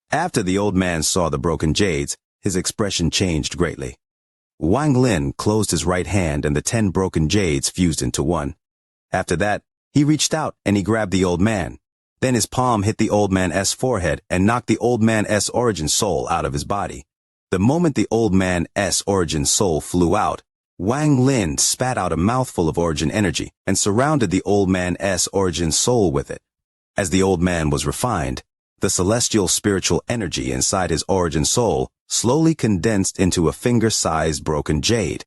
After the old man saw the broken jades, his expression changed greatly. Wang Lin closed his right hand and the 10 broken jades fused into one. After that, he reached out and he grabbed the old man. Then his palm hit the old man's forehead and knocked the old man's origin soul out of his body. The moment the old man's origin soul flew out, Wang Lin spat out a mouthful of origin energy and surrounded the old man's origin soul with it. As the old man was refined, the celestial spiritual energy inside his origin soul slowly condensed into a finger-sized broken jade.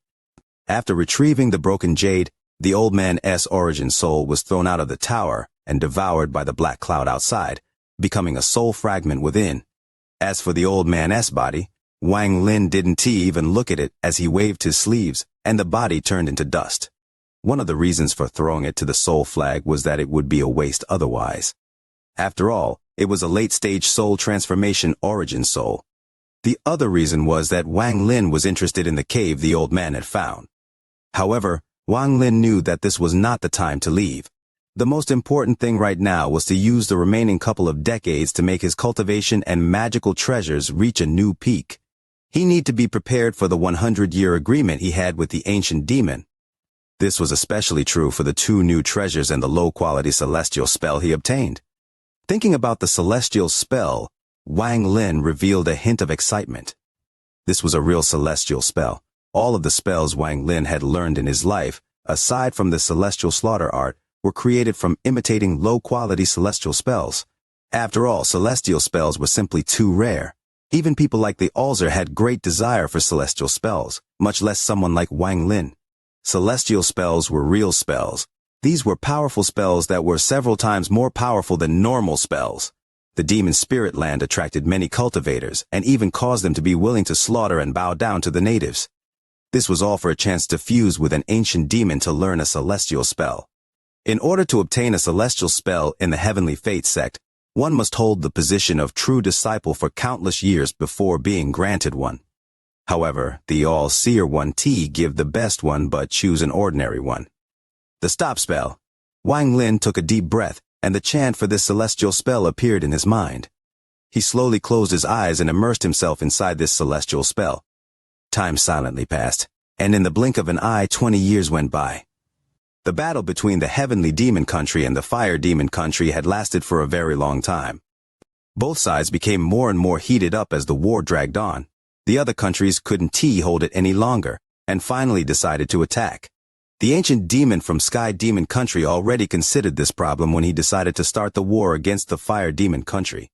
After retrieving the broken jade, the old man's origin soul was thrown out of the tower and devoured by the black cloud outside, becoming a soul fragment within. As for the old man's body, Wang Lin didn't even look at it as he waved his sleeves, and the body turned into dust. One of the reasons for throwing it to the soul flag was that it would be a waste otherwise. After all, it was a late-stage soul transformation origin soul. The other reason was that Wang Lin was interested in the cave the old man had found. However, Wang Lin knew that this was not the time to leave. The most important thing right now was to use the remaining couple of decades to make his cultivation and magical treasures reach a new peak. He needed to be prepared for the 100-year agreement he had with the ancient demon. This was especially true for the 2 new treasures and the low-quality celestial spell he obtained. Thinking about the celestial spell, Wang Lin revealed a hint of excitement. This was a real celestial spell. All of the spells Wang Lin had learned in his life, aside from the celestial slaughter art, were created from imitating low-quality celestial spells. After all, celestial spells were simply too rare. Even people like the Alzer had great desire for celestial spells, much less someone like Wang Lin. Celestial spells were real spells. These were powerful spells that were several times more powerful than normal spells. The demon spirit land attracted many cultivators and even caused them to be willing to slaughter and bow down to the natives. This was all for a chance to fuse with an ancient demon to learn a celestial spell. In order to obtain a celestial spell in the Heavenly Fate sect, one must hold the position of true disciple for countless years before being granted one. However, the all-seer one give the best one but choose an ordinary one. The stop spell. Wang Lin took a deep breath, and the chant for this celestial spell appeared in his mind. He slowly closed his eyes and immersed himself inside this celestial spell. Time silently passed, and in the blink of an eye 20 years went by. The battle between the heavenly demon country and the fire demon country had lasted for a very long time. Both sides became more and more heated up as the war dragged on. The other countries couldn't hold it any longer, and finally decided to attack. The ancient demon from Sky Demon Country already considered this problem when he decided to start the war against the Fire Demon Country.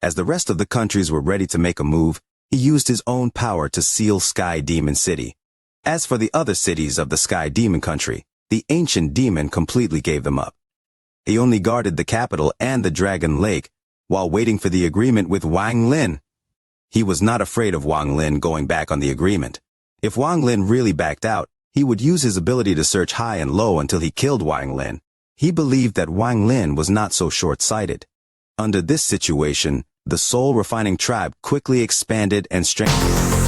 As the rest of the countries were ready to make a move, he used his own power to seal Sky Demon City. As for the other cities of the Sky Demon Country, the ancient demon completely gave them up. He only guarded the capital and the Dragon Lake, while waiting for the agreement with Wang Lin. He was not afraid of Wang Lin going back on the agreement. If Wang Lin really backed out, he would use his ability to search high and low until he killed Wang Lin. He believed that Wang Lin was not so short-sighted. Under this situation, the soul-refining tribe quickly expanded and strengthened.